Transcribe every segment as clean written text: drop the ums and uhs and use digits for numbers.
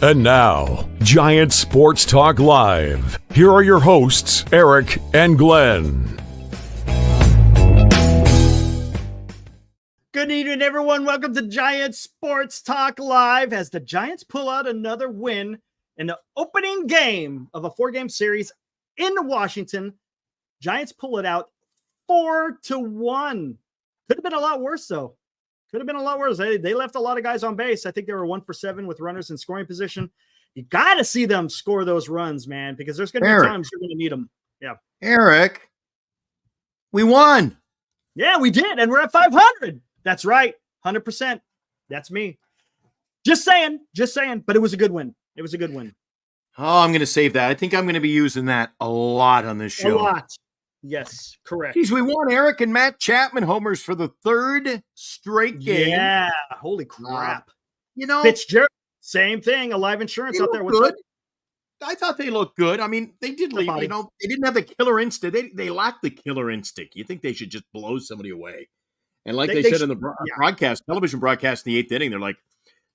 And now, Giant Sports Talk Live. Here are your hosts, Eric and Glenn. Good evening, everyone. Welcome to Giant Sports Talk Live as the Giants pull out another win in the opening game of a four-game series in Washington. Giants pull it out 4-1. Could have been a lot worse, though. Could have been a lot worse. They left a lot of guys on base. I think they were 1 for 7 with runners in scoring position. You got to see them score those runs, man, because there's going to be times you're going to need them. Yeah. Eric, we won. Yeah, we did, and we're at 500. That's right, 100%. That's me. Just saying. But it was a good win. It was a good win. Oh, I'm going to save that. I think I'm going to be using that a lot on this show. A lot. Yes, correct. Geez, we won. Eric and Matt Chapman homers for the third straight game. Yeah, holy crap. Fitzgearld, same thing. Alive Insurance out there. What's good. I thought they looked good. I mean, they did leave. They didn't have the killer instinct. They lacked the killer instinct. You think they should just blow somebody away. And like they said in the broadcast, television broadcast in the 8th inning, they're like,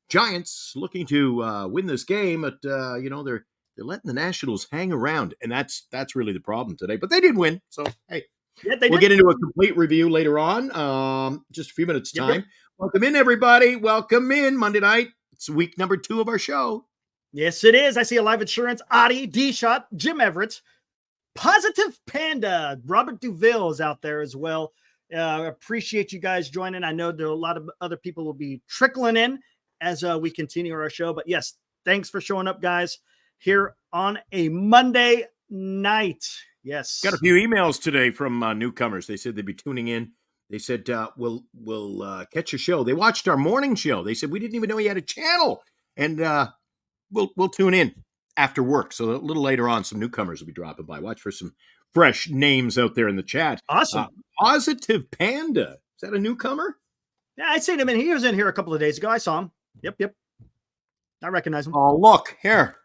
Giants looking to win this game, but they're letting the Nationals hang around, and that's really the problem today. But they did win, so hey, we'll get into a complete review later on. Just a few minutes time. Yep. Welcome in, everybody. Welcome in Monday night. It's week number 2 of our show. Yes, it is. I see Alive Insurance, Adi, D-Shot, Jim Everett, Positive Panda, Robert Duville is out there as well. Appreciate you guys joining. I know there are a lot of other people will be trickling in as we continue our show. But yes, thanks for showing up, guys, here on a Monday night. Yes. Got a few emails today from newcomers. They said they'd be tuning in. They said, we'll catch your show. They watched our morning show. They said, we didn't even know he had a channel. And we'll tune in after work. So a little later on, some newcomers will be dropping by. Watch for some fresh names out there in the chat. Awesome. Positive Panda. Is that a newcomer? Yeah, I seen him he was in here a couple of days ago. I saw him. Yep. I recognize him. Oh, look here.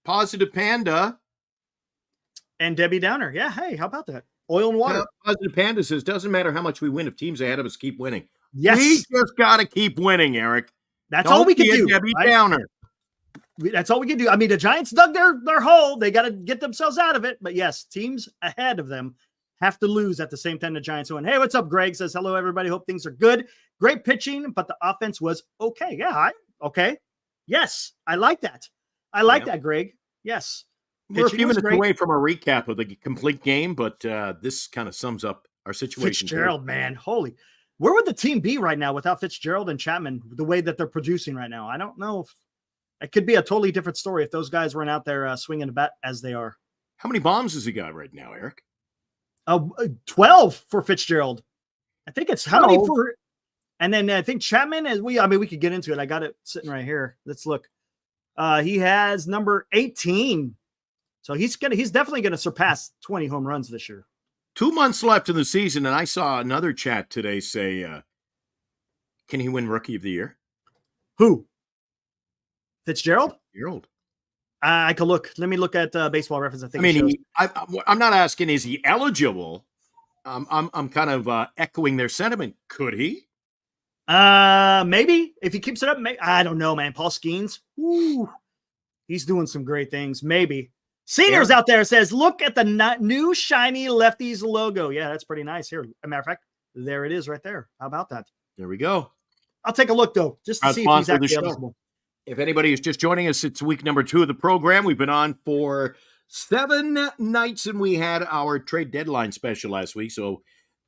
Positive Panda. And Debbie Downer. Yeah, hey, how about that? Oil and water. Positive Panda says, doesn't matter how much we win if teams ahead of us keep winning. Yes. We just got to keep winning, Eric. That's all we can do. Debbie Downer. That's all we can do. I mean, the Giants dug their hole. They got to get themselves out of it. But yes, teams ahead of them have to lose at the same time the Giants win. Hey, what's up? Greg says, hello, everybody. Hope things are good. Great pitching, but the offense was okay. Yeah, okay. Yes, I like that. I like that, Greg. Yes. We're a few minutes away from a recap of the complete game, but this kind of sums up our situation. Fitzgearld, man. Holy. Where would the team be right now without Fitzgearld and Chapman, the way that they're producing right now? I don't know if it could be a totally different story if those guys weren't out there swinging the bat as they are. How many bombs has he got right now, Eric? 12 for Fitzgearld. I think it's how many for, and then I think Chapman is we could get into it. I got it sitting right here. Let's look. He has number 18. So he's definitely going to surpass 20 home runs this year. 2 months left in the season, and I saw another chat today say, can he win Rookie of the Year? Who? Fitzgearld? Fitzgerald. I could look. Let me look at Baseball Reference. I'm not asking, is he eligible? I'm kind of echoing their sentiment. Could he? Maybe if he keeps it up. I don't know, man. Paul Skeens. Ooh, he's doing some great things. Maybe. Seniors out there says, look at the new shiny Lefties logo. Yeah, that's pretty nice. Here, as a matter of fact, there it is right there. How about that? There we go. I'll take a look, though, just to see if he's actually eligible. If anybody is just joining us, it's week number 2 of the program. We've been on for 7 nights, and we had our trade deadline special last week. So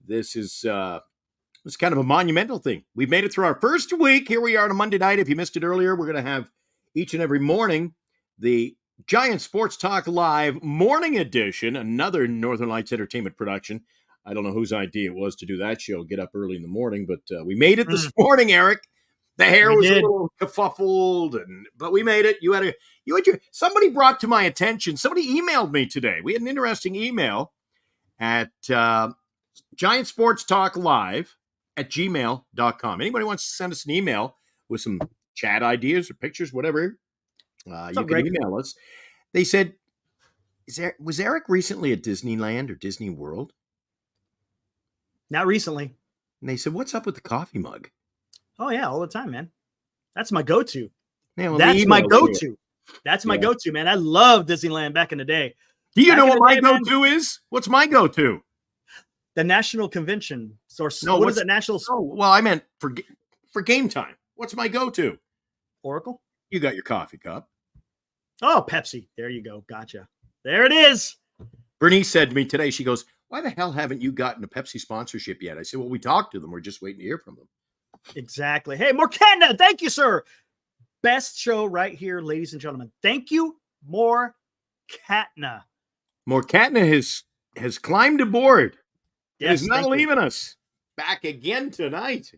this is it's kind of a monumental thing. We've made it through our first week. Here we are on a Monday night. If you missed it earlier, we're going to have each and every morning the Giant Sports Talk Live Morning Edition, another Northern Lights Entertainment production. I don't know whose idea it was to do that show, get up early in the morning, but we made it this morning, Eric. The hair was a little kerfuffled, but we made it. Somebody brought to my attention, somebody emailed me today. We had an interesting email at Giant Sports Talk Live at gmail.com. Anybody wants to send us an email with some chat ideas or pictures, whatever, you can email us. They said, was Eric recently at Disneyland or Disney World? Not recently. And they said, what's up with the coffee mug? Oh, yeah, all the time, man. That's my go-to. Yeah, well, That's my email go-to. That's my Yeah. go-to, man. I love Disneyland back in the day. Do you Back know in what the my day, man. go-to is? What's my go-to? The National Convention. So No, what is it? National Oh, well, I meant for game time. What's my go-to? Oracle? You got your coffee cup. Oh, Pepsi. There you go. Gotcha. There it is. Bernice said to me today, she goes, why the hell haven't you gotten a Pepsi sponsorship yet? I said, well, we talked to them. We're just waiting to hear from them. Exactly. Hey, Morcana, thank you, sir. Best show right here, ladies and gentlemen. Thank you, Morcana. Morcatna has climbed aboard. Yes, He's not thank you. leaving us. Back again tonight.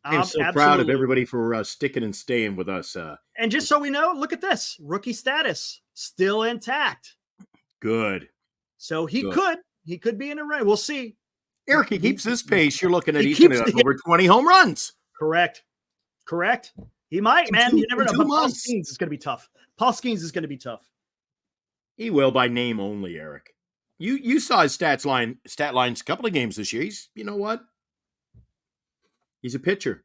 I'm so proud of Absolutely. everybody for sticking and staying with us. And just so we know, look at this. Rookie status still intact. Good. So he Good. could be in a run. We'll see. Eric, he keeps this pace. You're looking at He he's going keeps to the- over 20 home runs. Correct. He might, In man. two- You never in know. 2 But Paul months. Skeens is going to be tough. Paul Skeens is going to be tough. He will by name only, Eric. You saw his stat lines a couple of games this year. You know what? He's a pitcher.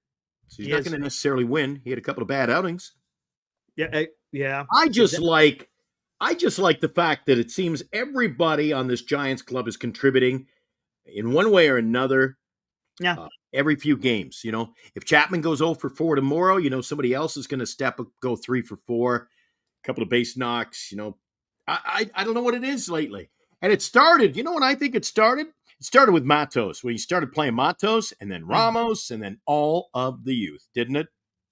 So he's He not is. going to necessarily win. He had a couple of bad outings. Yeah. I just like the fact that it seems everybody on this Giants club is contributing in one way or another. Yeah. Every few games, if Chapman goes 0 for 4 tomorrow, somebody else is going to step up, go 3 for 4, a couple of base knocks. I don't know what it is lately. And it started, when I think it started? It started with Matos, when he started playing Matos and then Ramos and then all of the youth, didn't it?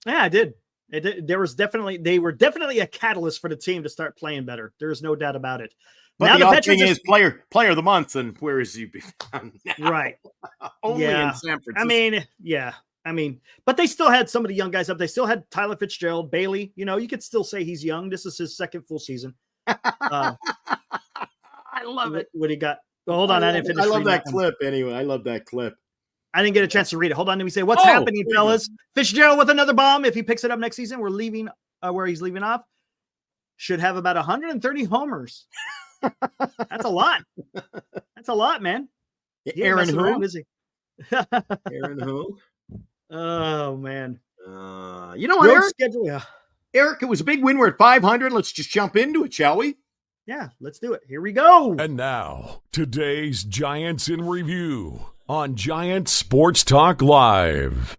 Yeah, it did. They were definitely a catalyst for the team to start playing better. There is no doubt about it. But now the odd veterans thing is player of the month, and where is he now? right. Only Yeah. in San Francisco. I mean, but they still had some of the young guys up. They still had Tyler Fitzgearld, Bailey. You could still say he's young. This is his second full season. I love it. What he got? Well, hold on, I didn't finish. I love reading that one. clip. Anyway, I love that clip. I didn't get a chance to read it. Hold on, let me say what's Oh, happening, there you fellas. Fitzgerald with another bomb. If he picks it up next season, we're leaving where he's leaving off. Should have about 130 homers. That's a lot. That's a lot, man. He ain't Aaron messing who? around, is he? Aaron who? Oh man. You know what, Road Eric? schedule. Yeah. Eric, it was a big win. We're at 500. Let's just jump into it, shall we? Yeah, let's do it. Here we go. And now, today's Giants in Review on Giants Sports Talk Live.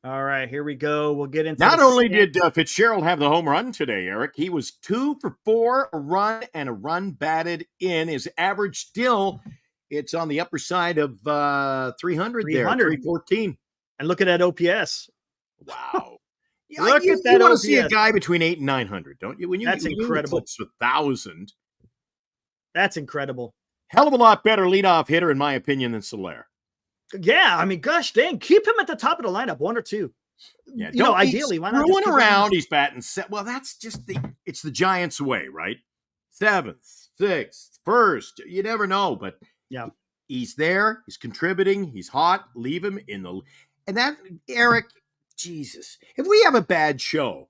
All right, here we go. We'll get into Not the only stand- did Fitzgerald have the home run today, Eric, he was 2 for 4, a run and a run batted in. His average still, it's on the upper side of 300 there, 314. and look at that OPS. Wow. Yeah, Look you, at that you want to see a OPS. guy between 8 and 900, don't you? That's incredible. It's 1,000. That's incredible. Hell of a lot better leadoff hitter, in my opinion, than Soler. Yeah, I mean, gosh dang, keep him at the top of the lineup, 1 or 2. Yeah, You know, don't be ideally, why not just screwing keep him around? He's batting set. Well, that's just it's the Giants' way, right? 7th, 6th, 1st. You never know, but Yeah. he's there. He's contributing. He's hot. Leave him in the. And that, Eric, Jesus, if we have a bad show,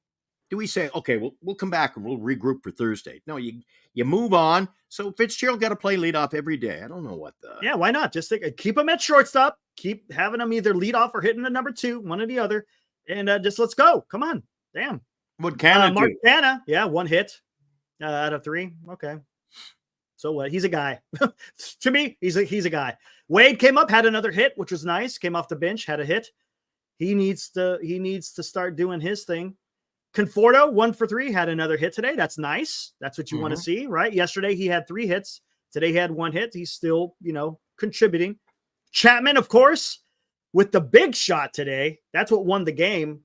do we say, okay, we'll come back and we'll regroup for Thursday? No, you move on. So Fitzgerald got to play leadoff every day. I don't know what the. Yeah, why not? Just keep him at shortstop. Keep having him either lead off or hitting the number 2, one or the other. And just let's go. Come on. Damn. What can I Mark do? Canna, yeah, 1 hit out of 3. Okay. So what? He's a guy. To me, he's a guy. Wade came up, had another hit, which was nice. Came off the bench, had a hit. He needs to start doing his thing. Conforto, 1 for 3, had another hit today. That's nice. That's what you want to see, right? Yesterday he had 3 hits. Today he had 1 hit. He's still, contributing. Chapman, of course, with the big shot today. That's what won the game.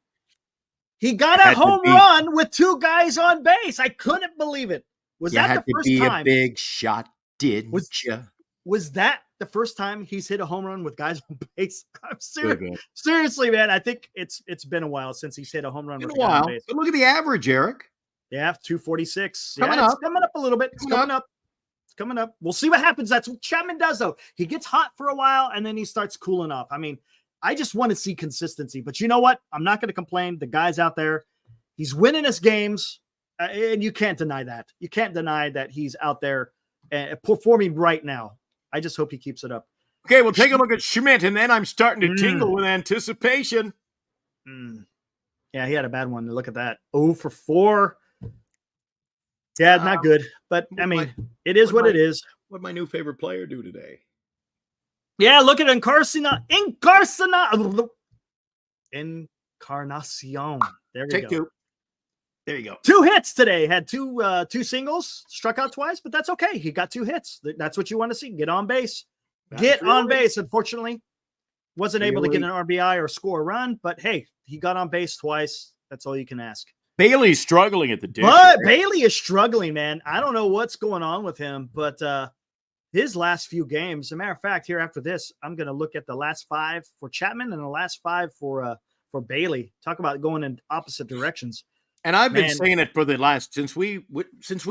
He got a home run with 2 guys on base. I couldn't believe it. Was that the first time? A big shot, didn't you? Was that the first time he's hit a home run with guys on base? I'm serious. Seriously, man. I think it's been a while since he's hit a home run with a guy on base. But look at the average, Eric. Yeah, 246. Coming It's up. coming up a little bit. It's coming up. It's coming up. We'll see what happens. That's what Chapman does, though. He gets hot for a while, and then he starts cooling off. I mean, I just want to see consistency. But you know what? I'm not going to complain. The guy's out there. He's winning us games, and you can't deny that. You can't deny that he's out there performing right now. I just hope he keeps it up. Okay, we'll take a look at Schmidt, and then I'm starting to tingle with anticipation. Yeah, he had a bad one. Look at that. 0 for 4. Yeah, not good. But, I mean, it is what it is. What'd my new favorite player do today? Yeah, look at Encarnacion. There we Take go. 2. There you go. 2 hits today. Had two singles. Struck out twice, but that's okay. He got 2 hits. That's what you want to see. Get on base. Get on base. Unfortunately, wasn't able to get an RBI or score a run, but hey, he got on base twice. That's all you can ask. Bailey's struggling at the dish. But Bailey is struggling, man. I don't know what's going on with him, but his last few games, as a matter of fact, here after this, I'm going to look at the last 5 for Chapman and the last 5 for Bailey. Talk about going in opposite directions. And I've been saying it for the last since we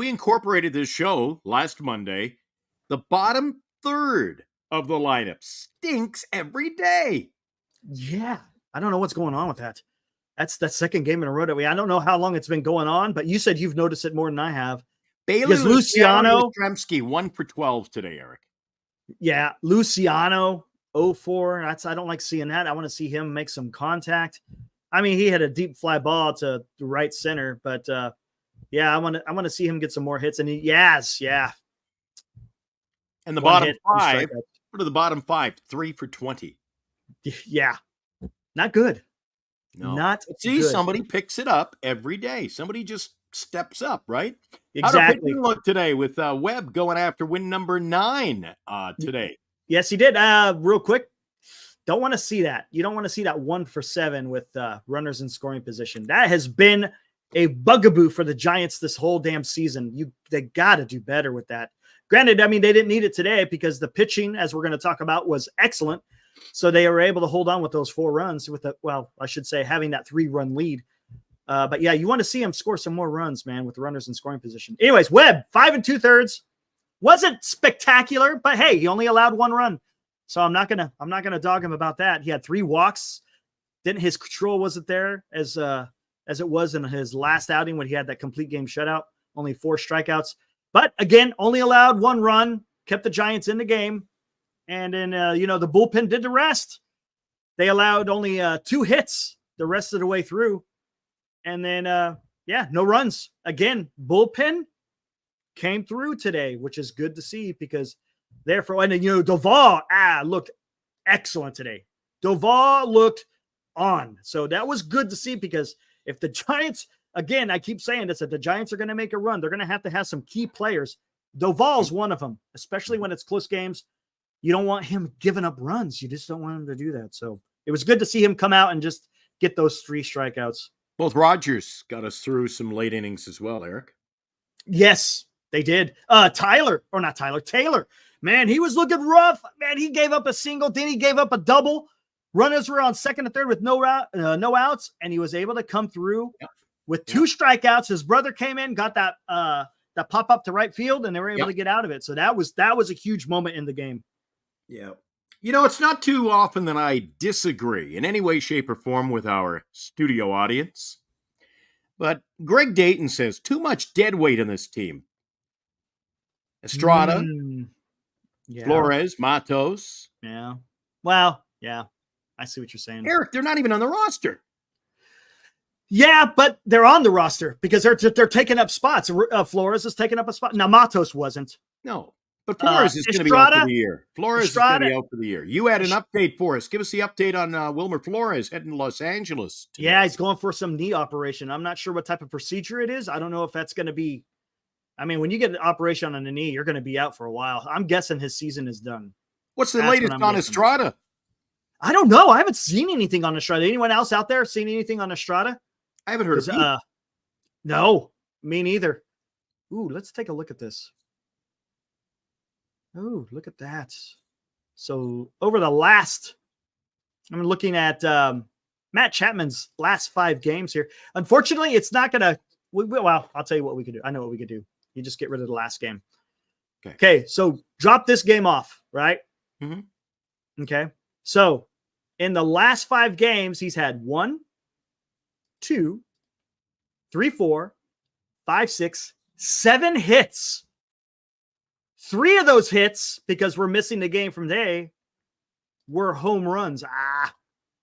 incorporated this show last Monday. The bottom third of the lineup stinks every day. Yeah, I don't know what's going on with that. That's the second game in a row that I don't know how long it's been going on, but you said you've noticed it more than I have. Bailey Luciano Tremsky 1 for 12 today, Eric. Yeah, Luciano 0-4. I don't like seeing that. I want to see him make some contact. I mean, he had a deep fly ball to the right center, but yeah, I want to see him get some more hits. And yeah. And the bottom 5. What are the bottom 5? 3 for 20. Yeah, not good. No, not see, good. Somebody picks it up every day. Somebody just steps up, right? Exactly. How did pitching look today with Webb going after win number 9 today? Yes, he did. Real quick. Don't want to see that. You don't want to see that 1 for 7 with runners in scoring position. That has been a bugaboo for the Giants this whole damn season. They got to do better with that. Granted, I mean, they didn't need it today because the pitching, as we're going to talk about, was excellent. So they were able to hold on with those 4 runs I should say having that 3-run lead. But yeah, you want to see him score some more runs, man, with the runners in scoring position. Anyways, Webb, 5 2/3. Wasn't spectacular, but hey, he only allowed 1 run. So I'm not gonna dog him about that. He had 3 walks. His control wasn't there as it was in his last outing when he had that complete game shutout. Only 4 strikeouts, but again, only allowed 1 run. Kept the Giants in the game, and then the bullpen did the rest. They allowed only 2 hits the rest of the way through, and then no runs. Again, bullpen came through today, which is good to see because. Therefore, and then, Doval looked excellent today. Doval looked on. So that was good to see because if the Giants, again, I keep saying this, if the Giants are going to make a run, they're going to have some key players. Doval's one of them, especially when it's close games. You don't want him giving up runs. You just don't want him to do that. So it was good to see him come out and just get those 3 strikeouts. Both Rogers got us through some late innings as well, Eric. Yes, they did. Taylor. Man, he was looking rough. Man, he gave up a single. Then he gave up a double. Runners were on second and third with no outs, and he was able to come through with 2 strikeouts. His brother came in, got that pop up to right field, and they were able to get out of it. So that was a huge moment in the game. Yeah. It's not too often that I disagree in any way, shape, or form with our studio audience. But Greg Dayton says too much dead weight in this team. Estrada. Yeah. Flores, Matos. Yeah. Well, yeah. I see what you're saying. Eric, they're not even on the roster. Yeah, but they're on the roster because they're taking up spots. Flores is taking up a spot. Now, Matos wasn't. No, but Flores is going to be out for the year. Flores is going to be out for the year. You had an update for us. Give us the update on Wilmer Flores heading to Los Angeles today. Yeah, he's going for some knee operation. I'm not sure what type of procedure it is. I don't know if that's going to be. I mean, when you get an operation on the knee, you're going to be out for a while. I'm guessing his season is done. What's the latest on Estrada? I don't know. I haven't seen anything on Estrada. Anyone else out there seen anything on Estrada? I haven't heard of it. No, me neither. Ooh, let's take a look at this. Oh, look at that. So over the last, I'm looking at Matt Chapman's last 5 games here. Unfortunately, it's not going to, well, I'll tell you what we could do. I know what we could do. You just get rid of the last game. Okay. So drop this game off, right? Mm-hmm. Okay. So in the last 5 games, he's had 1, 2, 3, 4, 5, 6, 7 hits. 3 of those hits, because we're missing the game from today, were home runs.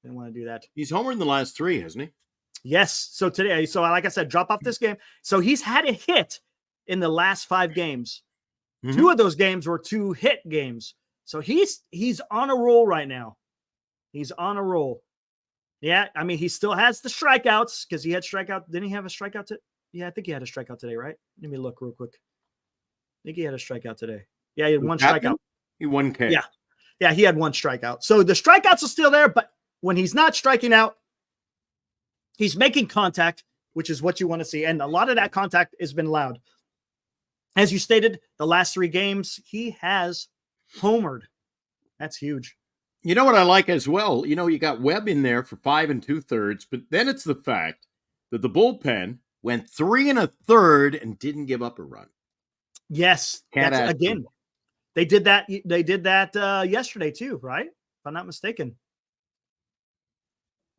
Didn't want to do that. He's homered in the last 3, hasn't he? Yes. So today, like I said, drop off this game. So he's had a hit in the last 5 games. Mhm. 2 of those games were 2 hit games. So he's on a roll right now. He's on a roll. Yeah, I mean, he still has the strikeouts because he had strikeout. Didn't he have a strikeout? Yeah, I think he had a strikeout today, right? Let me look real quick. I think he had a strikeout today. Yeah, he had one strikeout. He 1K. Yeah. Yeah, he had 1 strikeout. So the strikeouts are still there, but when he's not striking out, he's making contact, which is what you want to see. And a lot of that contact has been loud. As you stated, the last 3 games, he has homered. That's huge. You know what I like as well? You got Webb in there for 5 2/3, but then it's the fact that the bullpen went 3 1/3 and didn't give up a run. Yes. Again, they did that. They did that yesterday too, right? If I'm not mistaken.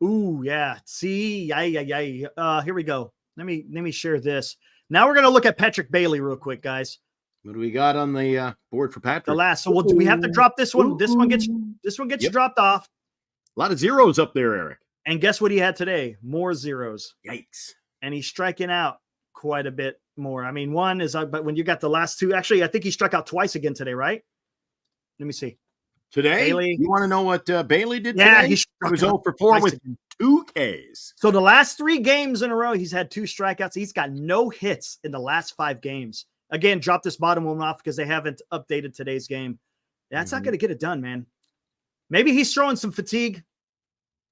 Ooh, yeah. See, yeah. Here we go. Let me share this. Now we're gonna look at Patrick Bailey real quick, guys. What do we got on the board for Patrick? The last. So we have to drop this one. This one gets dropped off. A lot of zeros up there, Eric. And guess what he had today? More zeros. Yikes. And he's striking out quite a bit more. I mean, one is, but when you got the last 2, actually, I think he struck out twice again today, right? Let me see. Today? Bailey. You want to know what Bailey did today? Yeah, he was 0 for 4 with again. 2 Ks. So the last 3 games in a row, he's had 2 strikeouts. He's got no hits in the last 5 games. Again, drop this bottom one off because they haven't updated today's game. That's not going to get it done, man. Maybe he's throwing some fatigue.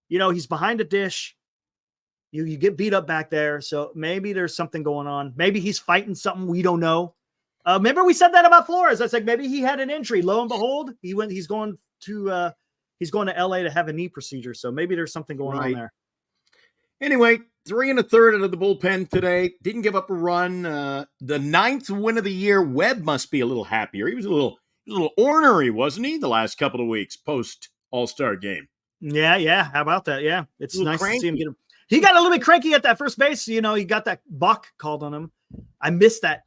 He's behind a dish. You get beat up back there. So maybe there's something going on. Maybe he's fighting something we don't know. Remember we said that about Flores. I said maybe he had an injury. Lo and behold, he's going to LA to have a knee procedure. So maybe there's something going on there. Anyway, 3 1/3 out of the bullpen today. Didn't give up a run. The 9th win of the year. Webb must be a little happier. He was a little ornery, wasn't he, the last couple of weeks post All-Star game? Yeah. How about that? Yeah, it's nice cranky. to see him get him. He got a little bit cranky at that first base. He got that balk called on him. I missed that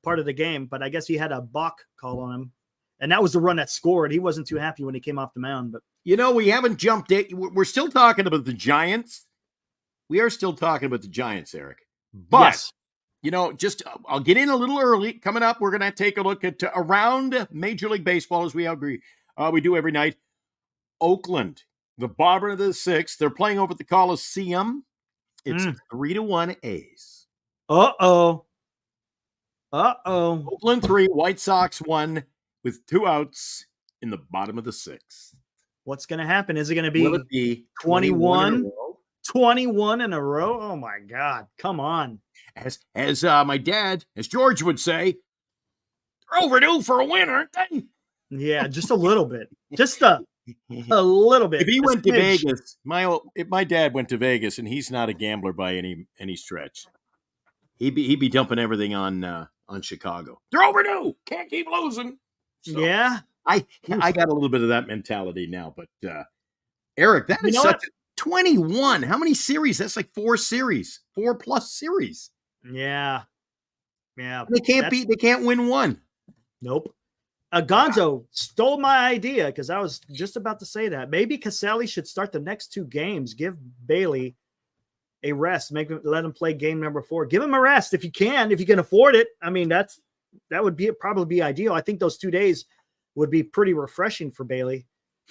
part of the game, but I guess he had a balk call on him. And that was the run that scored. He wasn't too happy when he came off the mound. But we haven't jumped it. We're still talking about the Giants. We are still talking about the Giants, Eric. But, yes. I'll get in a little early. Coming up, we're going to take a look at around Major League Baseball as we agree. We do every night. Oakland, the bottom of the 6th. They're playing over at the Coliseum. It's 3-1 A's. Uh-oh. Oakland 3, White Sox 1 with 2 outs in the bottom of the 6th. What's going to happen? Is it going to be, Will it be 21? 21 in a row? Oh, my God. Come on. As my dad, as George would say, they're overdue for a win, aren't they? Yeah, just a little bit. Just a little bit. If he went to Vegas, if my dad went to Vegas, and he's not a gambler by any stretch, he'd be dumping everything on Chicago. They're overdue. Can't keep losing. So yeah. I got a little bit of that mentality now, but Eric, that is such 21. How many series? That's like 4 series, 4+ series. Yeah. They can't win one. Nope. Gonzo stole my idea because I was just about to say that. Maybe Casale should start the next 2 games. Give Bailey a rest. Let him play game number 4. Give him a rest if you can afford it. I mean, that would probably be ideal. I think those 2 days would be pretty refreshing for Bailey.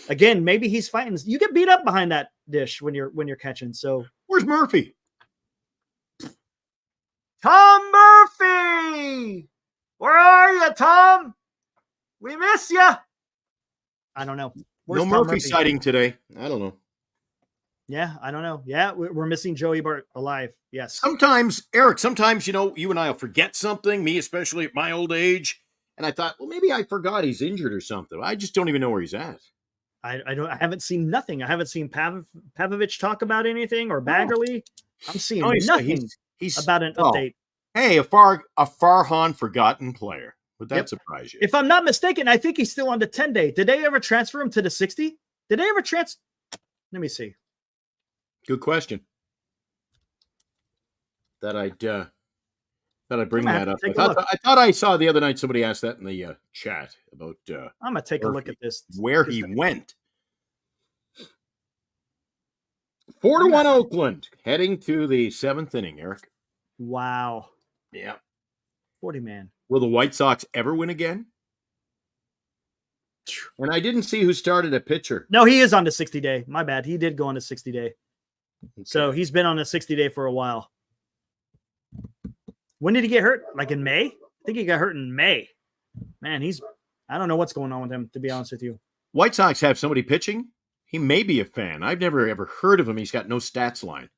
Again, maybe he's fighting. You get beat up behind that dish when you're catching. So where's Murphy? Tom Murphy, where are you, Tom? We miss you. I don't know. Where's no Murphy sighting today. I don't know. Yeah, I don't know. Yeah, we're missing Joey Bart alive. Yes. Sometimes, Eric, you and I will forget something, me especially at my old age. And I thought, well, maybe I forgot he's injured or something. I just don't even know where he's at. I haven't seen nothing. I haven't seen Pavlovich talk about anything or Baggerly. I'm seeing nothing about an update. Hey, a Farhan forgotten player. Would that surprise you? If I'm not mistaken, I think he's still on the 10-day. Did they ever transfer him to the 60? Did they ever Let me see. Good question. That I'd bring that up. I thought I saw the other night somebody asked that in the chat about. I'm gonna take a look at this. Where he went. 4-1 Oakland, heading to the seventh inning, Eric. Wow. Yeah. 40 man. Will the White Sox ever win again? And I didn't see who started at pitcher. No, he is on the 60-day. My bad. He did go on the 60-day. Okay. So he's been on the 60-day for a while. When did he get hurt? Like in May? I think he got hurt in May. Man, I don't know what's going on with him, to be honest with you. White Sox have somebody pitching. He may be a fan. I've never ever heard of him. He's got no stats line.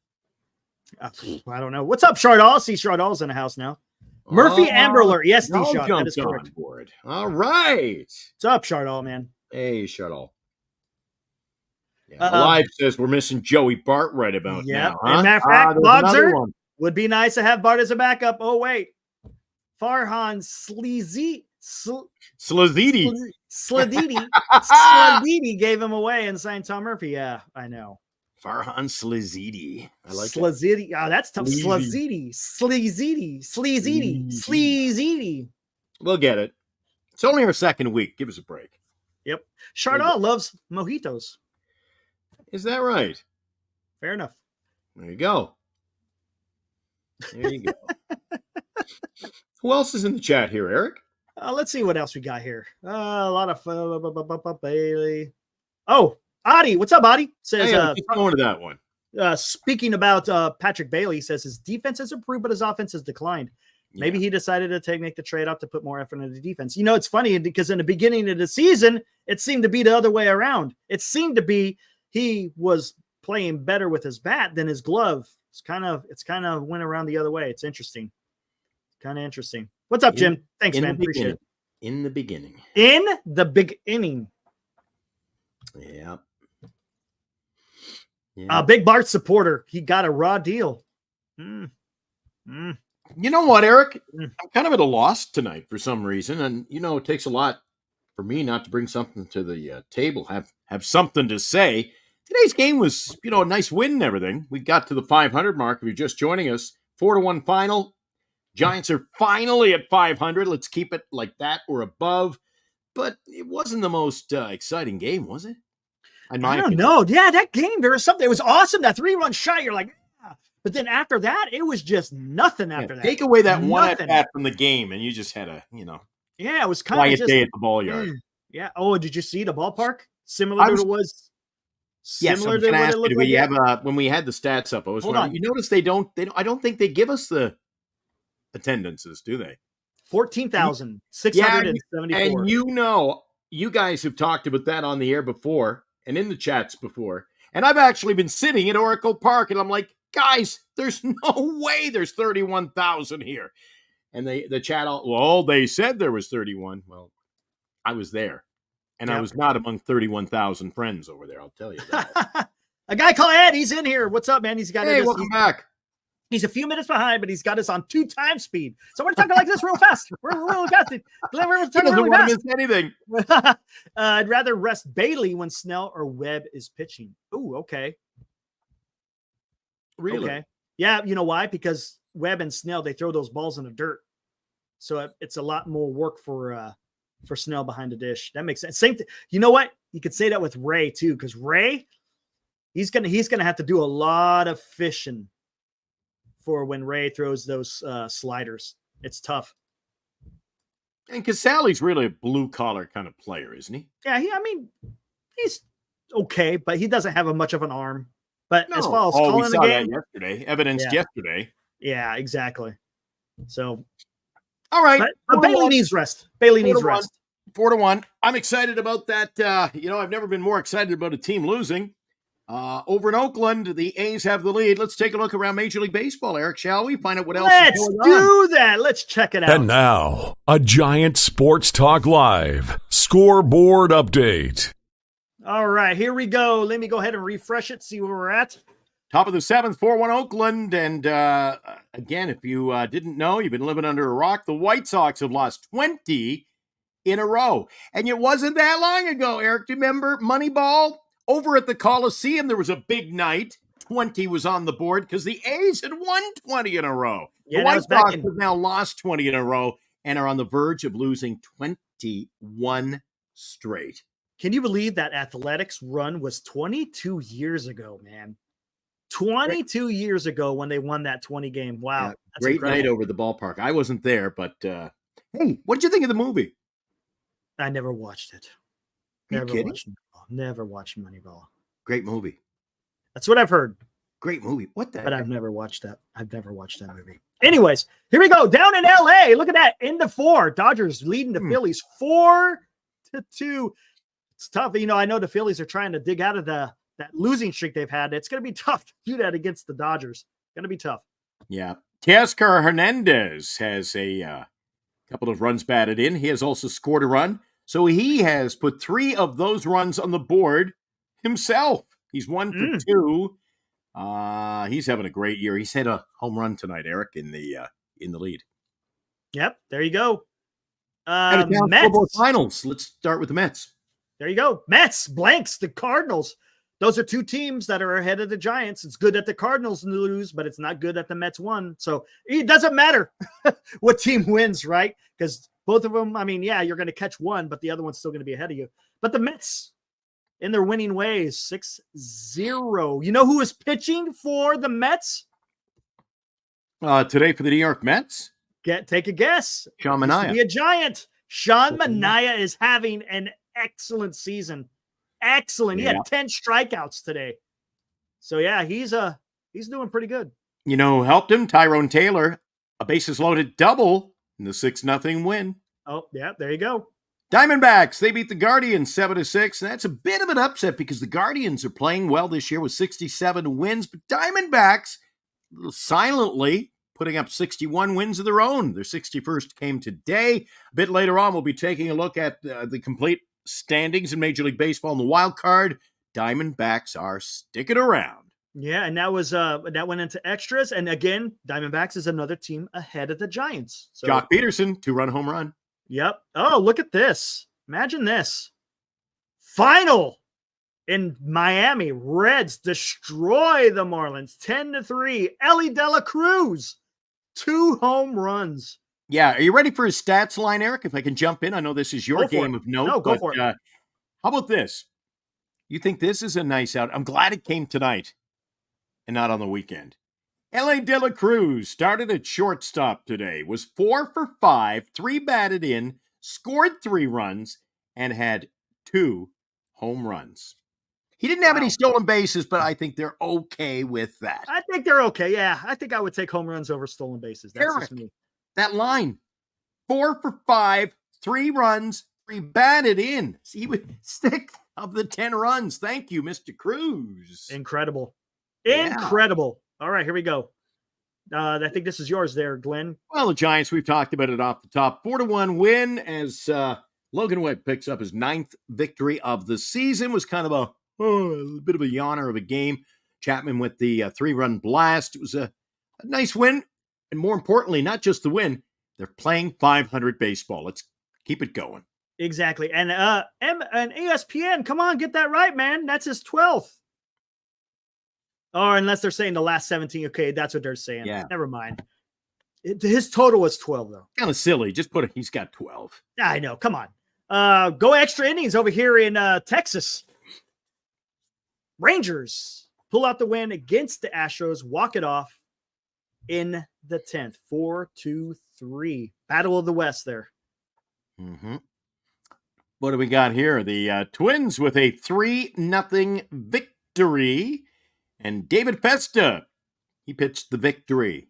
I don't know. What's up, Shardall? See, Shardall's in the house now. Murphy Amber Alert. Yes, D-Shot. That is correct. Board. All right. What's up, Shardall, man? Hey, Shardall. Yeah, Live says we're missing Joey Bart right about now. Huh? And matter of fact, Bogzer would be nice to have Bart as a backup. Oh, wait. Farhan Sladidi gave him away and signed Tom Murphy. Yeah, I know. Farhan Slazidi. I like Slazidi. Oh, that's tough. Slazidi. We'll get it. It's only our second week. Give us a break. Yep. Chardonnay loves mojitos. Is that right? Fair enough. There you go. Who else is in the chat here, Eric? Let's see what else we got here. A lot of Bailey. Oh, Adi. What's up, Adi? Says, just going to that one. Speaking about Patrick Bailey, says his defense has improved, but his offense has declined. Maybe he decided to make the trade-off to put more effort into the defense. You know, it's funny because in the beginning of the season, it seemed to be the other way around. It seemed to be he was playing better with his bat than his glove. It's kind of went around the other way. It's interesting. Kind of interesting. What's up, Jim? Thanks, man. Appreciate it. In the beginning. In the big inning. Yeah. Big Bart supporter. He got a raw deal. You know what, Eric? I'm kind of at a loss tonight for some reason. And, you know, it takes a lot for me not to bring something to the table, have something to say. Today's game was, you know, a nice win and everything. We got to the 500 mark. If you're just joining us, 4-1 final. Giants are finally at 500. Let's keep it like that or above. But it wasn't the most exciting game, was it? I don't know. Yeah, that game, there was something. It was awesome. That 3-run shot, you're like, ah. But then after that, it was just nothing after that. Take away that one at bat from the game, and you just had a, you know. Yeah, it was kind quiet of just day at the ball yard. Yeah. Oh, did you see the ballpark? Similar to what it was. Similar to what it looked like. Have when we had the stats up, I was wondering. You notice they don't. I don't think they give us the attendances, do they? 14,674. And you know, you guys have talked about that on the air before and in the chats before. And I've actually been sitting at Oracle Park, and I'm like, guys, there's no way there's 31,000 here. And the chat, they said there was 31. Well, I was there. And I was not among 31,000 friends over there, I'll tell you that. A guy called Ed, he's in here. What's up, man? He's got welcome back. He's a few minutes behind, but he's got us on 2 times speed. So we're talking like this real fast. We're really fast. Glenn, we're talking really fast. Miss anything. I'd rather rest Bailey when Snell or Webb is pitching. Ooh, okay. Really? Okay. Yeah, you know why? Because Webb and Snell, they throw those balls in the dirt. So it's a lot more work for Snell behind the dish. That makes sense. Same thing. You know what? You could say that with Ray too, because Ray, he's gonna have to do a lot of fishing for when Ray throws those sliders. It's tough. And Casalli's really a blue collar kind of player, isn't he? Yeah, he's okay, but he doesn't have much of an arm. But as far as calling the game, yesterday, evidenced yesterday. Yeah, exactly. So, all right, but Bailey needs rest. Bailey needs rest. 4-1. I'm excited about that. I've never been more excited about a team losing. Over in Oakland, the A's have the lead. Let's take a look around Major League Baseball, Eric, shall we? Find out what else is going on. Let's do that. Let's check it out. And now, a Giant Sports Talk Live scoreboard update. All right, here we go. Let me go ahead and refresh it, see where we're at. Top of the 7th, 4-1 Oakland. And again, if you didn't know, you've been living under a rock. The White Sox have lost 20 in a row. And it wasn't that long ago, Eric. Do you remember Moneyball? Over at the Coliseum, there was a big night. 20 was on the board because the A's had won 20 in a row. Yeah, the White Sox have now lost 20 in a row and are on the verge of losing 21 straight. Can you believe that Athletics run was 22 years ago, man? 22 years ago when they won that 20 game. Wow. Yeah, That's great incredible. night over the ballpark. I wasn't there, but hey, what did you think of the movie? I never watched it. Are you Never kidding? watched Moneyball. Never watched Moneyball. Great movie. That's what I've heard, Great movie. What the but heck? I've never watched that. I've never watched that movie. Anyways, here we go. Down in LA. Look at that. Into 4. Dodgers leading the Phillies 4-2. It's tough. I know the Phillies are trying to dig out of that losing streak they've had. It's going to be tough to do that against the Dodgers. Going to be tough. Yeah. Teoscar Hernandez has a couple of runs batted in. He has also scored a run. So he has put 3 of those runs on the board himself. He's 1 for 2. He's having a great year. He's hit a home run tonight, Eric, in the lead. Yep. There you go. Mets finals. Let's start with the Mets. There you go. Mets blanks the Cardinals. Those are 2 teams that are ahead of the Giants. It's good that the Cardinals lose, but it's not good that the Mets won. So it doesn't matter what team wins, right? Because both of them, you're going to catch one, but the other one's still going to be ahead of you. But the Mets, in their winning ways, 6-0. You know who is pitching for the Mets? Today for the New York Mets? Take a guess. Sean Manaea. Be a Giant. Sean Manaea is having an excellent season. Excellent. He had 10 strikeouts today. So, yeah, he's doing pretty good. Helped him? Tyrone Taylor, a bases loaded double in the 6-0 win. Oh, yeah, there you go. Diamondbacks, they beat the Guardians 7-6. And that's a bit of an upset because the Guardians are playing well this year with 67 wins. But Diamondbacks, silently putting up 61 wins of their own. Their 61st came today. A bit later on, we'll be taking a look at the complete standings in Major League Baseball in the wild card. Diamondbacks are sticking around. Yeah, and that went into extras. And again, Diamondbacks is another team ahead of the Giants. So, Jock Peterson, 2-run home run. Yep. Oh, look at this. Imagine this. Final in Miami. Reds destroy the Marlins 10-3. Ellie De La Cruz, 2 home runs. Yeah, are you ready for his stats line, Eric? If I can jump in, I know this is your game of note. No, go for it. How about this? You think this is a nice out? I'm glad it came tonight and not on the weekend. L.A. De La Cruz started at shortstop today, was 4 for 5, 3 batted in, scored 3 runs, and had 2 home runs. He didn't have any stolen bases, but I think they're okay with that. I think they're okay. Yeah, I think I would take home runs over stolen bases. That's just me. That line, 4 for 5, 3 runs, 3 batted in. He was 6 of the 10 runs. Thank you, Mr. Cruz. Incredible. Yeah. Incredible. All right, here we go. I think this is yours there, Glenn. Well, the Giants, we've talked about it off the top. 4-1 win as Logan Webb picks up his 9th victory of the season. Was kind of a bit of a yawner of a game. Chapman with the 3-run blast. It was a nice win. And more importantly, not just the win, they're playing 500 baseball. Let's keep it going. Exactly. And ESPN, come on, get that right, man. That's his 12th. Or unless they're saying the last 17. Okay, that's what they're saying. Yeah. Never mind. His total was 12, though. Kind of silly. Just he's got 12. I know. Come on. Go extra innings over here in Texas. Rangers pull out the win against the Astros, walk it off in the 10th. 4-3. Battle of the West there. Mm-hmm. What do we got here? The Twins with a 3-0 victory. And David Festa, he pitched the victory.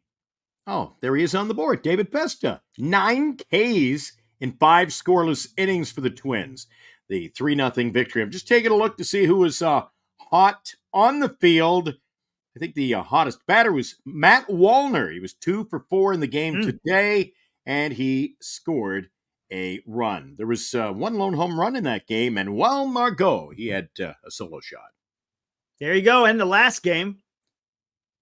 Oh, there he is on the board. David Festa, 9 Ks in 5 scoreless innings for the Twins. The 3-0 victory. I'm just taking a look to see who was hot on the field. I think the hottest batter was Matt Wallner. He was 2 for 4 in the game today, and he scored a run. There was 1 lone home run in that game, and Margot, he had a solo shot. There you go. And the last game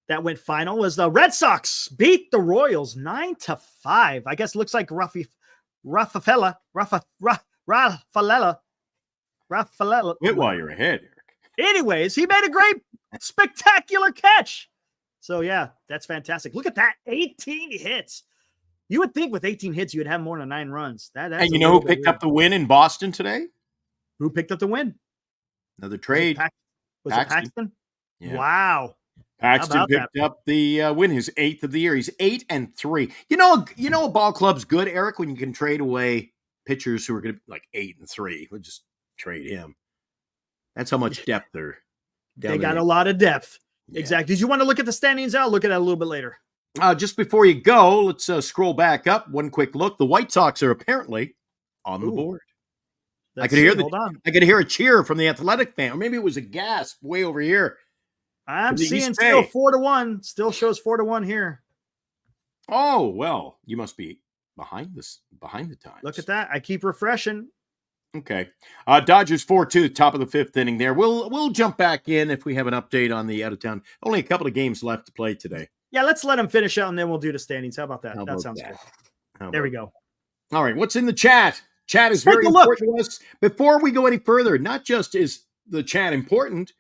that went final was the Red Sox beat the Royals 9-5. I guess it looks like Rafaela. Hit while you're ahead, Eric. Anyways, he made a great, spectacular catch. So, yeah, that's fantastic. Look at that. 18 hits. You would think with 18 hits, you'd have more than 9 runs. And you know who picked up the win in Boston today? Who picked up the win? Another trade. Was it Paxton? Yeah. Wow. Paxton picked up the win, his 8th of the year. He's 8-3. You know, a ball club's good, Eric, when you can trade away pitchers who are going to be like 8-3. We'll just trade him. That's how much depth they're. They got a lot of depth. Yeah. Exactly. Did you want to look at the standings? I'll look at that a little bit later. Just before you go, let's scroll back up. One quick look. The White Sox are apparently on the board. I could hear a cheer from the Athletic fan, or maybe it was a gasp way over here. I'm seeing still 4-1. Still shows 4-1 here. Oh well, you must be behind the times. Look at that. I keep refreshing. Okay. Dodgers 4-2, top of the 5th inning there. We'll jump back in if we have an update on the out of town. Only a couple of games left to play today. Yeah, let's let them finish out and then we'll do the standings. How about that? That sounds good. There we go. All right. What's in the chat? Chat is very important to us. Before we go any further, not just is the chat important,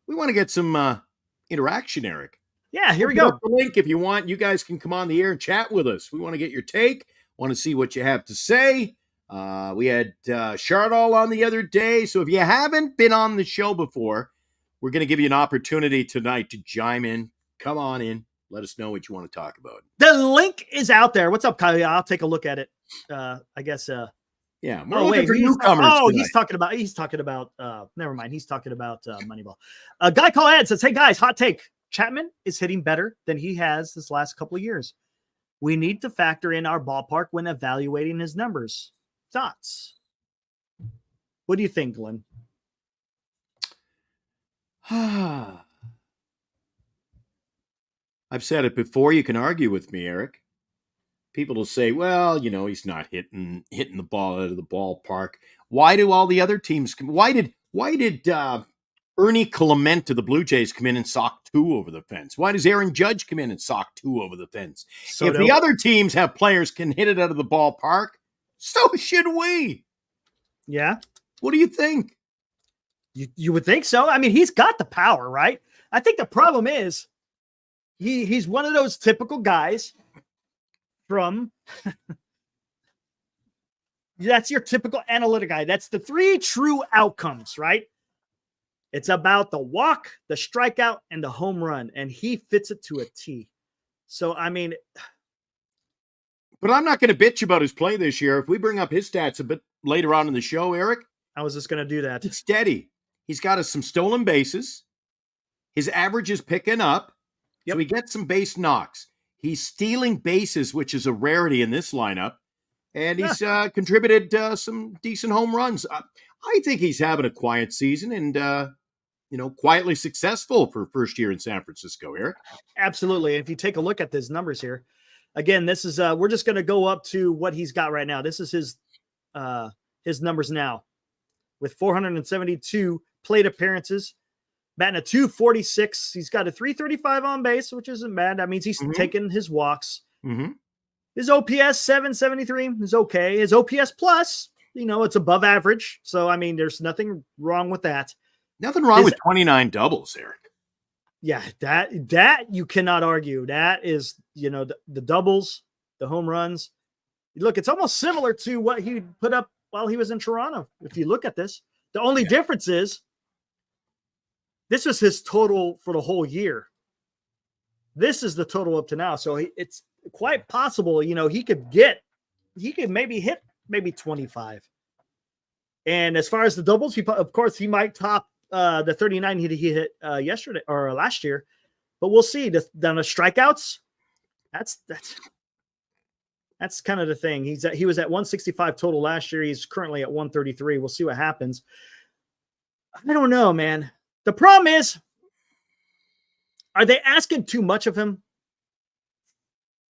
we want to get some interaction, Eric. Yeah, here we go. The link if you want. You guys can come on the air and chat with us. We want to get your take. Want to see what you have to say. We had Chardol on the other day. So if you haven't been on the show before, we're going to give you an opportunity tonight to chime in. Come on in. Let us know what you want to talk about. The link is out there. What's up, Kyle? I'll take a look at it. I guess. Yeah. We're looking for newcomers. He's talking about. Never mind. He's talking about Moneyball. A guy called Ed says, "Hey guys, hot take. Chapman is hitting better than he has this last couple of years. We need to factor in our ballpark when evaluating his numbers." Thoughts? What do you think, Glenn? I've said it before. You can argue with me, Eric. People will say, well, he's not hitting the ball out of the ballpark. Why do all the other teams come? Why did Ernie Clement of the Blue Jays come in and sock 2 over the fence? Why does Aaron Judge come in and sock 2 over the fence? If the other teams have players can hit it out of the ballpark, so should we. Yeah. What do you think? You would think so. I mean, he's got the power, right? I think the problem is he's one of those typical guys from that's your typical analytic guy. That's the 3 true outcomes, right? It's about the walk, the strikeout, and the home run, and he fits it to a T. So, I mean, but I'm not going to bitch about his play this year. If we bring up his stats a bit later on in the show, Eric, I was just going to do that. It's steady. He's got us some stolen bases. His average is picking up. Yep. So he gets some base knocks. He's stealing bases, which is a rarity in this lineup. And he's contributed some decent home runs. I think he's having a quiet season and, quietly successful for first year in San Francisco, Eric. Absolutely. If you take a look at his numbers here, again, this is we're just going to go up to what he's got right now. This is his numbers now with 472 plate appearances, batting a 246. He's got a 335 on base, which isn't bad. That means he's taking his walks. Mm-hmm. His OPS 773 is okay. His OPS plus, it's above average. So, I mean, there's nothing wrong with that. Nothing wrong with 29 doubles, Eric. Yeah, that you cannot argue. That is, the doubles, the home runs. Look, it's almost similar to what he put up while he was in Toronto. If you look at this, the only difference is this was his total for the whole year. This is the total up to now. So it's quite possible, he could maybe hit 25. And as far as the doubles, he might top the 39 he hit yesterday or last year, but we'll see. Down the strikeouts, that's kind of the thing. He was at 165 total last year. He's currently at 133. We'll see what happens. I don't know, man. The problem is, are they asking too much of him?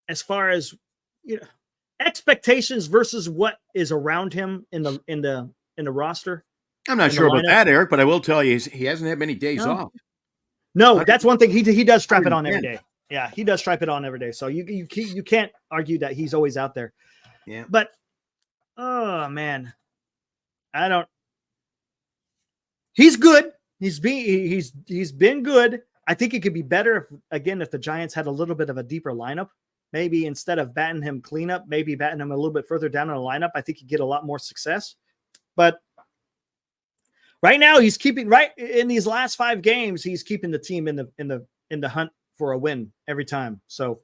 As far as expectations versus what is around him in the roster. I'm not sure about that, Eric, but I will tell you he hasn't had many days off. No, that's one thing. He does strap it on every day. Yeah, he does stripe it on every day. So you can't argue that he's always out there. Yeah. But oh man, he's good. He's been good. I think it could be better if the Giants had a little bit of a deeper lineup. Maybe instead of batting him cleanup, maybe batting him a little bit further down in the lineup. I think he'd get a lot more success. But right now, he's keeping right in these last 5 games. He's keeping the team in the in the hunt for a win every time. So,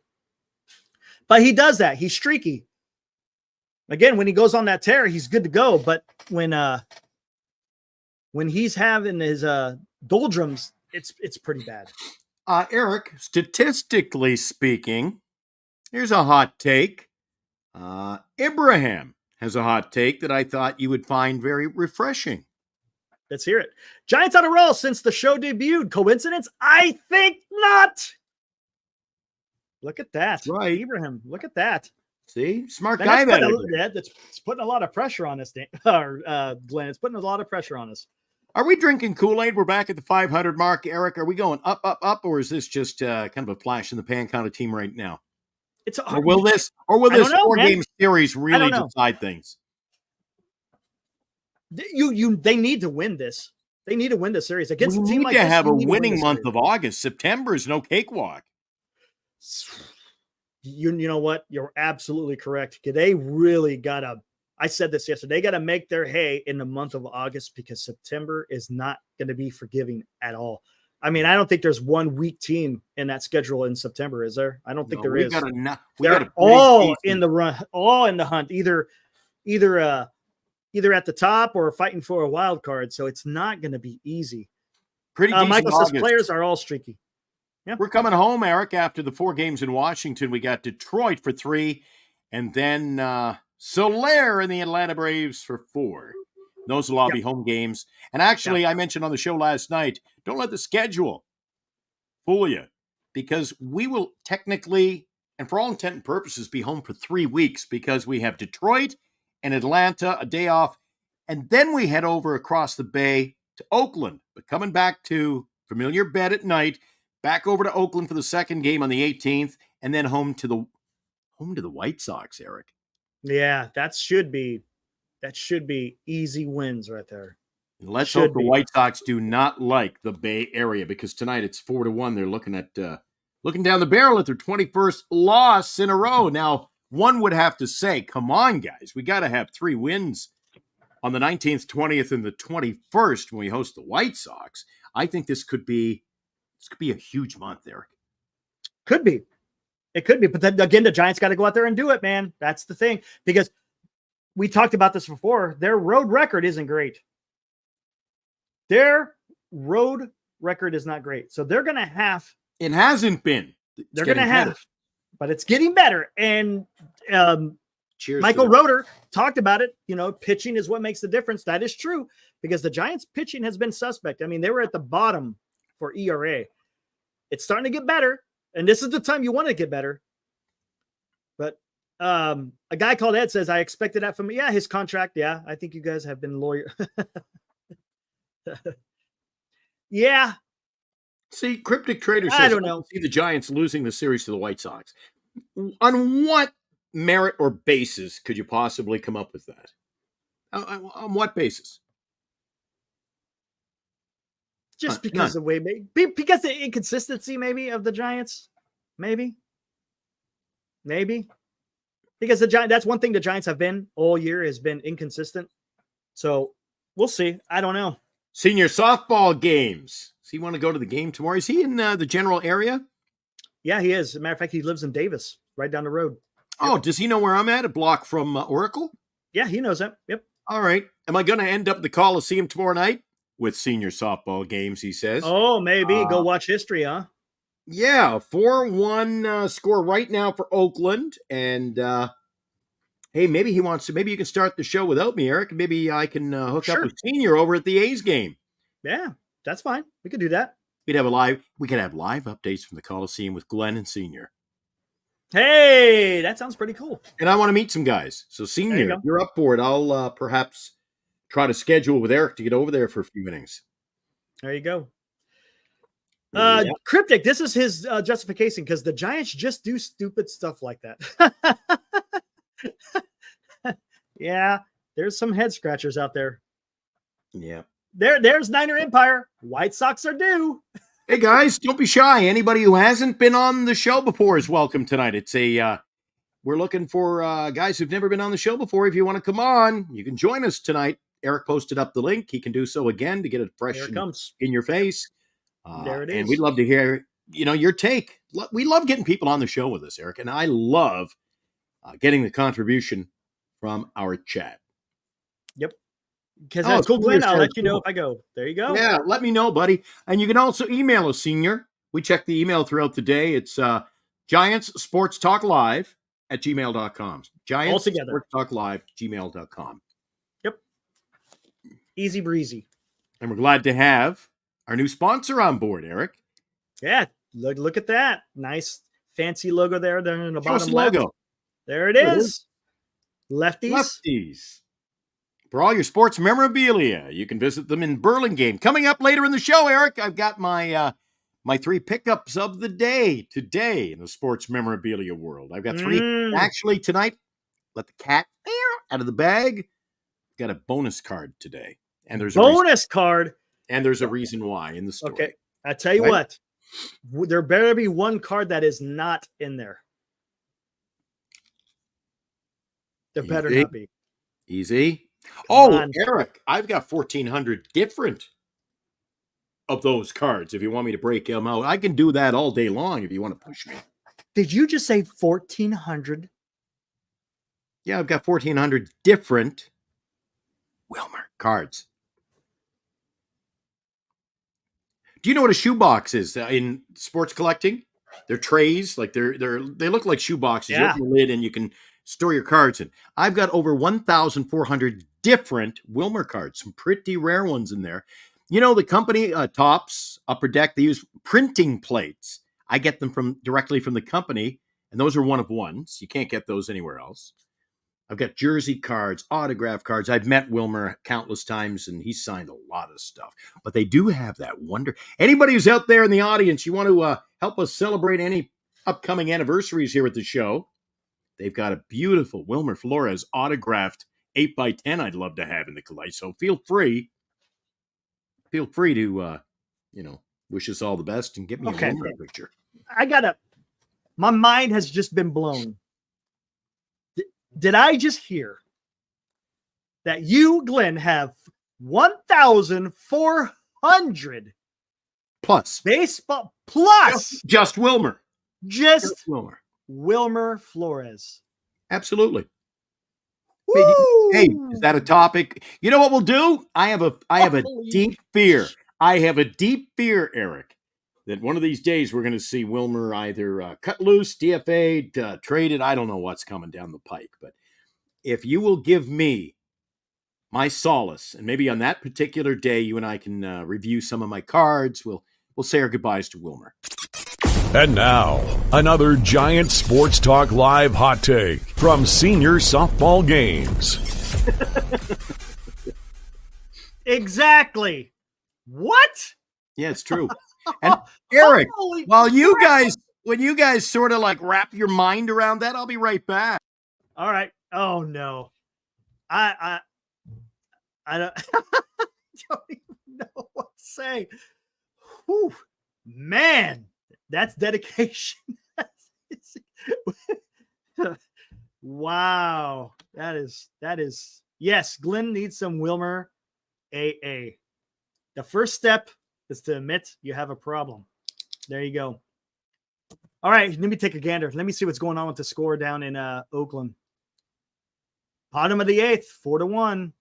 but he does that. He's streaky. Again, when he goes on that tear, he's good to go. But when he's having his doldrums, it's pretty bad. Eric, statistically speaking, here's a hot take. Ibrahim has a hot take that I thought you would find very refreshing. Let's hear it. Giants on a roll since the show debuted. Coincidence? I think not. Look at that. That's right. Ibrahim, look at that. See? Smart guy. That's putting a lot of pressure on us, Glenn. It's putting a lot of pressure on us. Are we drinking Kool-Aid? We're back at the 500 mark. Eric, are we going up, up, up, or is this just kind of a flash in the pan kind of team right now? Or will this 4-game series really decide things? They need to win this. They need to win the series against a team like this. We need to have a winning month of August. September is no cakewalk. You know what? You're absolutely correct. They really gotta. I said this yesterday. They got to make their hay in the month of August because September is not going to be forgiving at all. I mean, I don't think there's one weak team in that schedule in September, is there? I don't think there is. They're all in the run, all in the hunt, either at the top or fighting for a wild card. So it's not going to be easy. Michael says players are all streaky. Yeah. We're coming home, Eric, after the 4 games in Washington. We got Detroit for 3, and then Soler and the Atlanta Braves for 4. Those will all be home games. And actually, I mentioned on the show last night, don't let the schedule fool you, because we will technically, and for all intent and purposes, be home for 3 weeks because we have Detroit and Atlanta, a day off, and then we head over across the bay to Oakland. But coming back to familiar bed at night, back over to Oakland for the second game on the 18th, and then home to the White Sox, Eric. Yeah, that should be easy wins right there. Let's hope the White Sox do not like the Bay Area, because tonight it's 4-1. They're looking down the barrel at their 21st loss in a row. Now, one would have to say, come on, guys, we got to have 3 wins on the 19th, 20th, and the 21st when we host the White Sox. I think this could be a huge month, Eric. Could be. It could be. But then again, the Giants got to go out there and do it, man. That's the thing. Because we talked about this before. Their road record isn't great. Their road record is not great. So they're going to have. It hasn't been. They're going to have. But it's getting better. And cheers, Michael Roeder talked about it. You know, pitching is what makes the difference. That is true, because the Giants' pitching has been suspect. I mean, they were at the bottom for ERA. It's starting to get better, and this is the time you want to get better. But a guy called Ed says, I expected that from his contract. Yeah, I think you guys have been lawyer. Yeah. See, Cryptic Trader says, I don't know. See the Giants losing the series to the White Sox. On what merit or basis could you possibly come up with that? On what basis? Just because of because the inconsistency maybe of the Giants, maybe because that's one thing the Giants have been all year, has been inconsistent. So we'll see. I don't know. Senior softball games. Does he want to go to the game tomorrow? Is he in the general area? Yeah, he is. As a matter of fact, he lives in Davis, right down the road. Oh, yep. Does he know where I'm at? A block from Oracle? Yeah, he knows that. Yep. All right. Am I going to end up at the Coliseum tomorrow night with senior softball games, he says? Oh, maybe. Go watch history, huh? Yeah, 4-1 score right now for Oakland. And, hey, maybe you can start the show without me, Eric. Maybe I can hook up with Senior over at the A's game. Yeah, that's fine. We could do that. We could have live updates from the Coliseum with Glenn and Senior. Hey, that sounds pretty cool. And I want to meet some guys. So, Senior, if you're up for it, I'll perhaps try to schedule with Eric to get over there for a few innings. There you go. Cryptic, this is his justification, because the Giants just do stupid stuff like that. Yeah, there's some head scratchers out there. Yeah. There's Niner Empire. White Sox are due. Hey, guys, don't be shy. Anybody who hasn't been on the show before is welcome tonight. It's we're looking for guys who've never been on the show before. If you want to come on, you can join us tonight. Eric posted up the link. He can do so again to get it fresh in your face. There it is. And we'd love to hear your take. We love getting people on the show with us, Eric, and I love getting the contribution from our chat. Yep. Because cool, Glenn. I'll let you know if I go. There you go. Yeah, let me know, buddy. And you can also email us, Senior. We check the email throughout the day. It's Giants Sports Talk Live at gmail.com. Giants Sports Talk Live, gmail.com. Yep. Easy breezy. And we're glad to have our new sponsor on board, Eric. Yeah, look at that. Nice fancy logo there in the bottom left. Logo. There it is. Lefties. For all your sports memorabilia, you can visit them in Burlingame. Coming up later in the show, Eric, I've got my my 3 pickups of the day today in the sports memorabilia world. I've got 3. Actually, tonight, let the cat out of the bag. Got a bonus card today. And there's a reason why in the story. Okay. I tell you what, there better be one card that is not in there. There better not be. Easy. Eric, I've got 1,400 different of those cards. If you want me to break them out, I can do that all day long if you want to push me. Did you just say 1,400? Yeah, I've got 1,400 different Wilmer cards. Do you know what a shoebox is in sports collecting? They're trays, like they look like shoeboxes. Yeah. You open the lid and you can store your cards in. I've got over 1,400 different Wilmer cards, some pretty rare ones in there. You know, the company Topps, Upper Deck, they use printing plates. I get them directly from the company, and those are one of ones. You can't get those anywhere else. I've got jersey cards, autograph cards. I've met Wilmer countless times, and he's signed a lot of stuff. But they do have that wonder. Anybody who's out there in the audience, you want to help us celebrate any upcoming anniversaries here at the show, they've got a beautiful Wilmer Flores autographed 8x10 I'd love to have in the collection. So feel free to, wish us all the best and get me a Wilmer picture. My mind has just been blown. Did I just hear that you, Glenn, have 1,400 plus baseball plus just Wilmer, just Wilmer Flores? Absolutely. Hey, is that a topic? You know what we'll do? I have a deep fear. I have a deep fear, Eric, that one of these days we're going to see Wilmer either cut loose, DFA'd, traded. I don't know what's coming down the pike. But if you will give me my solace, and maybe on that particular day, you and I can review some of my cards, we'll say our goodbyes to Wilmer. And now, another Giant Sports Talk Live hot take from Senior Softball Games. Exactly. What? Yeah, it's true. And Eric, when you guys sort of like wrap your mind around that, I'll be right back. All right. Oh no. I don't, don't even know what to say. Whew. Man, that's dedication. Wow. That is yes, Glenn needs some Wilmer AA. The first step is to admit you have a problem. There you go. All right, let me take a gander. Let me see what's going on with the score down in Oakland. Bottom of the 8th, 4-1.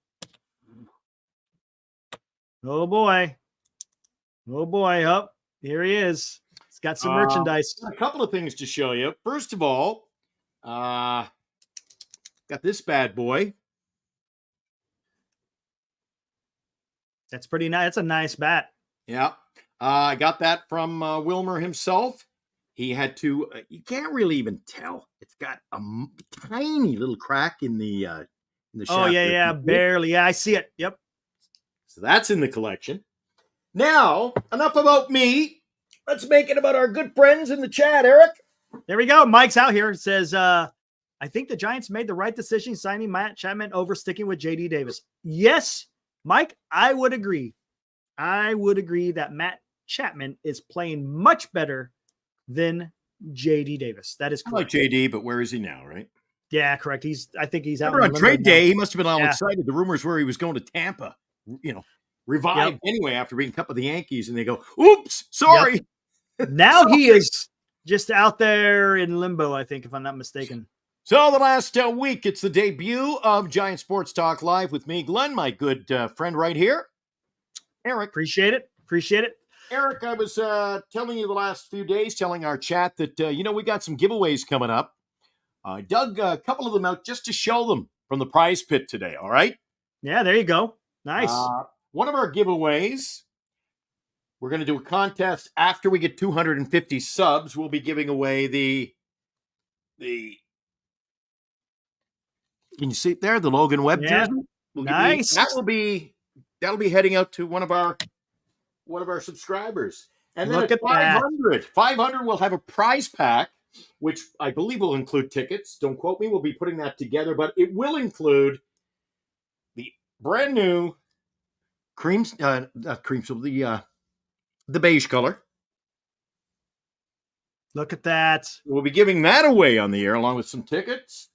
Oh boy. Oh, here he is. He's got some merchandise. A couple of things to show you. First of all, got this bad boy. That's pretty nice. That's a nice bat. Yeah. I got that from Wilmer himself. He had to, you can't really even tell. It's got a tiny little crack in the shaft. Oh, yeah, barely. Yeah, I see it. Yep. So that's in the collection. Now, enough about me. Let's make it about our good friends in the chat, Eric. There we go. Mike's out here. It says, I think the Giants made the right decision signing Matt Chapman over sticking with J.D. Davis. Yes, Mike, I would agree. I would agree that Matt Chapman is playing much better than J.D. Davis. That is correct. I like J.D., but where is he now, right? Yeah, correct. I think he's out on trade day. He must have been all excited. The rumors were he was going to Tampa, revived anyway after being cut by the Yankees, and they go, oops, sorry. Now he is just out there in limbo, I think, if I'm not mistaken. So the last week, it's the debut of Giant Sports Talk Live with me, Glenn, my good friend right here, Eric. Appreciate it. Eric, I was telling you the last few days, telling our chat that, we got some giveaways coming up. I dug a couple of them out just to show them from the prize pit today, all right? Yeah, there you go. Nice. One of our giveaways, we're going to do a contest after we get 250 subs. We'll be giving away the can you see it there? The Logan Webb jersey. Nice. That'll be heading out to one of our subscribers. And then Look at at that. 500 will have a prize pack, which I believe will include tickets. Don't quote me. We'll be putting that together, but it will include the brand new the beige color. Look at that. We'll be giving that away on the air along with some tickets.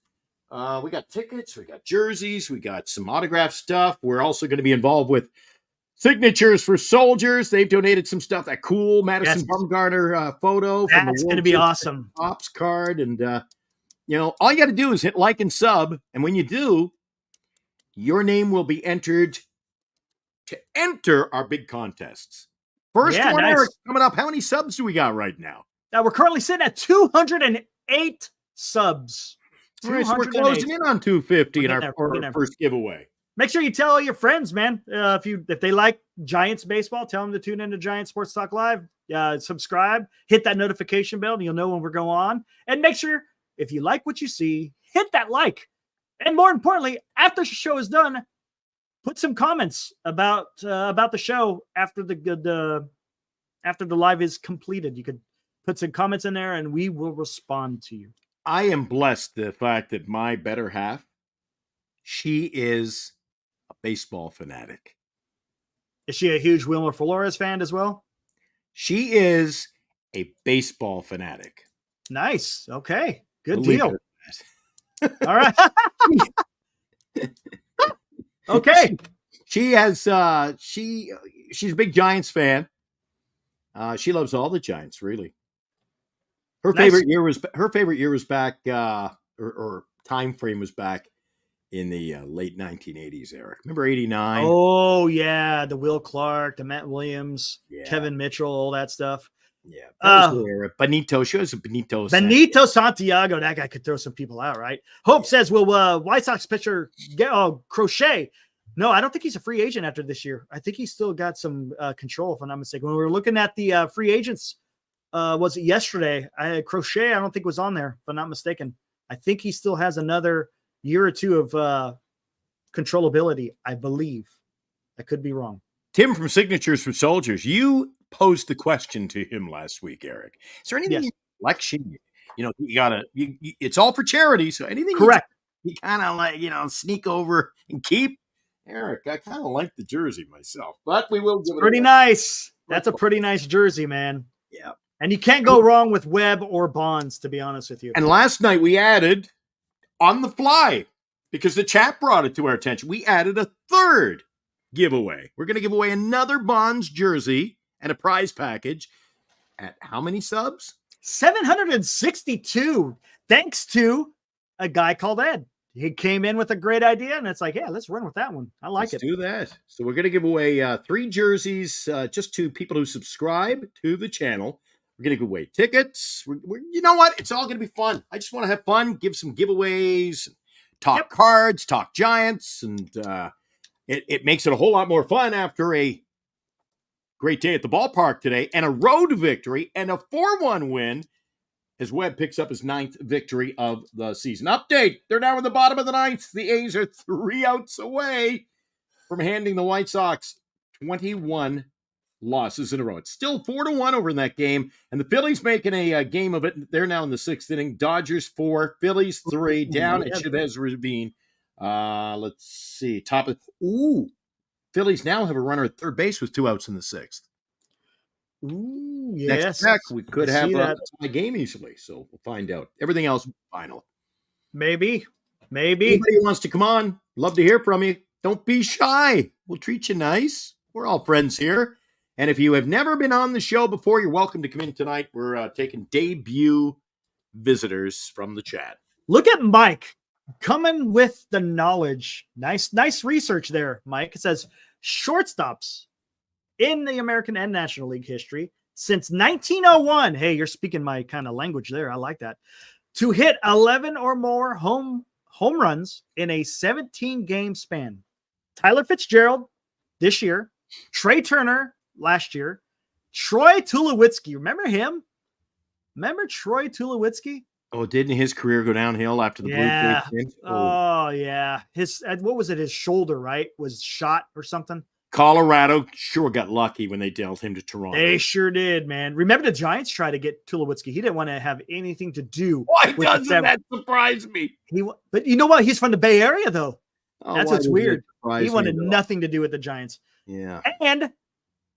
We got tickets, we got jerseys, we got some autograph stuff. We're also going to be involved with signatures for soldiers. They've donated some stuff. That cool Madison Bumgarner photo. That's going to be awesome. Ops card. And, all you got to do is hit like and sub. And when you do, your name will be entered to enter our big contests. First one, nice. Eric, coming up. How many subs do we got right now? We're currently sitting at 208 subs. All right, so we're closing in on 250 in our first giveaway. Make sure you tell all your friends, man. If they like Giants baseball, tell them to tune into Giant Sports Talk Live. Subscribe, hit that notification bell, and you'll know when we're going on. And make sure, if you like what you see, hit that like. And more importantly, after the show is done, put some comments about the show after the live is completed. You could put some comments in there, and we will respond to you. I am blessed the fact that my better half, she is a baseball fanatic. Is she a huge Wilmer Flores fan as well? She is a baseball fanatic. Nice. Okay. Good deal. All right. Okay. She has she's a big Giants fan. She loves all the Giants, really. Her favorite year was back, or time frame was back in the late 1980s, Eric. Remember 89? Oh, yeah. The Will Clark, the Matt Williams, Kevin Mitchell, all that stuff. Yeah. That was where Benito. She was a Benito. Benito Santiago. That guy could throw some people out, right? Hope says, will White Sox pitcher Crochet? No, I don't think he's a free agent after this year. I think he's still got some control, if I'm not mistaken. When we were looking at the free agents, was it yesterday? Crochet, I don't think was on there, if I'm not mistaken. I think he still has another year or two of controllability, I believe. I could be wrong. Tim from Signatures for Soldiers, you posed the question to him last week, Eric. Is there anything election? You gotta. It's all for charity, so anything. Correct. You kind of sneak over and keep. Eric, I kind of like the jersey myself, but we will give it. Pretty nice. That's a pretty nice jersey, man. Yeah. And you can't go wrong with Webb or Bonds, to be honest with you. And last night we added, on the fly, because the chat brought it to our attention, we added a third giveaway. We're going to give away another Bonds jersey and a prize package at how many subs? 762. Thanks to a guy called Ed. He came in with a great idea, and it's like, yeah, let's run with that one. I like it. Let's do that. So we're going to give away 3 jerseys just to people who subscribe to the channel. We're going to give away tickets. You know what? It's all going to be fun. I just want to have fun, give some giveaways, talk cards, talk Giants, and it makes it a whole lot more fun after a great day at the ballpark today and a road victory and a 4-1 win as Webb picks up his 9th victory of the season. Update, they're now in the bottom of the 9th. The A's are 3 outs away from handing the White Sox 21 losses in a row. It's still 4-1 over in that game, and the Phillies making a game of it. They're now in the 6th inning. Dodgers 4, Phillies 3, down at Chavez Ravine. Let's see. Phillies now have a runner at third base with 2 outs in the 6th. Ooh, yes. Next check, we could have a game easily, so we'll find out. Everything else, final. Maybe. Anybody who wants to come on, love to hear from you. Don't be shy. We'll treat you nice. We're all friends here. And if you have never been on the show before, you're welcome to come in tonight. We're taking debut visitors from the chat. Look at Mike coming with the knowledge. Nice research there, Mike. It says shortstops in the American and National League history since 1901. Hey, you're speaking my kind of language there. I like that. To hit 11 or more home runs in a 17-game span. Tyler Fitzgearld this year, Trey Turner last year, Troy Tulowitzki. Remember him? Remember Troy Tulowitzki? Oh, didn't his career go downhill after the Blue Jays? Oh, yeah. What was it? His shoulder, right? Was shot or something. Colorado sure got lucky when they dealt him to Toronto. They sure did, man. Remember the Giants tried to get Tulowitzki. He didn't want to have anything to do. Why doesn't that surprise me? But you know what? He's from the Bay Area, though. Oh, that's what's weird. He wanted me, nothing to do with the Giants. Yeah. And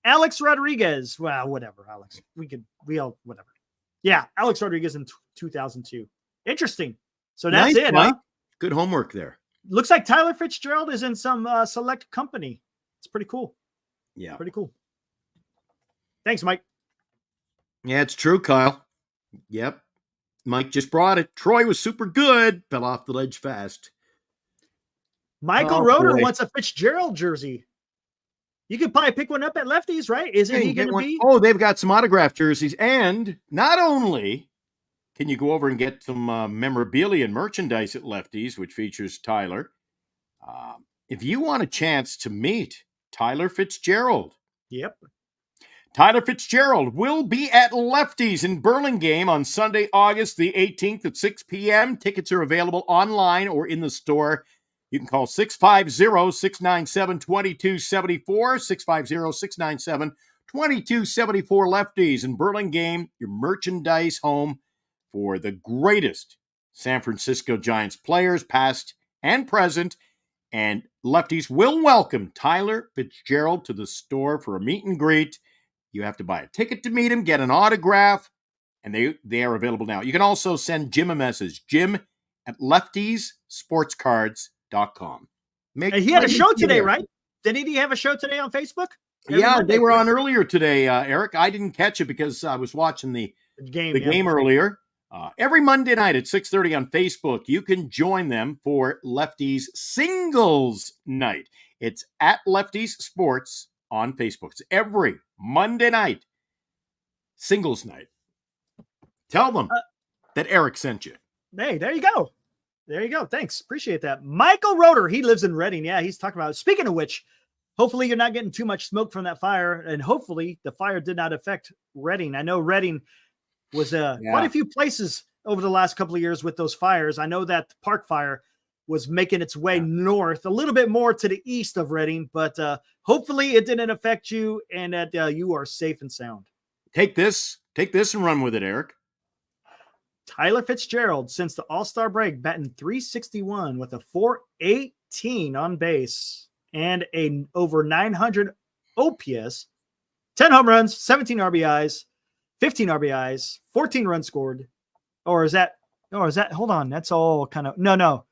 Alex Rodriguez. Well, whatever, Alex. Whatever. Yeah, Alex Rodriguez in 2002. Interesting. So that's nice, it, Mike. huh? Good homework there. Looks like Tyler Fitzgerald is in some select company. It's pretty cool. Yeah. Pretty cool. Thanks, Mike. Yeah, it's true, Kyle. Yep. Mike just brought it. Troy was super good. Fell off the ledge fast. Michael Roeder wants a Fitzgerald jersey. You could probably pick one up at Lefties, right? Isn't he going to be? Oh, they've got some autographed jerseys. And not only can you go over and get some memorabilia and merchandise at Lefties, which features Tyler, if you want a chance to meet Tyler Fitzgerald. Yep. Tyler Fitzgerald will be at Lefties in Burlingame on Sunday, August the 18th at 6 p.m. Tickets are available online or in the store. You can call 650-697-2274, 650-697-2274 Lefties in Burlingame, your merchandise home for the greatest San Francisco Giants players, past and present. And Lefties will welcome Tyler Fitzgerald to the store for a meet and greet. You have to buy a ticket to meet him, get an autograph, and they are available now. You can also send Jim a message, jim@leftiessportscards.com. He had a show today, right? Didn't he have a show today on Facebook? They were on earlier today, Eric. I didn't catch it because I was watching the game earlier. Every Monday night at 6:30 on Facebook, you can join them for Lefties Singles Night. It's at Lefties Sports on Facebook. It's every Monday night, Singles Night. Tell them that Eric sent you. Hey, there you go. There you go. Thanks. Appreciate that. Michael Roeder, he lives in Reading. Yeah, he's talking about it. Speaking of which, hopefully you're not getting too much smoke from that fire, and hopefully the fire did not affect Reading. I know Reading was quite a few places over the last couple of years with those fires. I know that the Park Fire was making its way north, a little bit more to the east of Reading, but hopefully it didn't affect you and that you are safe and sound. Take this and run with it, Eric. Tyler Fitzgerald, since the All-Star break, batting .361 with a .418 on base and a over 900 OPS, 10 home runs, 17 RBIs, 15 RBIs, 14 runs scored. Hold on. That's all kind of, no.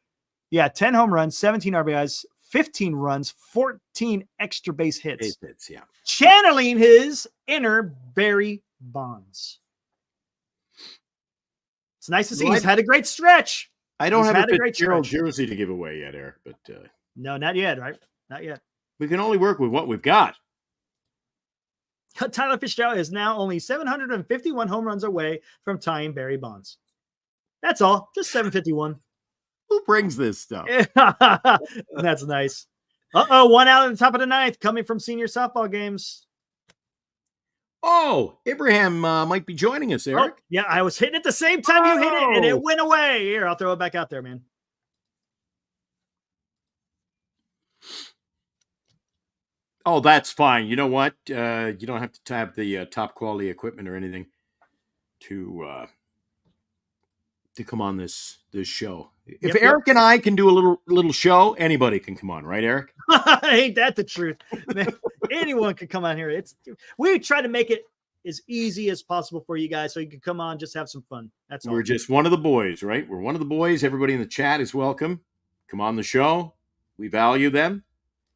Yeah. 10 home runs, 17 RBIs, 15 runs, 14 extra base hits. Yeah. Channeling his inner Barry Bonds. It's nice to see. He's had a great stretch. I don't have a Fitzgerald jersey to give away yet, Eric, but no, not yet, right? Not yet. We can only work with what we've got. Tyler Fitzgerald is now only 751 home runs away from tying Barry Bonds. That's all. Just 751. Who brings this stuff? That's nice. One out at the top of the ninth coming from senior softball games. Oh, Abraham might be joining us, Eric. Oh, yeah, I was hitting it the same time you hit it, and it went away. Here, I'll throw it back out there, man. Oh, that's fine. You know what? You don't have to have the top quality equipment or anything to come on this show. If Eric and I can do a little show, anybody can come on, right, Eric? Ain't that the truth? Man, anyone can come on here. We try to make it as easy as possible for you guys so you can come on, just have some fun. That's all. We're just one of the boys, right? We're one of the boys. Everybody in the chat is welcome. Come on the show. We value them.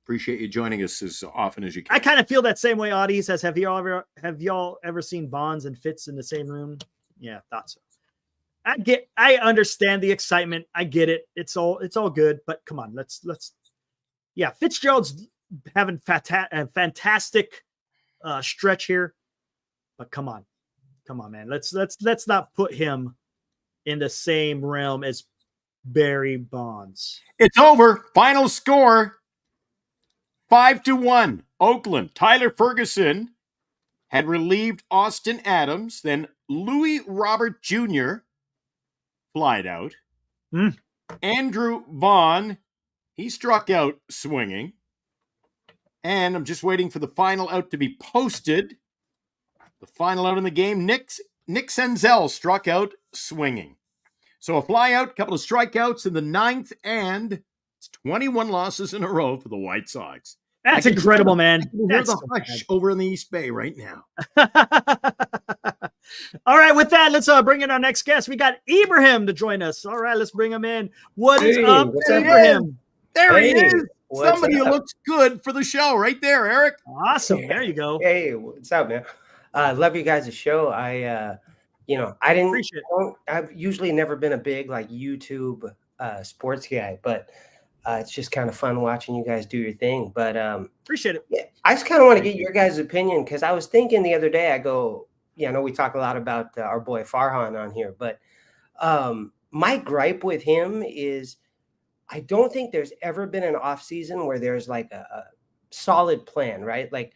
Appreciate you joining us as often as you can. I kind of feel that same way, audience. As have y'all ever seen Bonds and Fitz in the same room? Yeah, thought so. I understand the excitement. I get it. It's all good. But come on, let's. Yeah, Fitzgerald's having a fantastic stretch here. But come on, man. Let's not put him in the same realm as Barry Bonds. It's over. Final score 5-1. Oakland. Tyler Ferguson had relieved Austin Adams. Then Louis Robert Jr. flied out. Andrew Vaughn, he struck out swinging. And I'm just waiting for the final out to be posted. The final out in the game, Nick Senzel struck out swinging. So a fly out, a couple of strikeouts in the ninth, and it's 21 losses in a row for the White Sox. That's incredible, man. There's a hush over in the East Bay right now. All right, with that, let's bring in our next guest. We got Ibrahim to join us. All right, let's bring him in. What is up, Ibrahim? There he is. Somebody who looks good for the show right there, Eric. Awesome. There you go. Hey, what's up, man? I love you guys' show. I've usually never been a big like YouTube sports guy, but it's just kind of fun watching you guys do your thing. But appreciate it. Yeah, I just kind of want to get your guys' opinion because I was thinking the other day. I go, I know we talk a lot about our boy Farhan on here, but my gripe with him is I don't think there's ever been an off season where there's like a solid plan, right? Like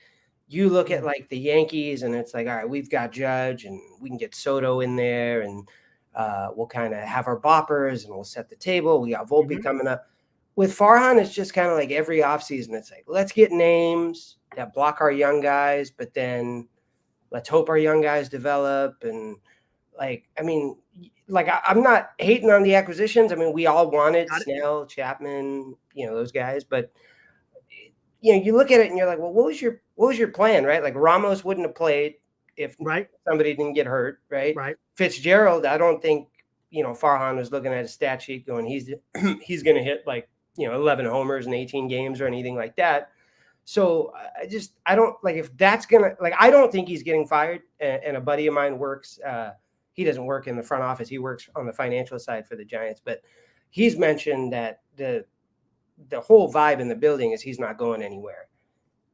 you look at like the Yankees and it's like, all right, we've got Judge and we can get Soto in there and we'll kind of have our boppers and we'll set the table. We got Volpe coming up. With Farhan, it's just kind of like every offseason, it's like, let's get names that block our young guys, but then let's hope our young guys develop. And I'm not hating on the acquisitions. I mean, we all wanted Snell, Chapman, those guys, but you look at it and you're like, well, what was your plan, right? Like Ramos wouldn't have played if somebody didn't get hurt, right? Right. Fitzgearld, I don't think, Farhan was looking at a stat sheet going, he's going to hit like, 11 homers in 18 games or anything like that. So I don't like if that's going to like, I don't think he's getting fired. And a buddy of mine works, he doesn't work in the front office. He works on the financial side for the Giants, but he's mentioned that the whole vibe in the building is he's not going anywhere.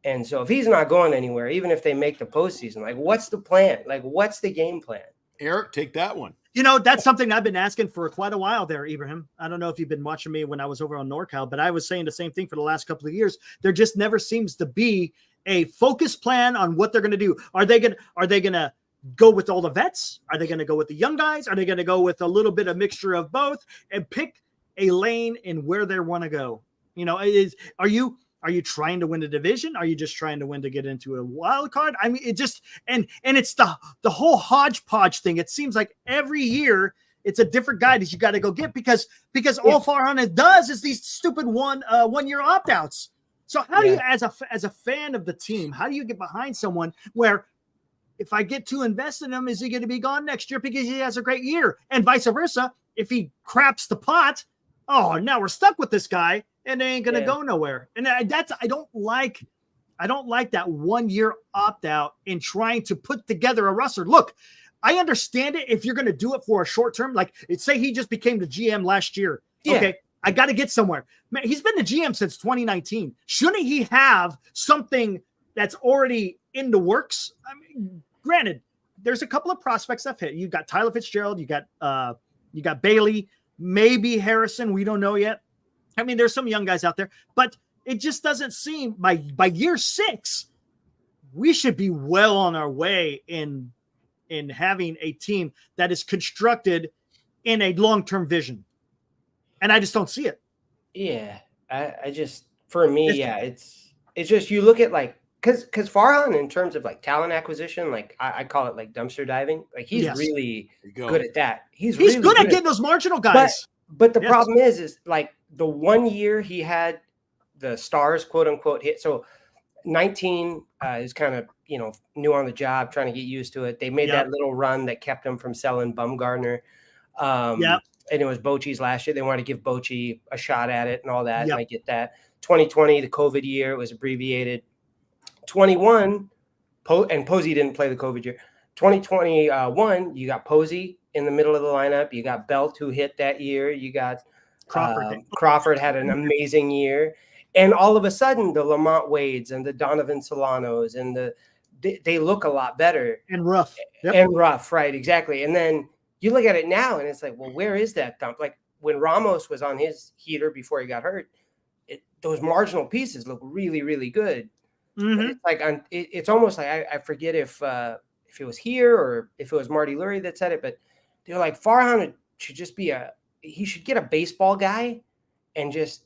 And so if he's not going anywhere, even if they make the postseason, like what's the plan? Like what's the game plan? Eric, take that one. That's something I've been asking for quite a while there, Ibrahim. I don't know if you've been watching me when I was over on NorCal, but I was saying the same thing for the last couple of years. There just never seems to be a focused plan on what they're going to do. Are they going to go with all the vets? Are they going to go with the young guys? Are they going to go with a little bit of mixture of both and pick a lane in where they want to go? Are you trying to win the division? Are you just trying to win to get into a wild card? I mean, it just and it's the whole hodgepodge thing. It seems like every year it's a different guy that you got to go get because all Farhan does is these stupid 1 year opt-outs. So how do you, as a fan of the team, how do you get behind someone where if I get too invested in him, is he going to be gone next year because he has a great year? And vice versa, if he craps the pot, now we're stuck with this guy and they ain't going to go nowhere. And I don't like that 1 year opt-out in trying to put together a roster. Look, I understand it if you're going to do it for a short term. Like, say he just became the GM last year. Yeah. Okay, I got to get somewhere. Man, he's been the GM since 2019. Shouldn't he have something that's already in the works? I mean, granted, there's a couple of prospects I've hit. You got Tyler Fitzgerald. You got Bailey, maybe Harrison. We don't know yet. I mean, there's some young guys out there, but it just doesn't seem by year 6, we should be well on our way in having a team that is constructed in a long-term vision. And I just don't see it. Yeah. I just, for me, it's just, you look at like, cause Farhan in terms of like talent acquisition, like I call it like dumpster diving. Like he's really good at that. He's really good at getting those marginal guys. But the problem is like the 1 year he had the stars, quote unquote, hit. So 19 is kind of, new on the job, trying to get used to it. They made that little run that kept him from selling Bumgarner. and it was Bochy's last year. They wanted to give Bochy a shot at it and all that. Yep. And I get that. 2020, the COVID year, it was abbreviated. 21, and Posey didn't play the COVID year. 2021, you got Posey in the middle of the lineup. You got Belt, who hit that year. You got Crawford had an amazing year. And all of a sudden, the Lamont Wades and the Donovan Solanos and they look a lot better. And rough. Yep. And rough, right, exactly. And then you look at it now, and it's like, well, where is that dump? Like when Ramos was on his heater before he got hurt, those marginal pieces look really, really good. Mm-hmm. It's like it's almost like I forget if it was here or if it was Marty Lurie that said it, but they're like Farhan should just be he should get a baseball guy and just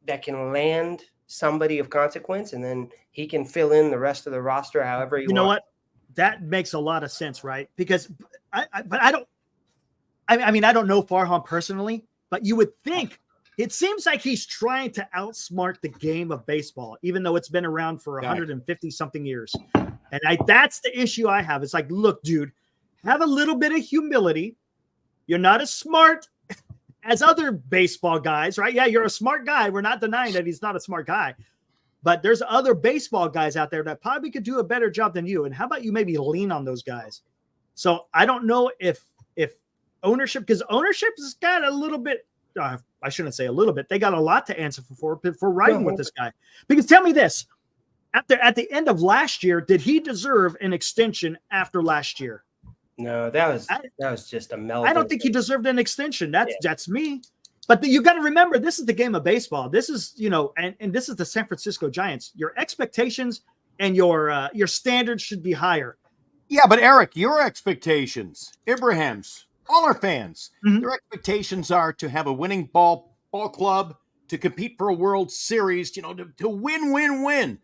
that can land somebody of consequence, and then he can fill in the rest of the roster however you want. You know what? That makes a lot of sense, right? Because I don't know Farhan personally, but you would think it seems like he's trying to outsmart the game of baseball, even though it's been around for 150 something years. And that's the issue I have. It's like, look, dude, have a little bit of humility. You're not as smart as other baseball guys, right? Yeah, you're a smart guy. We're not denying that he's not a smart guy. But there's other baseball guys out there that probably could do a better job than you. And how about you maybe lean on those guys? So I don't know if ownership, because ownership has got a little bit, I shouldn't say a little bit. They got a lot to answer for riding with this guy. Because tell me this, at the end of last year, did he deserve an extension after last year? No, that was just a meltdown. I don't think he deserved an extension. That's me. But you got to remember, this is the game of baseball. This is, and this is the San Francisco Giants. Your expectations and your standards should be higher. Yeah, but Eric, your expectations, Ibrahim's, all our fans, Mm-hmm. their expectations are to have a winning ball club, to compete for a World Series, to win.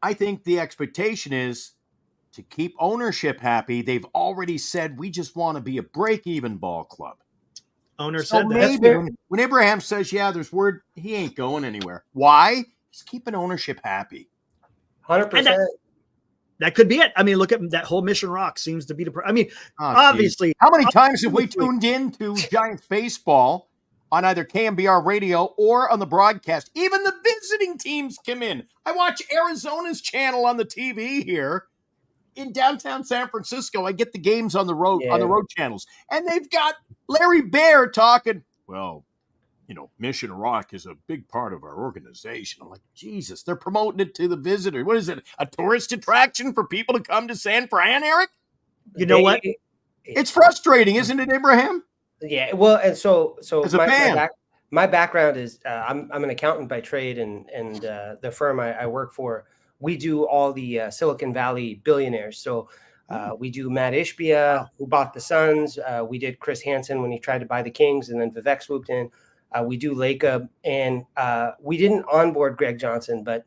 I think the expectation is to keep ownership happy. They've already said, we just want to be a break-even ball club. Owner So said that. maybe when Ibrahim says, yeah, there's word, he ain't going anywhere. Why? He's keeping ownership happy. 100%. That could be it. I mean, look at that whole Mission Rock seems to be obviously. Geez. How many times have we tuned in to Giants baseball on either KMBR radio or on the broadcast? Even the visiting teams come in. I watch Arizona's channel on the TV here in downtown San Francisco. I get the games on the road channels, and they've got Larry Baer talking. Well, Mission Rock is a big part of our organization. I'm like, Jesus, they're promoting it to the visitor. What is it? A tourist attraction for people to come to San Fran, Eric? You know what? It's frustrating, isn't it, Ibrahim? Yeah. Well, and so As a fan. my background is I'm an accountant by trade, and the firm I work for, we do all the Silicon Valley billionaires. So we do Matt Ishbia, who bought the Suns. We did Chris Hansen when he tried to buy the Kings, and then Vivek swooped in. We do Lacob, and we didn't onboard Greg Johnson, but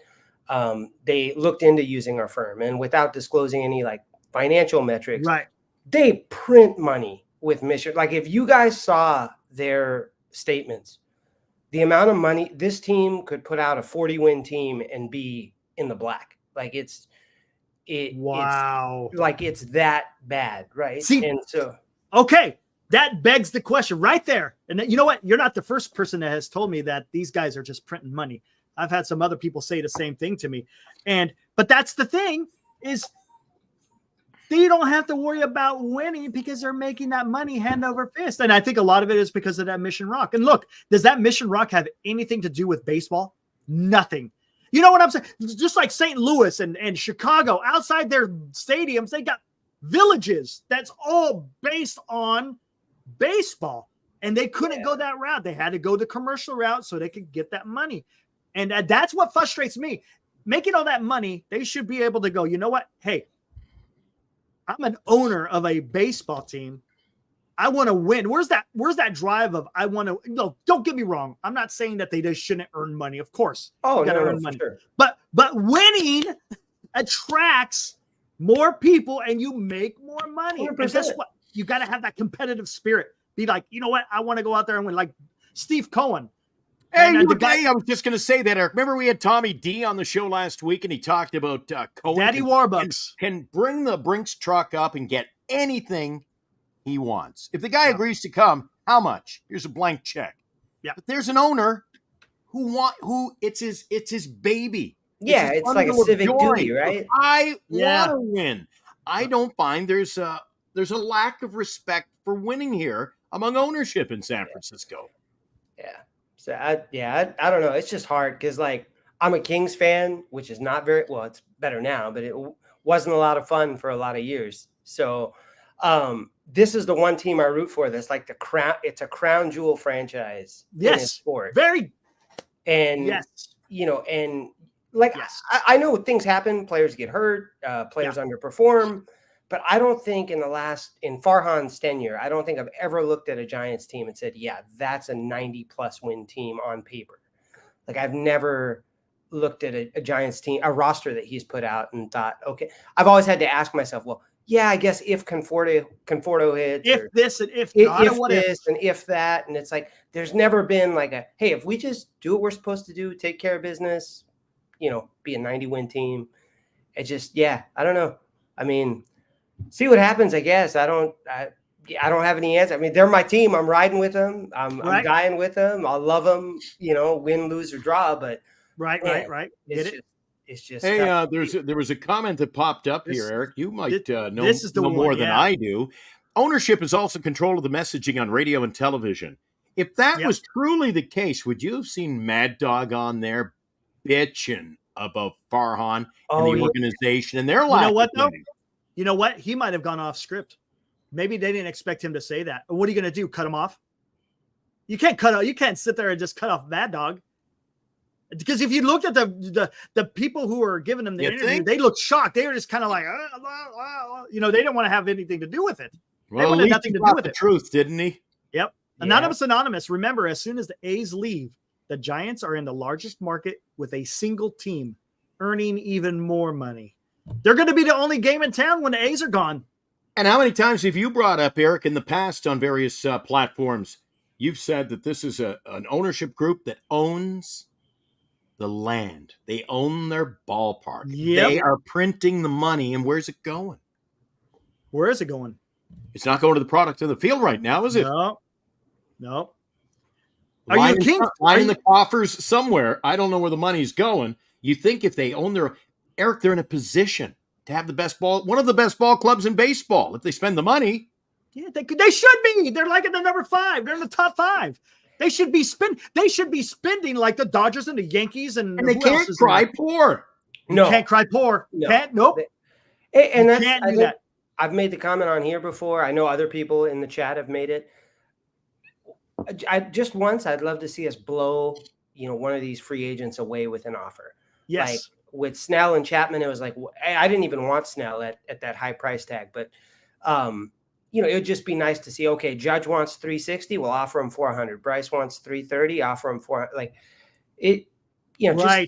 they looked into using our firm, and without disclosing any financial metrics, Right. They print money with Mission. Like if you guys saw their statements, the amount of money this team could put out, a 40-win team, and be in the black. Wow. It's that bad, right? See, and so okay. That begs the question right there. And you know what? You're not the first person that has told me that these guys are just printing money. I've had some other people say the same thing to me. But that's the thing is they don't have to worry about winning because they're making that money hand over fist. And I think a lot of it is because of that Mission Rock. And look, does that Mission Rock have anything to do with baseball? Nothing. You know what I'm saying? Just like St. Louis and Chicago, outside their stadiums, they got villages that's all based on baseball, and they couldn't go that route. They had to go the commercial route so they could get that money. And that's what frustrates me. Making all that money, they should be able to go, you know what? Hey, I'm an owner of a baseball team. I want to win. Where's that drive of I want to? No, don't get me wrong. I'm not saying that they just shouldn't earn money. Of course, no, earn money. Sure. But winning attracts more people, and you make more money. 100%. And guess what? You got to have that competitive spirit. Be like, you know what? I want to go out there and win. Like Steve Cohen. Hey, I was just going to say that, Eric. Remember we had Tommy D on the show last week, and he talked about Cohen. Daddy Warbucks can bring the Brinks truck up and get anything he wants. If the guy agrees to come, how much? Here's a blank check. Yeah. But there's an owner who it's his baby. Yeah, it's like a civic duty, right? I want to win. I don't find there's a lack of respect for winning here among ownership in San Francisco. Yeah. So I don't know. It's just hard because like I'm a Kings fan, which is not very well. It's better now, but it wasn't a lot of fun for a lot of years. So this is the one team I root for. That's like the crown. It's a crown jewel franchise. Yes, in sport. very. And you know, and like I know things happen. Players get hurt. Players underperform. But I don't think in Farhan's tenure, I don't think I've ever looked at a Giants team and said, yeah, that's a 90-plus win team on paper. Like I've never looked at a Giants team, a roster that he's put out and thought, okay. I've always had to ask myself, well, yeah, I guess if Conforto hits. If this and if this and if that. And it's like, there's never been like a, hey, if we just do what we're supposed to do, take care of business, you know, be a 90-win team. It just, I don't know. I mean, see what happens, I guess. I don't have any answer. I mean, they're my team. I'm riding with them. I'm dying with them. I love them, you know, win, lose, or draw. But right. It's just hey, there was a comment that popped up here, Eric. You might know more than I do. Ownership is also control of the messaging on radio and television. If that was truly the case, would you have seen Mad Dog on there bitching about Farhan and the organization and their lack? You know what though? You know what? He might have gone off script. Maybe they didn't expect him to say that. What are you going to do? Cut him off? You can't sit there and just cut off Mad Dog. Because if you looked at the people who were giving him the interview, they looked shocked. They were just kind of like, you know, they didn't want to have anything to do with it. Well, they wanted nothing to do with the truth, didn't he? Yep. Yeah. Anonymous. Remember, as soon as the A's leave, the Giants are in the largest market with a single team, earning even more money. They're going to be the only game in town when the A's are gone. And how many times have you brought up, Eric, in the past on various platforms, you've said that this is an ownership group that owns the land. They own their ballpark. Yep. They are printing the money, and where's it going? Where is it going? It's not going to the product in the field right now, is it? No. Are you King? Lining the coffers somewhere. I don't know where the money's going. You think if they own their... Eric, they're in a position to have one of the best ball clubs in baseball. If they spend the money. Yeah, they should be. They're like in the number 5. They're in the top 5. They should be spending like the Dodgers and the Yankees and they can't cry poor. No. Can't cry poor. No. Nope. And that's, I've made the comment on here before. I know other people in the chat have made it. I'd love to see us blow, you know, one of these free agents away with an offer. Yes. Like, with Snell and Chapman, it was like, I didn't even want Snell at that high price tag, but you know, it would just be nice to see, okay, Judge wants 360, we'll offer him 400. Bryce wants 330, offer him 400. Like it, you know,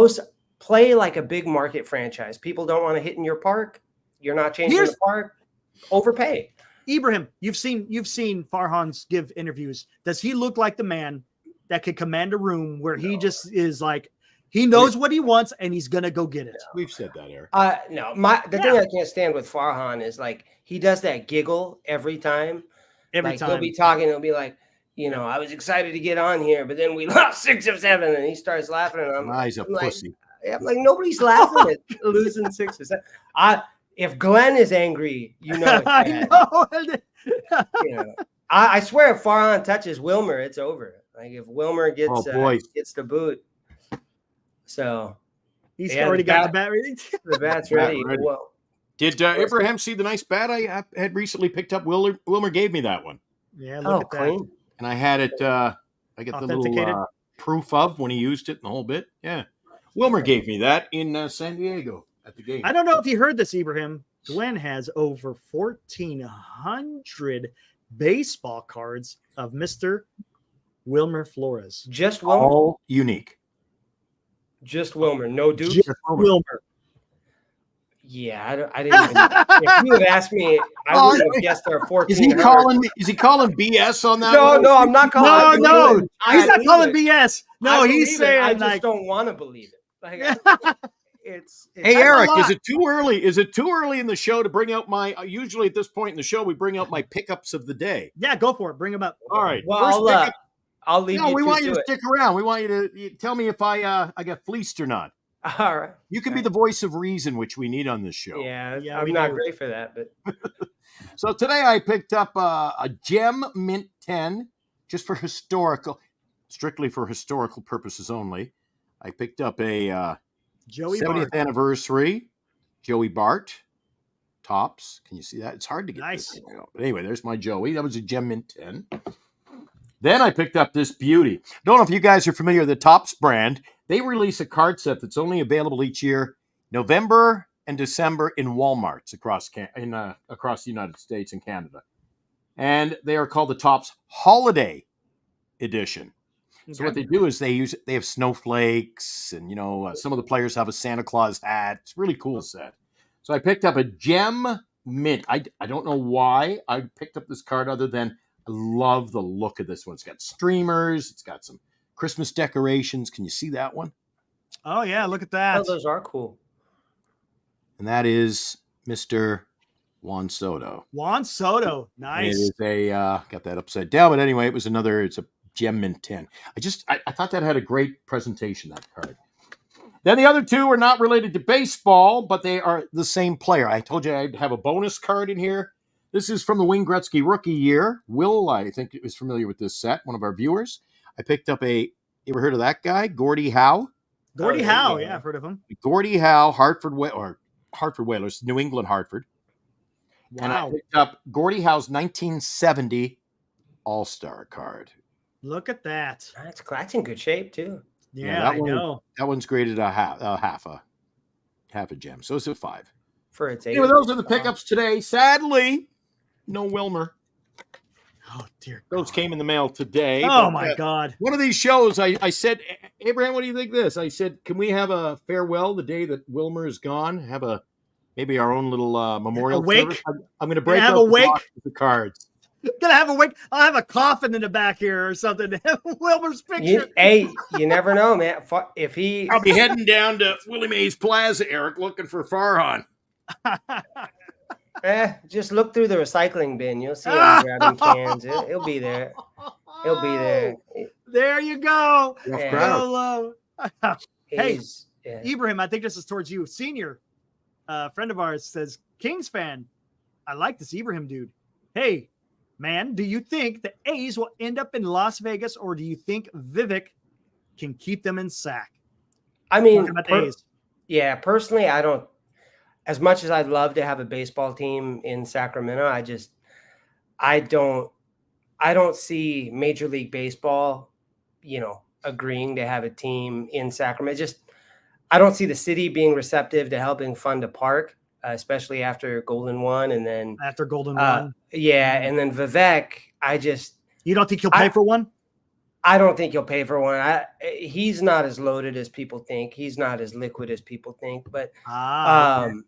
just play like a big market franchise. People don't want to hit in your park. You're not changing the park. Overpay. Ibrahim, you've seen Farhan's give interviews. Does he look like the man that could command a room where he just is like, he knows what he wants, and he's going to go get it. We've said that, Eric. No, the thing I can't stand with Farhan is like he does that giggle every time. Every time. He'll be talking, he'll be like, you know, I was excited to get on here, but then we lost 6 of 7, and he starts laughing. And he's a pussy. I'm like, nobody's laughing at losing 6 or 7. If Glenn is angry, you know it's bad. I know. You know, I swear if Farhan touches Wilmer, it's over. Like if Wilmer gets the boot. So he's already got the bat ready. The bat's ready. Well, did Abraham see the nice bat I had recently picked up? Wilmer gave me that one. Yeah, look at that. And I had it. I get the little proof of when he used it and the whole bit. Yeah, Wilmer gave me that in San Diego at the game. I don't know if you heard this, Ibrahim. Glenn has over 1,400 baseball cards of Mr. Wilmer Flores. Just Wilmer? All unique. Just Wilmer, no Duke. Just Wilmer. Yeah, I didn't even. If you had asked me, I would have guessed there are 14. Is he calling BS on that? No, I'm not calling. No, he's not calling BS. No, he's saying I just don't want to believe it. Like, Hey, Eric, is it too early? Is it too early in the show to bring out my? Usually at this point in the show, we bring out my pickups of the day. Yeah, go for it. Bring them up. All right. Well, I'll leave. No, we want you to stick around. We want you to tell me if I get fleeced or not. All right. You can be the voice of reason, which we need on this show. Yeah, I'm not great for that, but. So today I picked up a Gem Mint 10, just for strictly for historical purposes only. I picked up a Joey 70th Bart. anniversary Joey Bart tops. Can you see that? It's hard to get Nice. this thing out. But anyway, there's my Joey. That was a Gem Mint 10. Then I picked up this beauty. Don't know if you guys are familiar with the Topps brand. They release a card set that's only available each year, November and December, in Walmarts across the United States and Canada. And they are called the Topps Holiday Edition. Okay. So what they do is they have snowflakes, and some of the players have a Santa Claus hat. It's a really cool set. So I picked up a Gem Mint. I don't know why I picked up this card other than I love the look of this one. It's got streamers. It's got some Christmas decorations. Can you see that one? Oh, yeah. Look at that. Oh, those are cool. And that is Mr. Juan Soto. Juan Soto. Nice. And it is got that upside down. But anyway, it's a Gem Mint 10. I thought that had a great presentation, that card. Then the other two are not related to baseball, but they are the same player. I told you I'd have a bonus card in here. This is from the Wayne Gretzky rookie year. Will, I think, is familiar with this set, one of our viewers. I picked up you ever heard of that guy? Gordie Howe? Gordie Howe, yeah, I've heard of him. Gordie Howe, Hartford Whalers, New England Hartford. Wow. And I picked up Gordie Howe's 1970 All-Star card. Look at that. That's in good shape, too. Yeah, I know. That one's graded a half a gem. So it's a 5. For its age. Anyway, those are the pickups today. Sadly, no Wilmer. Oh, dear God. Those came in the mail today. Oh, my God. One of these shows, I said, Abraham, what do you think of this? I said, can we have a farewell the day that Wilmer is gone? Have maybe our own little memorial wake? service? I'm going to break up the cards. Gonna have a wake. I'll have a coffin in the back here or something. Wilmer's picture. You never know, man. I'll be heading down to Willie Mays Plaza, Eric, looking for Farhan. Just look through the recycling bin. You'll see him grabbing cans. He'll be there. He'll be there. There you go. Hello. Hey, Ibrahim, I think this is towards you. Senior, friend of ours, says, Kings fan, I like this Ibrahim dude. Hey, man, do you think the A's will end up in Las Vegas, or do you think Vivek can keep them in sack? I mean, personally, I don't. As much as I'd love to have a baseball team in Sacramento, I don't see Major League Baseball, agreeing to have a team in Sacramento. I don't see the city being receptive to helping fund a park. Especially after Golden won, and then after Golden won, and then Vivek. You don't think he'll pay for one? I don't think he'll pay for one. He's not as loaded as people think. He's not as liquid as people think. But and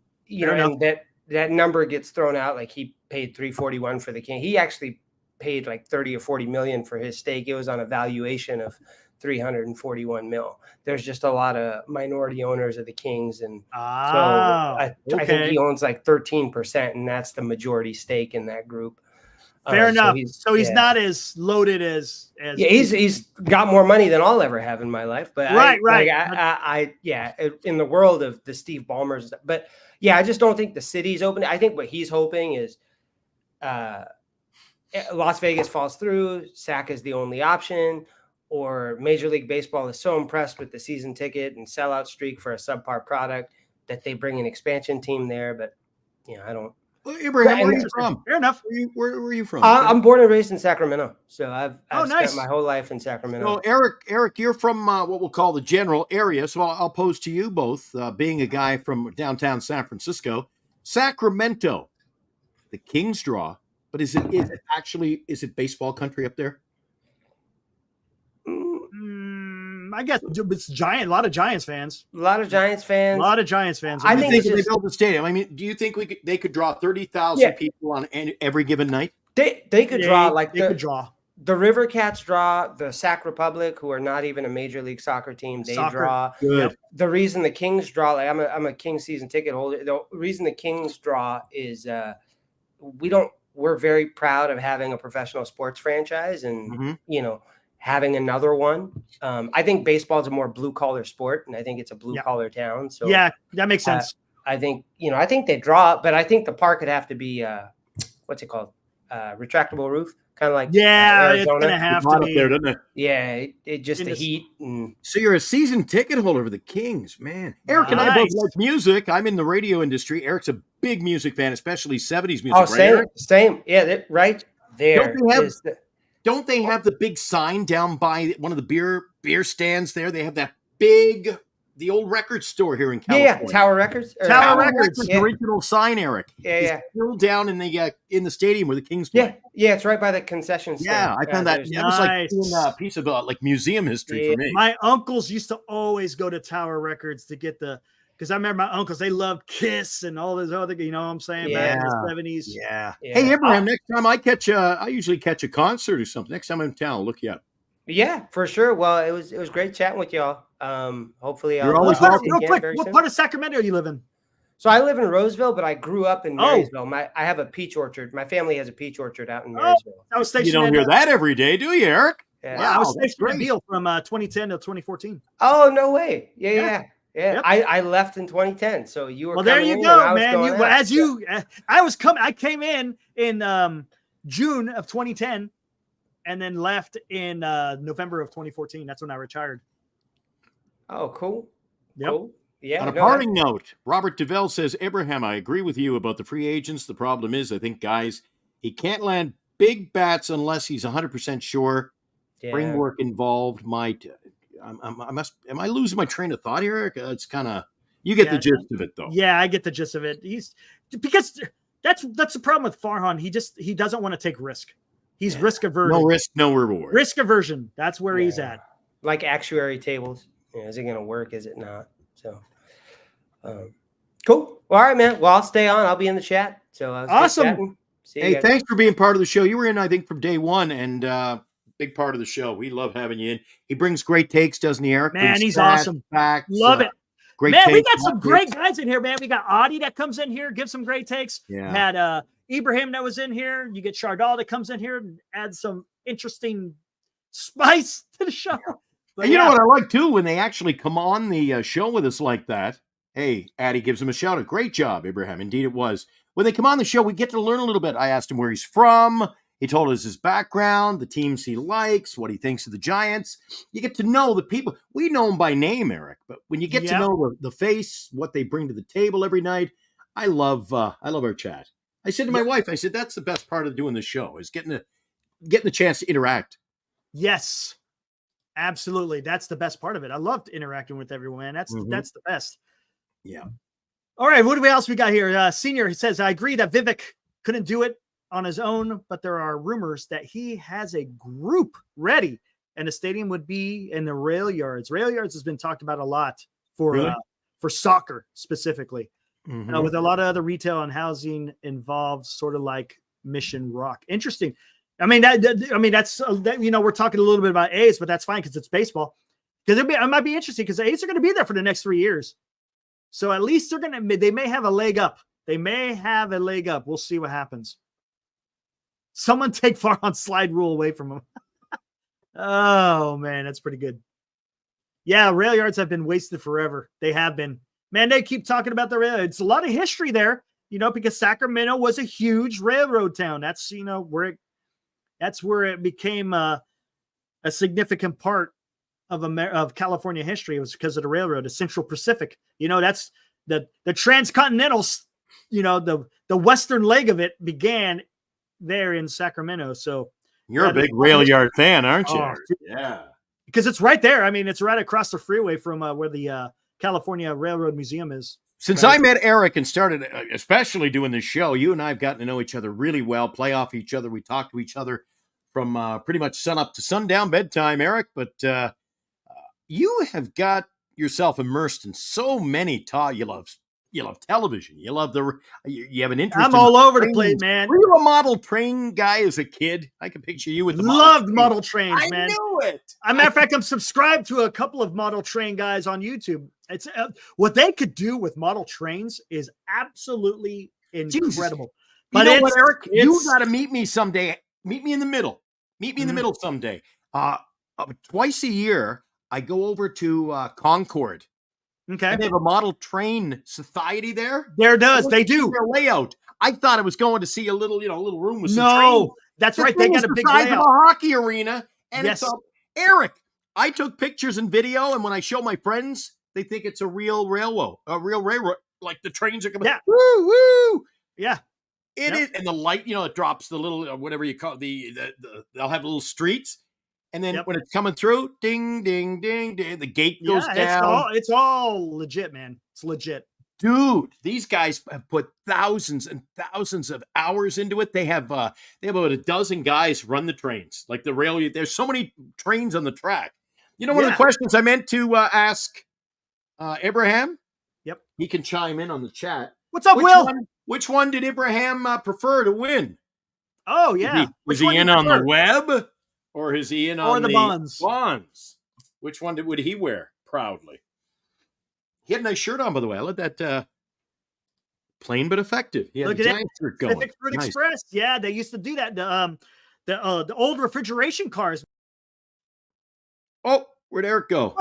that number gets thrown out. Like, he paid $341 for the King. He actually paid like 30 or 40 million for his stake. It was on a valuation of 341 mil. There's just a lot of minority owners of the Kings, and I think he owns like 13%, and that's the majority stake in that group. Fair enough. So he's not as loaded as he's got more money than I'll ever have in my life. But in the world of the Steve Ballmers, but I just don't think the city's open. I think what he's hoping is Las Vegas falls through. SAC is the only option. Or Major League Baseball is so impressed with the season ticket and sellout streak for a subpar product that they bring an expansion team there. But, I don't. Well, Abraham, where are you from? Fair enough. Where are you from? I'm born and raised in Sacramento. So I've nice. spent my whole life in Sacramento. So, Eric, you're from what we'll call the general area. So I'll pose to you both, being a guy from downtown San Francisco, Sacramento, the Kings draw. But is it baseball country up there? I guess it's giant. A lot of Giants fans. I think they build the stadium. I mean, do you think they could draw 30,000 people on every given night? They could draw like they could draw. the River Cats draw, the Sac Republic, who are not even a Major League Soccer team, they draw. Good. The reason the Kings draw, like I'm a Kings season ticket holder. The reason the Kings draw is we're very proud of having a professional sports franchise and having another one. I think baseball is a more blue collar sport, and I think it's a blue collar town. So yeah, that makes sense. I think they draw, but I think the park would have to be what's it called? Retractable roof, kind of like Arizona. It's gonna have to be there, doesn't it? Yeah, it just the heat. So you're a season ticket holder for the Kings, man. Eric and I both like music. I'm in the radio industry. Eric's a big music fan, especially 70s music. Oh, same. Yeah, right there. Don't they have the big sign down by one of the beer stands there? They have that big, the old record store here in California. Yeah, Tower Records. Tower Records, the original sign, Eric. Yeah. It's still down in the stadium where the Kings play. Yeah, it's right by the concession stand. Yeah, I found that was like seeing a piece of like museum history for me. My uncles used to always go to Tower Records to get because I remember my uncles, they loved Kiss and all this other, you know what I'm saying, back in the 70s. Yeah. Hey, Abraham, next time I usually catch a concert or something. Next time I'm in town, I'll look you up. Yeah, for sure. Well, it was great chatting with y'all. Hopefully, you're always welcome. Real quick, what part of Sacramento do you live in? So I live in Roseville, but I grew up in Marysville. I have a peach orchard. My family has a peach orchard out in Marysville. I was stationed. You don't hear that every day, do you, Eric? Yeah, I was stationed in Beale from 2010 to 2014. Oh, no way. Yeah. Yep. I left in 2010, so you were. Well, there you go, man. I came in June of 2010, and then left in November of 2014. That's when I retired. Oh, cool. Yep. Cool. Yeah. On a parting note, Robert DeVell says, Abraham, I agree with you about the free agents. The problem is, I think, guys, he can't land big bats unless he's 100% sure. Spring work involved might. Am I losing my train of thought here, Eric? It's kind of, you get the gist of it, though. Yeah, I get the gist of it. Because that's the problem with Farhan. He doesn't want to take risk. He's risk aversion. No risk, no reward. Risk aversion. That's where he's at. Like actuary tables. Is it going to work? Is it not? So, cool. Well, all right, man. Well, I'll stay on. I'll be in the chat. So awesome. Hey, thanks for being part of the show. You were in, I think, from day one, and big part of the show. We love having you in. He brings great takes, doesn't he, Eric? Man, he's awesome. Facts, love it. Great man, takes, we got some great guys in here, man. We got Audie that comes in here, gives some great takes. Yeah. We had Ibrahim that was in here. You get Chardal that comes in here and adds some interesting spice to the show. But and you know what I like, too, when they actually come on the show with us like that. Hey, Addie gives him a shout out. Great job, Abraham. Indeed it was. When they come on the show, we get to learn a little bit. I asked him where he's from. He told us his background, the teams he likes, what he thinks of the Giants. You get to know the people. We know them by name, Eric, but when you get to know the face, what they bring to the table every night, I love our chat. I said to my wife, I said, that's the best part of doing the show, is getting the chance to interact. Yes, absolutely. That's the best part of it. I loved interacting with everyone, man. That's the best. Yeah. All right. What else we got here? Senior, he says, I agree that Vivek couldn't do it on his own, but there are rumors that he has a group ready and the stadium would be in the rail yards. Rail yards has been talked about a lot for soccer specifically, with a lot of other retail and housing involved, sort of like Mission Rock. Interesting. I mean, that's we're talking a little bit about A's, but that's fine because it's baseball. Because it might be interesting because the A's are going to be there for the next 3 years. So at least they may have a leg up. We'll see what happens. Someone take Farhan's slide rule away from him. Oh, man, that's pretty good. Yeah, rail yards have been wasted forever. They have been. Man, they keep talking about the rail. It's a lot of history there, because Sacramento was a huge railroad town. That's, where it became a significant part of California history. It was because of the railroad, the Central Pacific. That's the transcontinental, the western leg of it began there in Sacramento. So you're a big rail yard fan, aren't you? Yeah, because it's right there. I mean, it's right across the freeway from where the California Railroad Museum is. Since I met Eric and started especially doing this show, you and I have gotten to know each other really well, play off each other. We talk to each other from pretty much sun up to sundown bedtime, Eric. But you have got yourself immersed in so many you love You love television. You love you have an interest. I'm all over the place, man. Were you a model train guy as a kid? I can picture you with the model trains, man. I knew it. As a matter of fact, I'm subscribed to a couple of model train guys on YouTube. It's what they could do with model trains is absolutely incredible. But you know what, Eric? You got to meet me someday. Meet me in the middle. Meet me in the middle someday. Twice a year, I go over to Concord. Okay. And they have a model train society there. There does. They do. Their layout. I thought I was going to see a little room with some trains. That's right. They got a big size layout. of a hockey arena. And it's Eric, I took pictures and video, and when I show my friends, they think it's a real railroad, like the trains are coming. Yeah. Woo, woo. Yeah. It is. And the light, it drops the little, whatever you call they'll have little streets. And then when it's coming through, ding, ding, ding, ding, the gate goes down. It's all legit, man. It's legit. Dude, these guys have put thousands and thousands of hours into it. They have about a dozen guys run the trains. Like the rail, there's so many trains on the track. One of the questions I meant to ask Abraham? Yep. He can chime in on the chat. What's up, Will? Which one did Abraham prefer to win? Oh, yeah. Was he in on the Webb? Or is he in on the bonds? Bonds. Which one would he wear proudly? He had a nice shirt on, by the way. I like that plain but effective. He had Look a at giant shirt going. Pacific Fruit Express. Yeah, they used to do that. The old refrigeration cars. Oh, where'd Eric go?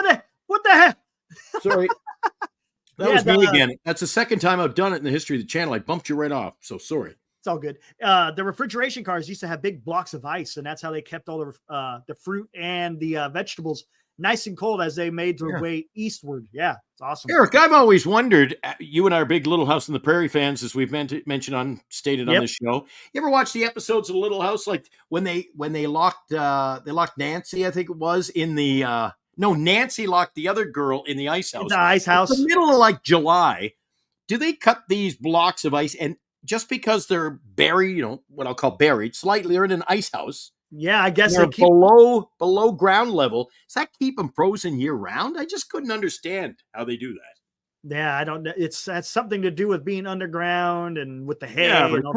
What the heck? Sorry. That was me again. That's the second time I've done it in the history of the channel. I bumped you right off, so sorry. It's all good. The refrigeration cars used to have big blocks of ice, and that's how they kept all the fruit and the vegetables nice and cold as they made their way eastward. Yeah, it's awesome. Eric, I've always wondered, you and our big Little House on the Prairie fans, as we've mentioned on this show. You ever watch the episodes of Little House, like when they locked Nancy, I think it was, in the Nancy locked the other girl in the ice house. The ice house. In the middle of July. Do they cut these blocks of ice and just because they're buried, what I'll call buried, slightly, or in an ice house. Yeah, I guess they're below ground level. Does that keep them frozen year round? I just couldn't understand how they do that. Yeah, I don't know. That's something to do with being underground and with the hay. Yeah, but and all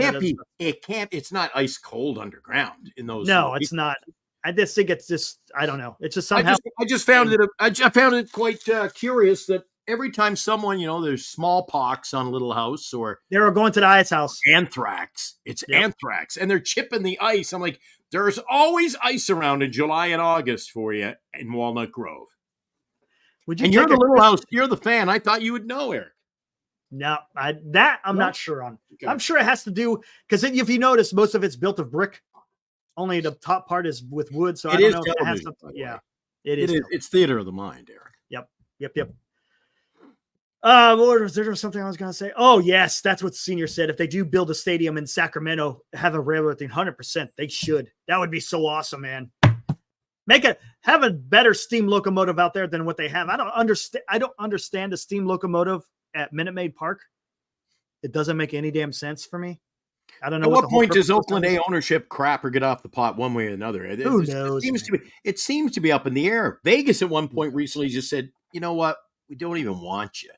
it's not ice cold underground in those. No, it's not. I just think it's just, I don't know. It's just somehow. I just found it quite curious that every time someone, there's smallpox on a Little House or they were going to the ice house. Anthrax. It's anthrax. And they're chipping the ice. I'm like, there's always ice around in July and August for you in Walnut Grove. You're the Little House. You're the fan. I thought you would know, Eric. No, I'm not sure on. Okay. I'm sure it has to do, because if you notice, most of it's built of brick. Only the top part is with wood. So I don't know if it has something. Yeah, it is. It's theater of the mind, Eric. Yep. There was something I was going to say. Oh, yes. That's what the senior said. If they do build a stadium in Sacramento, have a railroad thing, 100%. They should. That would be so awesome, man. Have a better steam locomotive out there than what they have. I don't understand a steam locomotive at Minute Maid Park. It doesn't make any damn sense for me. I don't know. At what point does Oakland A ownership crap or get off the pot one way or another? Who knows? It seems to be up in the air. Vegas at one point recently just said, you know what? We don't even want you.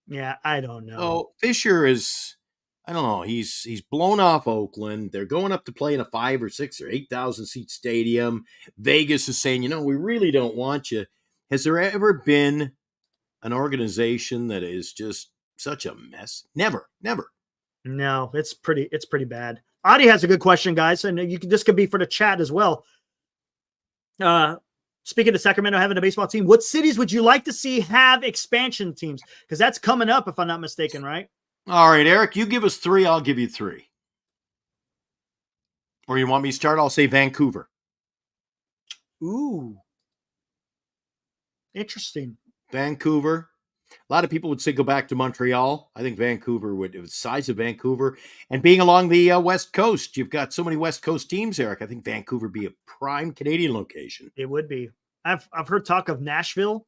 Yeah, I don't know. Oh, Fisher is, I don't know. He's blown off Oakland. They're going up to play in a 5 or 6 or 8,000 seat stadium. Vegas is saying, we really don't want you. Has there ever been an organization that is just such a mess? Never. No, it's pretty bad. Adi has a good question, guys, and this could be for the chat as well. Speaking of Sacramento having a baseball team, what cities would you like to see have expansion teams? Because that's coming up, if I'm not mistaken, right? All right, Eric, you give us 3, I'll give you 3. Or you want me to start? I'll say Vancouver. Ooh. Interesting. Vancouver. A lot of people would say go back to Montreal. I think Vancouver the size of Vancouver and being along the West Coast. You've got so many West Coast teams, Eric. I think Vancouver would be a prime Canadian location. It would be. I've heard talk of Nashville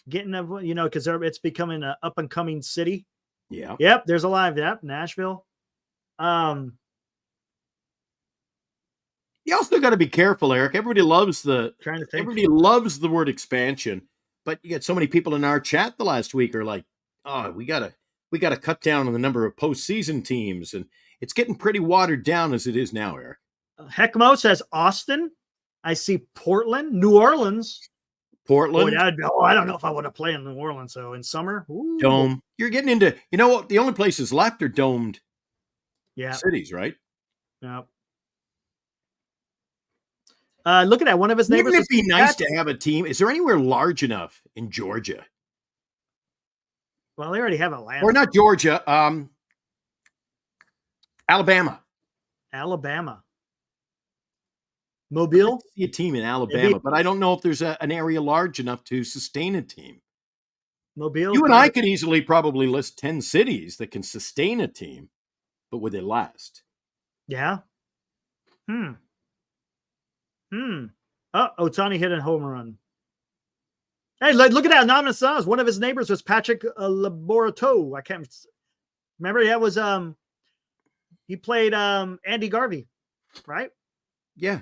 getting because it's becoming an up and coming city. Yeah. Yep. There's a live. Yep. Nashville. You also got to be careful, Eric. Everybody loves everybody loves the word expansion. But you get so many people in our chat the last week are like, oh, we got to we got to cut down on the number of postseason teams, and it's getting pretty watered down as it is now, Eric. Heckmo says Austin. I see Portland, New Orleans. Portland. Boy, I don't know if I want to play in New Orleans, so in summer. Ooh. Dome. You're getting into, you know what? The only places left are domed cities, right? Yeah. Look at that. One of his neighbors. Wouldn't it be nice to have a team? Is there anywhere large enough in Georgia? Well, they already have Atlanta. Or not Georgia. Alabama. Mobile? See a team in Alabama, but I don't know if there's an area large enough to sustain a team. Mobile. You and I could easily probably list 10 cities that can sustain a team, but would they last? Yeah. Oh, Ohtani hit a home run. Hey, look at that anonymous songs. One of his neighbors was Patrick Laborato. I can't remember. That was he played Andy Garvey, right? Yeah.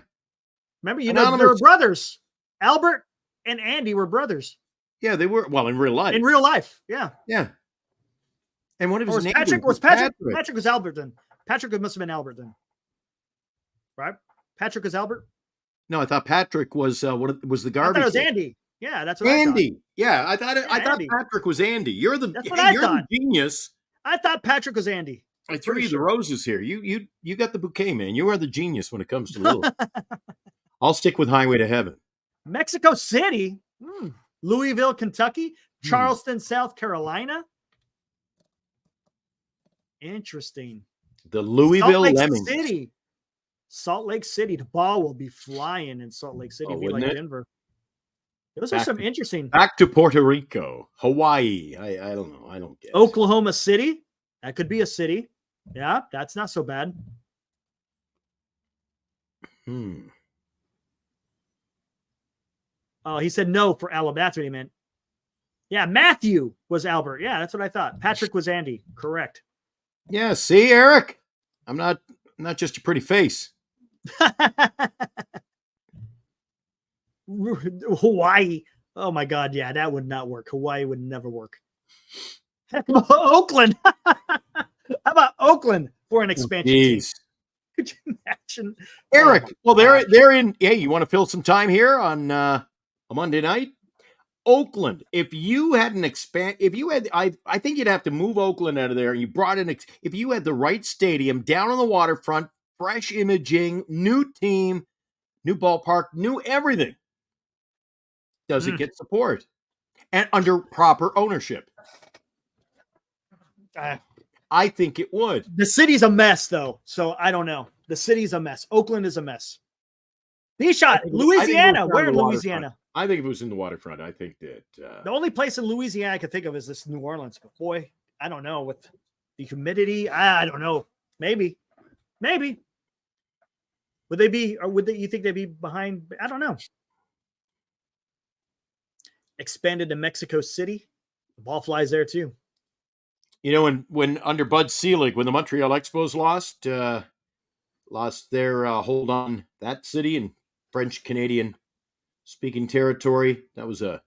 Remember, they were brothers. Albert and Andy were brothers. Yeah, they were. Well, in real life. In real life, yeah. Yeah. And one of his neighbors Patrick was Albert then. Patrick must have been Albert then. Right? Patrick was Albert? No, I thought Patrick was was the Garvey. I thought it was Andy. Yeah, that's what Andy. I thought. Yeah, I thought Patrick was Andy. You're the genius. I thought Patrick was Andy. I threw you the roses here. You got the bouquet, man. You are the genius when it comes to little. I'll stick with Highway to Heaven. Mexico City, Louisville, Kentucky, Charleston, South Carolina. Interesting. The Louisville Lemmings. Salt Lake City. The ball will be flying in Salt Lake City. Be like Denver. Those are some interesting. Back to Puerto Rico, Hawaii. I don't know. I don't get it. Oklahoma City. That could be a city. Yeah, that's not so bad. Oh, he said no for Alabama. That's what he meant. Yeah, Matthew was Albert. Yeah, that's what I thought. Patrick was Andy. Correct. Yeah, see, Eric? I'm not just a pretty face. Hawaii. Oh my God. Yeah, that would not work. Hawaii would never work. Oakland. How about Oakland for an expansion team? Could you imagine? Eric, well, they're in. Hey, you want to fill some time here on a Monday night? Oakland. If you had I think you'd have to move Oakland out of there. And you brought in, if you had the right stadium down on the waterfront, fresh imaging, new team, new ballpark, new everything. Does it get support? And under proper ownership? I think it would. The city's a mess, though. So I don't know. The city's a mess. Oakland is a mess. Louisiana. Where in Louisiana? I think if it was in the waterfront, I think that the only place in Louisiana I can think of is this New Orleans. But boy, I don't know with the humidity. I don't know. Maybe. Would they be, or you think they'd be behind? I don't know. Expanded to Mexico City. The ball flies there too. You know, when under Bud Selig, when the Montreal Expos lost their hold on that city in French-Canadian speaking territory, that was a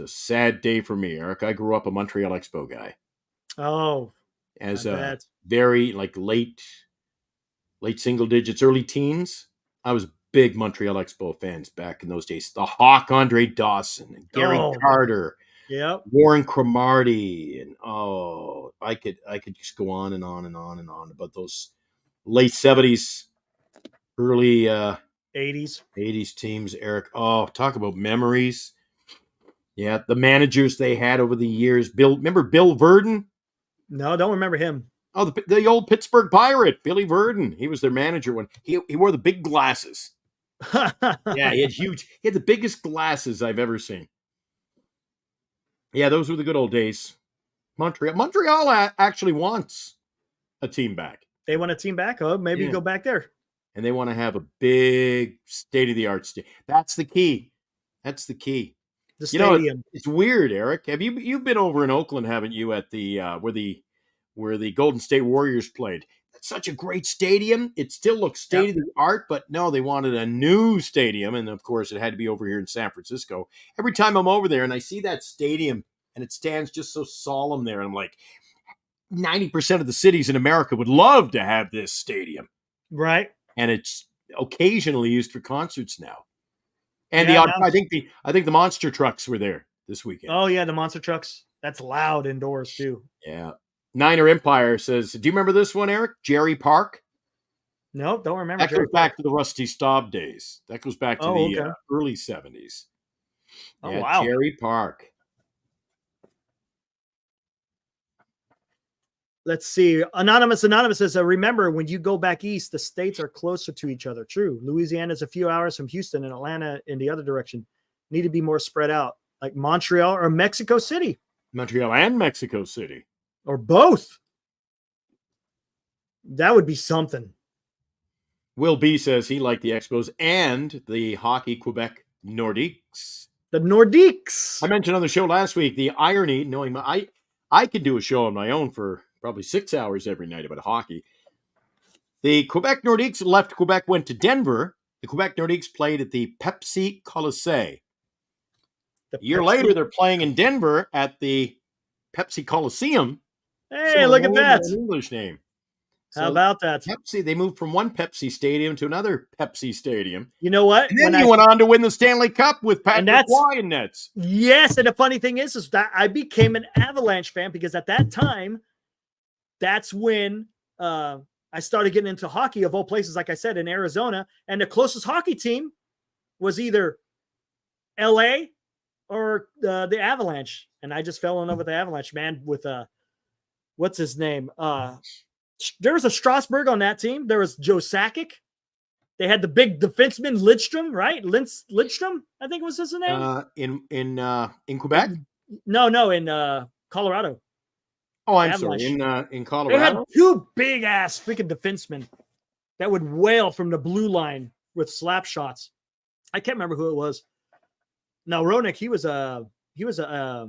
sad day for me, Eric. I grew up a Montreal Expo guy. Oh, as a very late single digits, early teens. I was big Montreal Expo fans back in those days. The Hawk Andre Dawson and Gary Carter. Yep. Warren Cromartie, and I could just go on and on and on and on about those late 70s, early 80s teams, Eric. Oh, talk about memories. Yeah, the managers they had over the years. Remember Bill Verdon? No, don't remember him. Oh, the old Pittsburgh Pirate, Billy Verdon. He was their manager when he wore the big glasses. Yeah, he had the biggest glasses I've ever seen. Yeah, those were the good old days. Montreal actually wants a team back. They want a team back? Oh, maybe go back there. And they want to have a big state-of-the-art stadium. That's the key. The stadium. It's weird, Eric. Have you've been over in Oakland, haven't you, at the where the Golden State Warriors played? That's such a great stadium. It still looks state-of-the-art, but no, they wanted a new stadium, and of course it had to be over here in San Francisco. Every time I'm over there and I see that stadium and it stands just so solemn there, and I'm like, 90% of the cities in America would love to have this stadium. Right. And it's occasionally used for concerts now. And Yeah, I think the monster trucks were there this weekend. Oh yeah, the monster trucks. That's loud indoors too. Yeah. Niner Empire says, do you remember this one, Eric? Jerry Park? No, don't remember. That goes back to the Rusty Staub days. That goes back to the early 70s. Oh, yeah, wow. Jerry Park. Let's see. Anonymous says, remember, when you go back east, the states are closer to each other. True. Louisiana is a few hours from Houston, and Atlanta in the other direction. Need to be more spread out, like Montreal or Mexico City. Montreal and Mexico City. Or both. That would be something. Will B says he liked the Expos and the Hockey Quebec Nordiques. The Nordiques. I mentioned on the show last week the irony, knowing I could do a show on my own for probably 6 hours every night about hockey. The Quebec Nordiques left Quebec, went to Denver. The Quebec Nordiques played at the Pepsi Colisée. A year later, they're playing in Denver at the Pepsi Coliseum. Hey, look at that. An English name. So how about that? Pepsi, they moved from one Pepsi stadium to another Pepsi stadium. You know what? And then he went on to win the Stanley Cup with Patrick Roy in nets. Yes, and the funny thing is that I became an Avalanche fan because at that time, that's when I started getting into hockey, of all places, like I said, in Arizona. And the closest hockey team was either LA or the Avalanche. And I just fell in love with the Avalanche, man, with what's his name? There was a Strasburg on that team. There was Joe Sakic. They had the big defenseman Lidstrom, right? Lidstrom, I think was his name. In Quebec? No, in Colorado. Oh, I'm sorry. In Colorado. They had two big ass freaking defensemen that would wail from the blue line with slap shots. I can't remember who it was. No, Roenick. He was a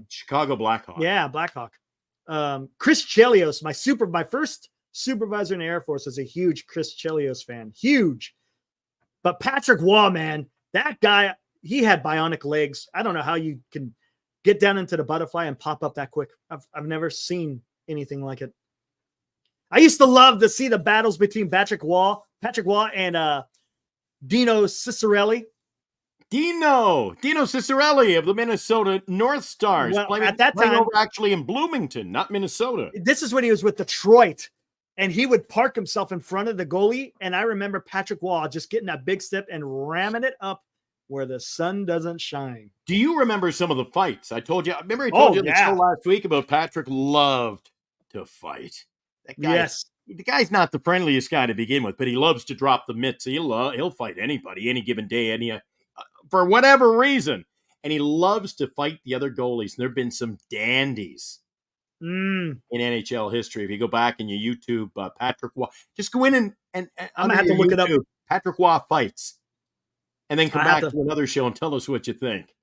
Chicago Blackhawk. Yeah, Blackhawk. Chris Chelios, my first supervisor in the Air Force, was a huge Chris Chelios fan. Huge. But Patrick Waugh, man, that guy, he had bionic legs. I don't know how you can get down into the butterfly and pop up that quick. I've never seen anything like it. I used to love to see the battles between Patrick Waugh and Dino Ciccarelli. Dino Ciccarelli of the Minnesota North Stars. Well, playing at that time, over actually in Bloomington, not Minnesota. This is when he was with Detroit, and he would park himself in front of the goalie. And I remember Patrick Waugh just getting that big step and ramming it up where the sun doesn't shine. Do you remember some of the fights? I told you on the show last week about Patrick loved to fight. That guy, yes. The guy's not the friendliest guy to begin with, but he loves to drop the mitts. He'll fight anybody, any given day, for whatever reason. And he loves to fight the other goalies. And there have been some dandies in NHL history. If you go back and you YouTube Patrick Waugh, just go in and I'm going to have to look it up. Patrick Waugh fights. And then come back to another show and tell us what you think.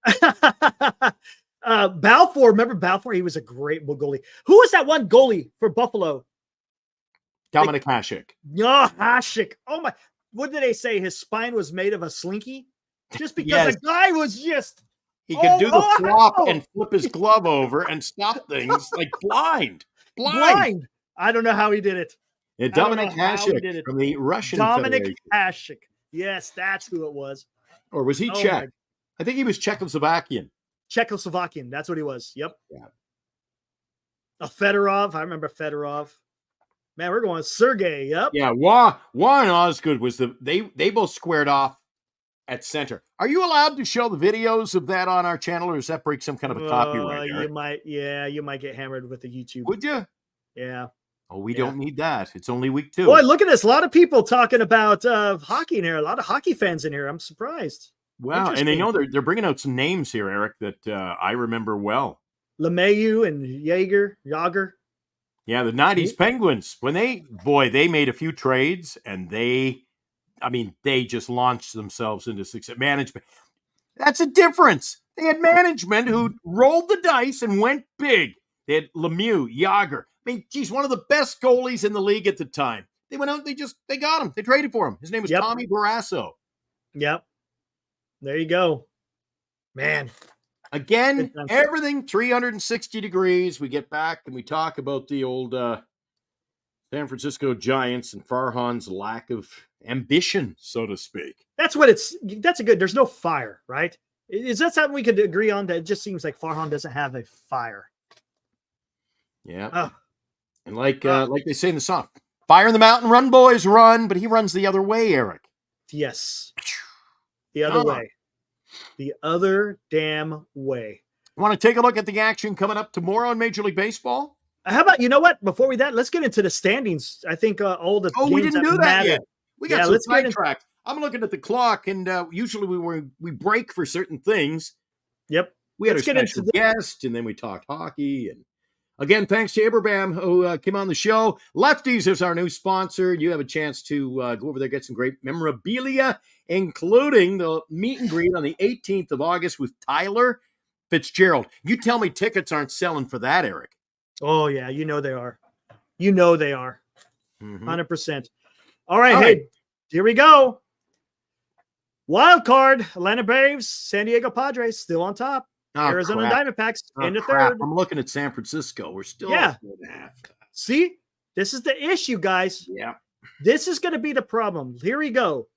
Balfour, remember Balfour? He was a great goalie. Who was that one goalie for Buffalo? Dominic Hasek. Oh, Hasek. Oh, my. What did they say? His spine was made of a slinky? Just because the guy was just... He could do the flop and flip his glove over and stop things like blind. I don't know how he did it. Yeah, Dominic Hasek from the Russian Federation. Hasek. Yes, that's who it was. Or was he Czech? I think he was Czechoslovakian. Czechoslovakian. That's what he was. Yep. Yeah. Fedorov. I remember Fedorov. Man, we're going Sergey. Yep. Yeah. Waugh and Osgood was they both squared off at center. Are you allowed to show the videos of that on our channel, or does that break some kind of a copyright? You might. Yeah, you might get hammered with the YouTube. Would you? Yeah. Oh, we don't need that. It's only week 2. Boy, look at this. A lot of people talking about hockey in here. A lot of hockey fans in here. I'm surprised. Wow. And they know they're bringing out some names here, Eric, that I remember well. LeMahieu and Yager. Yeah, the 90s Penguins. When they made a few trades, and they just launched themselves into success. Management. That's a difference. They had management who rolled the dice and went big. They had Lemieux, Yager. I mean, geez, one of the best goalies in the league at the time. They went out, they got him. They traded for him. His name was Tommy Barrasso. Yep. There you go. Man, Again, everything 360 degrees. We get back and we talk about the old San Francisco Giants and Farhan's lack of ambition, so to speak. That's a good. There's no fire, right? Is that something we could agree on? That it just seems like Farhan doesn't have a fire. Yeah. And like they say in the song, fire in the mountain, run, boys, run. But he runs the other way, Eric. Yes. The other way. The other damn way. Want to take a look at the action coming up tomorrow in Major League Baseball? How about, you know what? Before let's get into the standings. I think all the we didn't do that yet. We got some sidetracked. I'm looking at the clock, and usually we break for certain things. Yep. We had a special guest, and then we talked hockey. And again, thanks to Abraham who came on the show. Lefties is our new sponsor. You have a chance to go over there, get some great memorabilia, including the meet and greet on the 18th of August with Tyler Fitzgearld. You tell me tickets aren't selling for that, Eric. Oh, yeah. You know they are. 100%. All right. Hey, here we go. Wild card, Atlanta Braves, San Diego Padres still on top. Arizona Diamondbacks in the third. I'm looking at San Francisco. We're still See, this is the issue, guys. Yeah. This is going to be the problem. Here we go.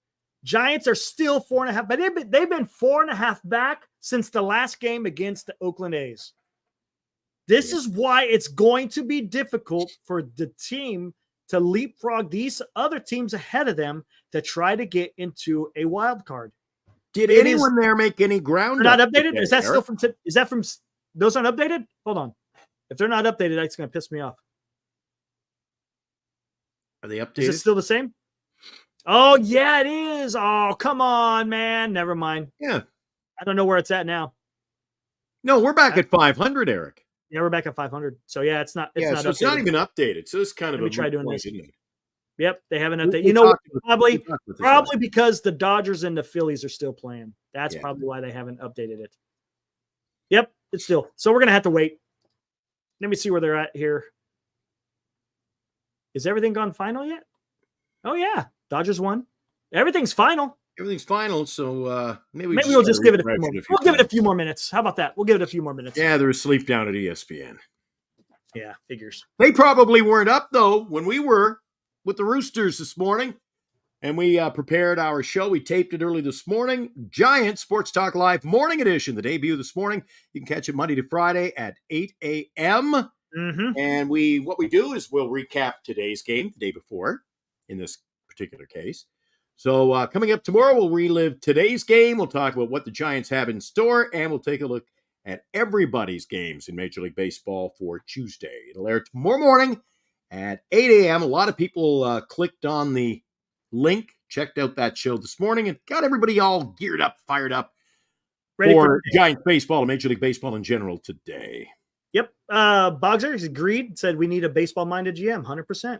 Giants are still 4.5, but they've been 4.5 back since the last game against the Oakland A's. This is why it's going to be difficult for the team to leapfrog these other teams ahead of them to try to get into a wild card. Did anyone there make any ground? Not updated? Is that still from? Is that from? Those aren't updated? Hold on. If they're not updated, that's going to piss me off. Are they updated? Is it still the same? Oh yeah, it is. Oh come on, man. Never mind. Yeah. I don't know where it's at now. No, we're back at 500, Eric. Yeah, we're back at 500. So yeah, it's not. It's not not even updated. So it's kind of. Let me try doing this. Isn't it? Yep, they haven't updated. You know, probably because the Dodgers and the Phillies are still playing. That's probably why they haven't updated it. Yep, it's still. So we're gonna have to wait. Let me see where they're at here. Is everything gone final yet? Oh yeah, Dodgers won. Everything's final. Everything's final. So maybe we'll just give it a few more. We'll give it a few more minutes. How about that? We'll give it a few more minutes. Yeah, they're asleep down at ESPN. Yeah, figures. They probably weren't up though when we were with the Roosters this morning, and we prepared our show. We taped it early this morning. Giants Sports Talk Live Morning Edition, the debut this morning. You can catch it Monday to Friday at 8 a.m. And what we do is we'll recap today's game the day before, in this particular case. So coming up tomorrow, we'll relive today's game. We'll talk about what the Giants have in store, and we'll take a look at everybody's games in Major League Baseball for Tuesday. It'll air tomorrow morning at 8 a.m. A lot of people clicked on the link, checked out that show this morning, and got everybody all geared up, fired up for Giants baseball and Major League Baseball in general today. Yep. Bogser has agreed, said we need a baseball-minded GM, 100%.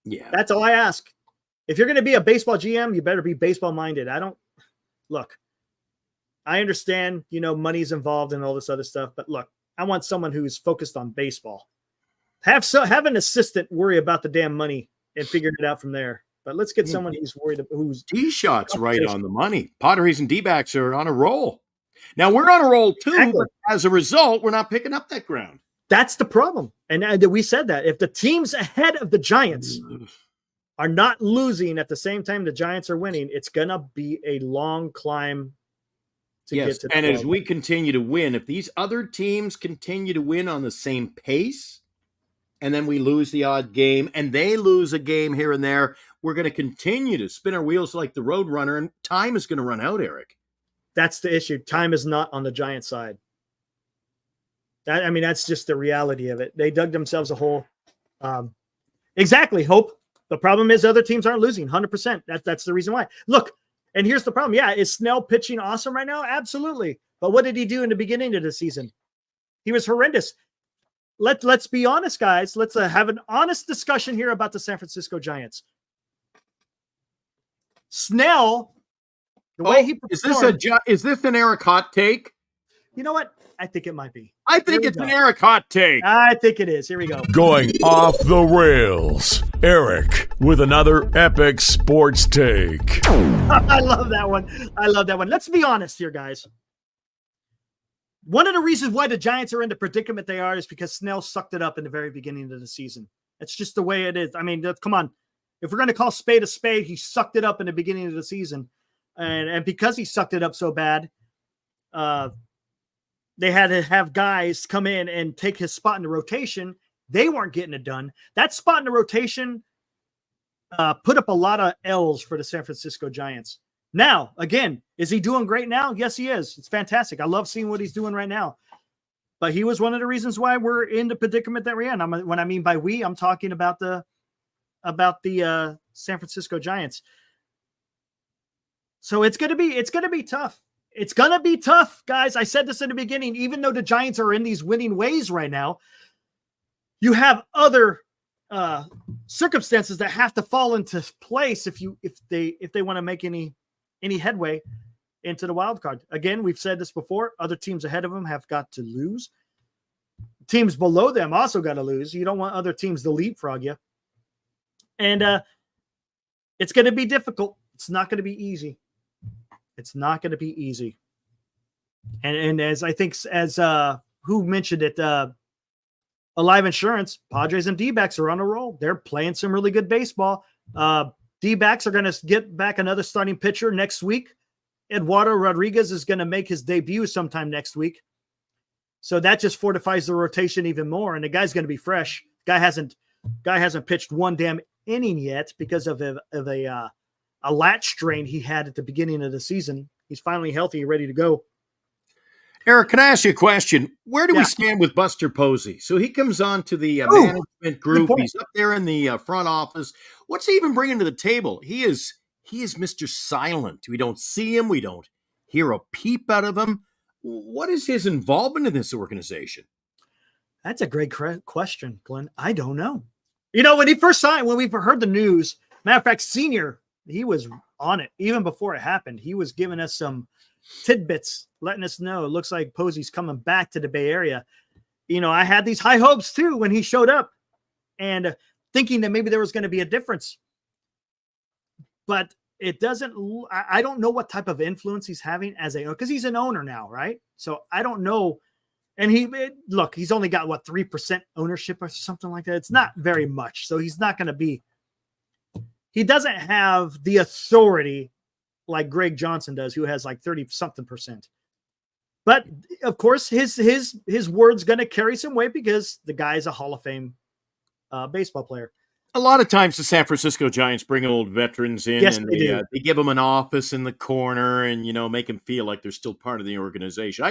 Yeah. That's all I ask. If you're going to be a baseball GM, you better be baseball-minded. I understand, money's involved and all this other stuff, but look, I want someone who's focused on baseball. Have an assistant worry about the damn money and figure it out from there. But let's get someone who's worried about who's D-Shot's right on the money. Padres and D-backs are on a roll. Now we're on a roll too, but as a result, we're not picking up that ground. That's the problem. And we said that if the teams ahead of the Giants are not losing at the same time the Giants are winning, it's gonna be a long climb to get to the as we continue to win, if these other teams continue to win on the same pace, and then we lose the odd game, and they lose a game here and there, we're going to continue to spin our wheels like the road runner, and time is going to run out, Eric. That's the issue. Time is not on the Giants side. That's just the reality of it. They dug themselves a hole. Exactly, Hope. The problem is other teams aren't losing, 100%. That's the reason why. Look, and here's the problem. Yeah, is Snell pitching awesome right now? Absolutely. But what did he do in the beginning of the season? He was horrendous. Let's be honest, guys. Let's have an honest discussion here about the San Francisco Giants. Snell, the way he performed, is this an Eric hot take? You know what? I think it might be. I think it's an Eric hot take. I think it is. Here we go. Going off the rails. Eric with another epic sports take. I love that one. Let's be honest here, guys. one of the reasons why the Giants are in the predicament they are is because Snell sucked it up in the very beginning of the season. It's just the way it is. I mean, come on. If we're going to call spade a spade, he sucked it up in the beginning of the season. And because he sucked it up so bad, they had to have guys come in and take his spot in the rotation. They weren't getting it done. That spot in the rotation put up a lot of L's for the San Francisco Giants. Now, again, is he doing great now? Yes, he is. It's fantastic. I love seeing what he's doing right now. But he was one of the reasons why we're in the predicament that we're in. When I mean by we, I'm talking about the San Francisco Giants. So it's gonna be tough. It's gonna be tough, guys. I said this in the beginning. Even though the Giants are in these winning ways right now, you have other circumstances that have to fall into place if they want to make any headway into the wild card. Again, we've said this before. Other teams ahead of them have got to lose. Teams below them also got to lose. You don't want other teams to leapfrog you. And it's going to be difficult. It's not going to be easy. It's not going to be easy. And as I think, as who mentioned it, Alive Insurance, Padres and D-backs are on a roll. They're playing some really good baseball. D-backs are going to get back another starting pitcher next week. Eduardo Rodriguez is going to make his debut sometime next week. So that just fortifies the rotation even more. And the guy's going to be fresh. Guy hasn't pitched one damn inning yet because of a lat strain he had at the beginning of the season. He's finally healthy, ready to go. Eric, can I ask you a question? Where do we stand with Buster Posey? So he comes on to the management group. He's up there in the front office. What's he even bringing to the table? He is Mr. Silent. We don't see him. We don't hear a peep out of him. What is his involvement in this organization? That's a great question, Glenn. I don't know. You know, when he first signed, when we heard the news, matter of fact, Senior, he was on it even before it happened. He was giving us some tidbits, letting us know it looks like Posey's coming back to the Bay Area. You know, I had these high hopes too when he showed up and thinking that maybe there was going to be a difference. But it doesn't, I don't know what type of influence he's having because he's an owner now, right? So I don't know. And he's only got 3% ownership or something like that. It's not very much. So he's not going to be, he doesn't have the authority like Greg Johnson does, who has 30-something%. But of course, his word's going to carry some weight because the guy is a Hall of Fame baseball player. A lot of times the San Francisco Giants bring old veterans in and they give them an office in the corner and, make them feel like they're still part of the organization.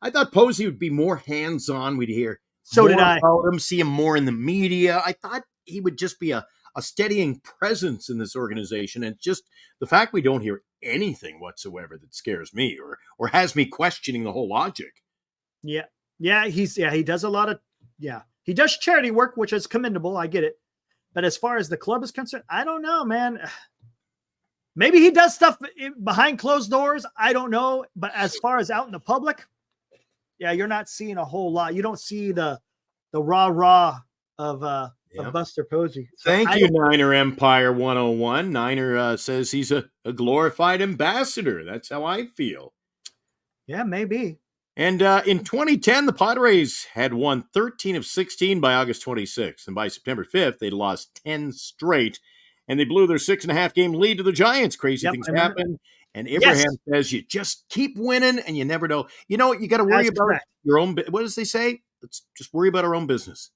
I thought Posey would be more hands-on. We'd hear more about him, see him more in the media. I thought he would just be a steadying presence in this organization. And just the fact we don't hear anything whatsoever that scares me or has me questioning the whole logic. Yeah. Yeah. He does a lot of, he does charity work, which is commendable. I get it. But as far as the club is concerned, I don't know, man. Maybe he does stuff behind closed doors. I don't know. But as far as out in the public, you're not seeing a whole lot. You don't see the rah-rah of Buster Posey. So Thank you, Niner Empire 101. Niner says he's a glorified ambassador. That's how I feel. Yeah, maybe. And in 2010, the Padres had won 13 of 16 by August 26th. And by September 5th, they'd lost 10 straight. And they blew their 6.5-game lead to the Giants. Crazy things happen. And Abraham says you just keep winning and you never know. You know what? You got to worry about your own. What does they say? Let's just worry about our own business.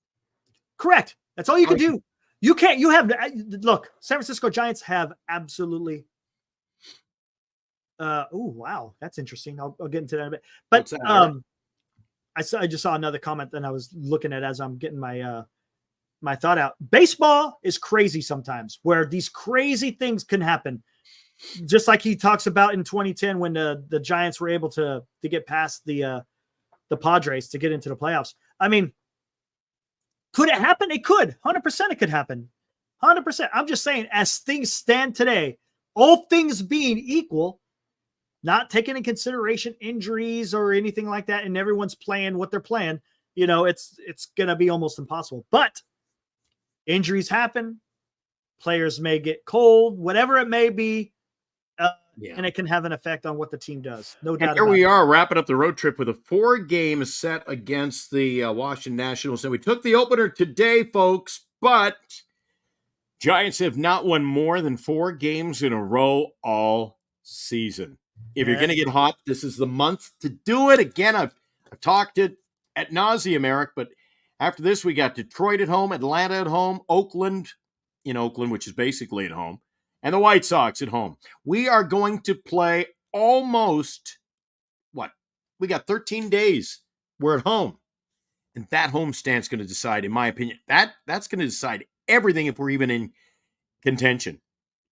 Correct. That's all you can do. Look, San Francisco Giants have absolutely. Wow. That's interesting. I'll get into that in a bit. But I just saw another comment that I was looking at as I'm getting my thought out. Baseball is crazy sometimes where these crazy things can happen. Just like he talks about in 2010 when the Giants were able to get past the Padres to get into the playoffs. I mean, could it happen? It could. 100% it could happen. 100%. I'm just saying, as things stand today, all things being equal, not taking into consideration injuries or anything like that, and everyone's playing what they're playing, it's going to be almost impossible. But injuries happen. Players may get cold, whatever it may be. and it can have an effect on what the team does. No doubt. And here we are wrapping up the road trip with a 4-game set against the Washington Nationals. And we took the opener today, folks, but Giants have not won more than 4 games in a row all season. If you're going to get hot, this is the month to do it. Again, I've talked it ad nauseum, Eric, but after this, we got Detroit at home, Atlanta at home, Oakland in Oakland, which is basically at home, and the White Sox at home. We are going to play almost, we got 13 days. We're at home. And that homestand's going to decide, in my opinion, that's going to decide everything if we're even in contention.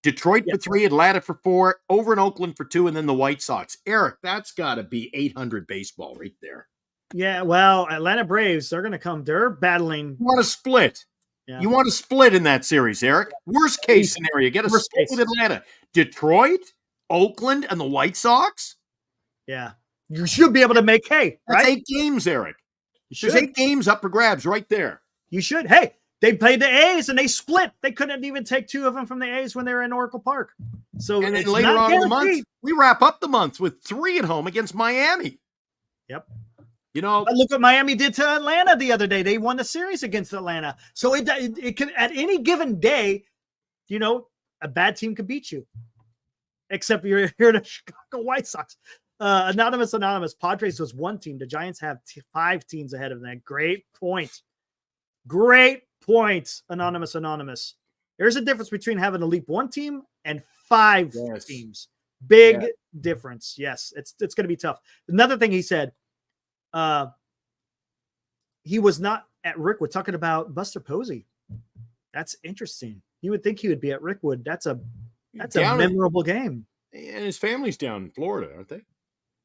Detroit for 3, Atlanta for 4, over in Oakland for 2, and then the White Sox. Eric, that's got to be 800 baseball right there. Yeah, well, Atlanta Braves, they're going to come. They're battling. You want to split. Yeah. You want to split in that series, Eric. Worst case scenario, get a split with Atlanta. Detroit, Oakland, and the White Sox? Yeah. You should be able to make hay, That's right? 8 games, Eric. There's 8 games up for grabs right there. You should. Hey, they played the A's and they split. They couldn't even take 2 of them from the A's when they were in Oracle Park. So and then later on in the month, we wrap up the month with 3 at home against Miami. Yep. You know, but look what Miami did to Atlanta the other day. They won the series against Atlanta. So it can, at any given day, you know, a bad team could beat you. Except you're here to Chicago White Sox. Anonymous. Padres was 1 team. The Giants have 5 teams ahead of them. Great point. Anonymous. There's a difference between having a leap 1 team and 5 teams. Big difference. Yes, it's going to be tough. Another thing he said, he was not at Rickwood, talking about Buster Posey. That's interesting. You would think he would be at Rickwood. That's a memorable game. And his family's down in Florida, aren't they?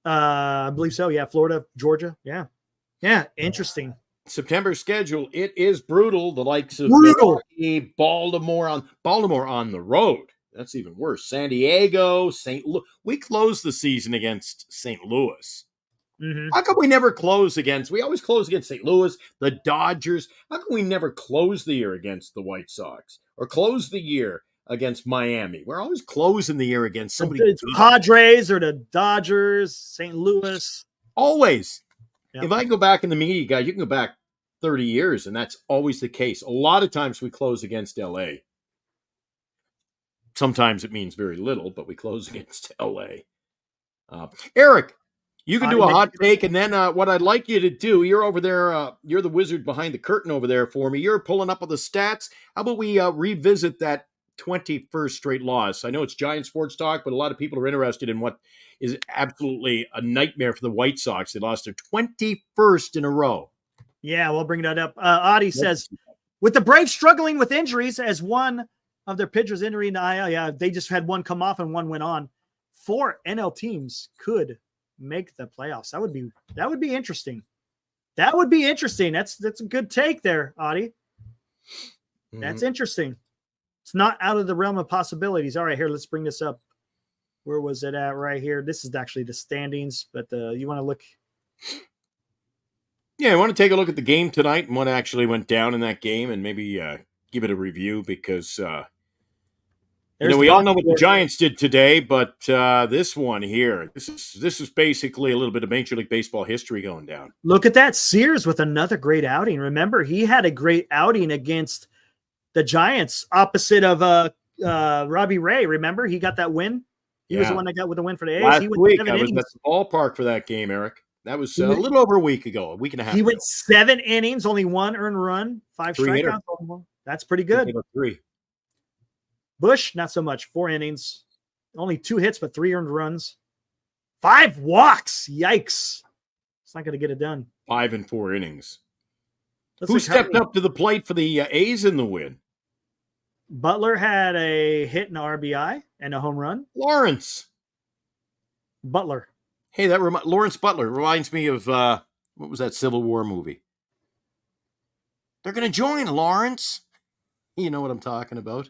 I believe so. Yeah, Florida, Georgia. Yeah. Interesting. September schedule, it is brutal. The likes of Baltimore on the road. That's even worse. San Diego, St. Louis. We closed the season against St. Louis. Mm-hmm. How come we never close against? We always close against St. Louis, the Dodgers. How come we never close the year against the White Sox or close the year against Miami? We're always closing the year against somebody. It's Padres or the Dodgers, St. Louis. Always. Yep. If I go back in the media guide, you can go back 30 years, and that's always the case. A lot of times we close against L.A. Sometimes it means very little, but we close against L.A. Eric, you can do a hot take, and then what I'd like you to do, you're over there, you're the wizard behind the curtain over there for me. You're pulling up all the stats. How about we revisit that 21st straight loss? I know it's Giant Sports Talk, but a lot of people are interested in what is absolutely a nightmare for the White Sox. They lost their 21st in a row. Yeah, we'll bring that up. Audie says, with the Braves struggling with injuries as one of their pitchers injury in the IL, yeah, they just had 1 come off and 1 went on. 4 NL teams could make the playoffs. That would be interesting. That would be interesting. That's a good take there, Audie. Mm-hmm. That's interesting. It's not out of the realm of possibilities. All right, here, let's bring this up. Where was it at? Right here. This is actually the standings, but you want to look. Yeah, I want to take a look at the game tonight and what actually went down in that game, and maybe give it a review because we all know what the Giants did today, but this one here, this is basically a little bit of Major League Baseball history going down. Look at that. Sears with another great outing. Remember, he had a great outing against the Giants, opposite of Robbie Ray. Remember, he got that win. He was the one that got with the win for the A's. Last he went week, 7 I was innings. at the ballpark for that game, Eric. That was a little over a week ago, a week and a half ago. He went 7 innings, only 1 earned run, 5 strikeouts. That's pretty good. 3. Bush, not so much. 4 innings, only 2 hits, but 3 earned runs. 5 walks. Yikes. It's not going to get it done. 5 and 4 innings. Who stepped up to the plate for the A's in the win? Butler had a hit and an RBI and a home run. Lawrence. Butler. Hey, Lawrence Butler reminds me of, what was that Civil War movie? They're going to join, Lawrence. You know what I'm talking about.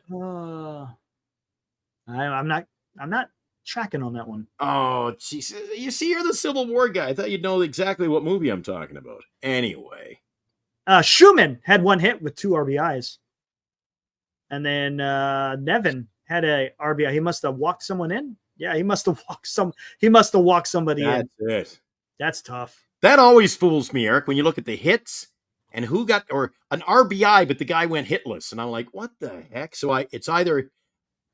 I'm not tracking on that one. Oh, geez. You see, you're the Civil War guy. I thought you'd know exactly what movie I'm talking about. Anyway. Schumann had 1 hit with 2 RBIs. And then Nevin had a RBI. He must have walked someone in. Yeah, he must have walked somebody in. That's it. That's tough. That always fools me, Eric, when you look at the hits and who got, or an RBI, but the guy went hitless. And I'm like, what the heck? So it's either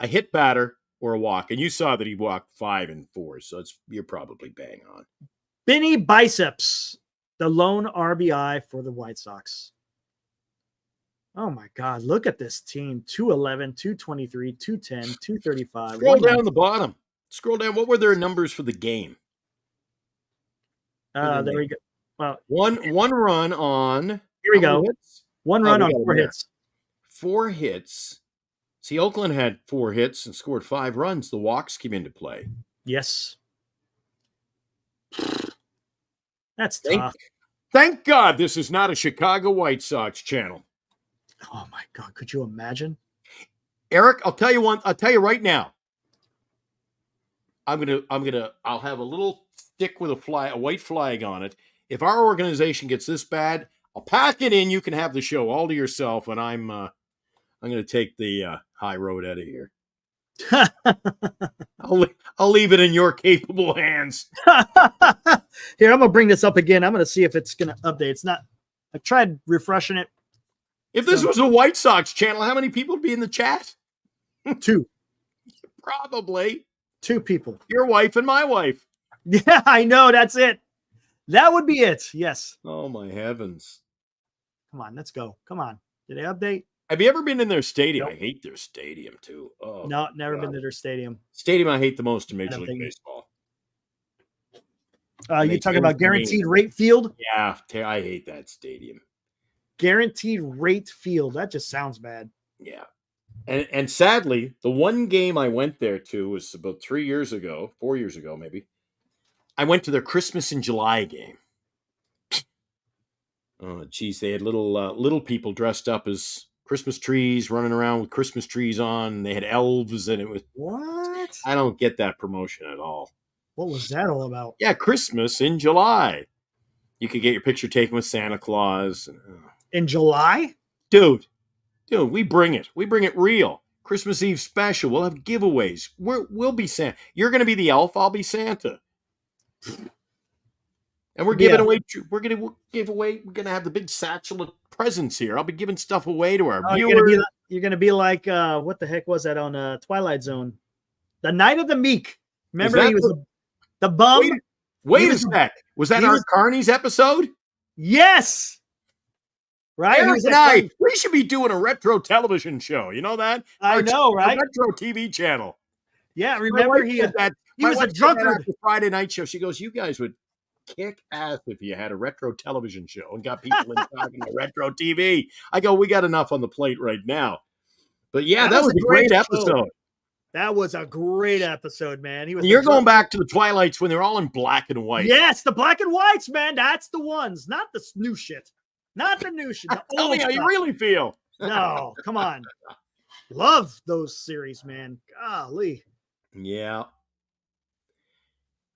a hit batter or a walk. And you saw that he walked 5 and 4. So you're probably bang on. Benny Biceps, the lone RBI for the White Sox. Oh my God, look at this team. 211, 223, 210, 235. Scroll down the bottom. Scroll down. What were their numbers for the game? There we go. Well, one run on. Here we go. Hits? One run on 4 hits. 4 hits. See, Oakland had 4 hits and scored 5 runs. The walks came into play. Yes. That's tough. Thank God this is not a Chicago White Sox channel. Oh my God, could you imagine? Eric, I'll tell you right now. I'll have a little stick with a white flag on it. If our organization gets this bad, I'll pack it in. You can have the show all to yourself, and I'm going to take the high road out of here. I'll leave it in your capable hands. Here, I'm going to bring this up again. I'm going to see if it's going to update. It's not. I tried refreshing it. If this was a White Sox channel, how many people would be in the chat? 2. Probably. 2 people. Your wife and my wife. Yeah, I know. That's it. That would be it. Yes. Oh, my heavens. Come on, let's go. Come on. Did they update? Have you ever been in their stadium? Nope. I hate their stadium, too. Oh, no, never been to their stadium. Stadium I hate the most in Major League Baseball. You talking about guaranteed rate field? Yeah, I hate that stadium. Guaranteed rate field. That just sounds bad. Yeah. And sadly, the one game I went there to was about 4 years ago, maybe. I went to their Christmas in July game. Oh, geez, they had little people dressed up as Christmas trees, running around with Christmas trees on. They had elves, and it was what? I don't get that promotion at all. What was that all about? Yeah, Christmas in July. You could get your picture taken with Santa Claus. In July? Dude, we bring it. We bring it real. Christmas Eve special. We'll have giveaways. We'll be Santa. You're going to be the elf. I'll be Santa. And we're giving away. We're going to give away. We're going to have the big satchel of presents here. I'll be giving stuff away to our viewers. You're going to be like what the heck was that on Twilight Zone? The Night of the Meek. Remember he was the bum. Wait a sec. Was that Art Carney's episode? Yes. Right? Eric and I, we should be doing a retro television show. You know that? I know, right? Retro TV channel. Yeah, remember he was a drunkard. The Friday night show. She goes, "You guys would kick ass if you had a retro television show and got people in talking to retro TV." I go, "We got enough on the plate right now." But yeah, that was a great episode. That was a great episode, man. You're going back to the Twilights when they're all in black and white. Yes, the black and whites, man. That's the ones, not the new shit. Not the new shit. Tell me how you really feel. No, come on. Love those series, man. Golly. Yeah.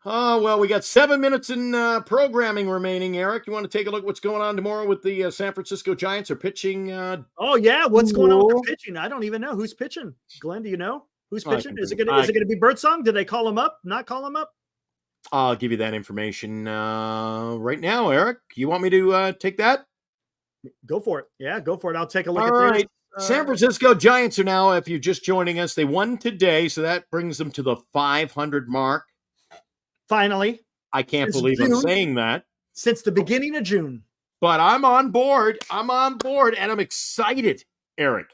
Oh, well, we got 7 minutes in programming remaining, Eric. You want to take a look at what's going on tomorrow with the San Francisco Giants are pitching? Oh, yeah. What's going on with pitching? I don't even know. Who's pitching? Glenn, do you know? Who's pitching? Is it going to be Birdsong? Did they call him up? Not call him up? I'll give you that information right now, Eric. You want me to take that? Go for it. Yeah, go for it. I'll take a look at this. Right. San Francisco Giants are now, if you're just joining us, they won today, so that brings them to the 500 mark. Finally. I can't believe I'm saying that. Since the beginning of June. But I'm on board. And I'm excited, Eric.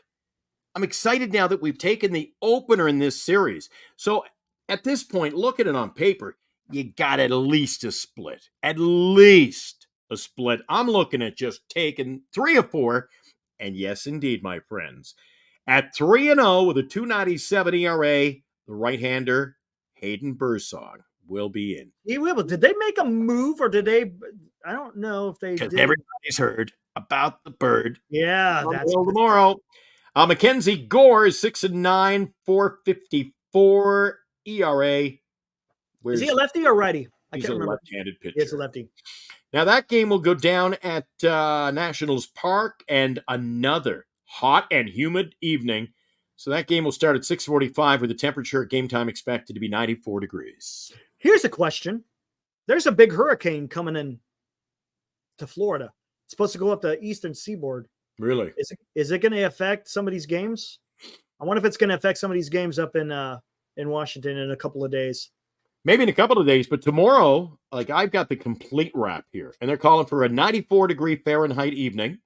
I'm excited now that we've taken the opener in this series. So at this point, look at it on paper. You got at least a split. At least a split. I'm looking at just taking 3 or 4. And yes, indeed, my friends. At 3-0 with a 2.97 ERA, the right-hander, Hayden Birdsong, will be in. He will. But did they make a move or did they? I don't know if they did. Because everybody's heard about the bird. Yeah. That's tomorrow. Mackenzie Gore is 6-9, 4.54 ERA. Is he a lefty or righty? He's a left-handed pitcher. He's a lefty. Now, that game will go down at Nationals Park, and another hot and humid evening. So that game will start at 6:45 with the temperature at game time expected to be 94 degrees. Here's a question. There's a big hurricane coming in to Florida. It's supposed to go up the eastern seaboard. Really? Is it going to affect some of these games? I wonder if it's going to affect some of these games up in Washington in a couple of days. Maybe in a couple of days, but tomorrow, like I've got the complete wrap here, and they're calling for a 94-degree Fahrenheit evening.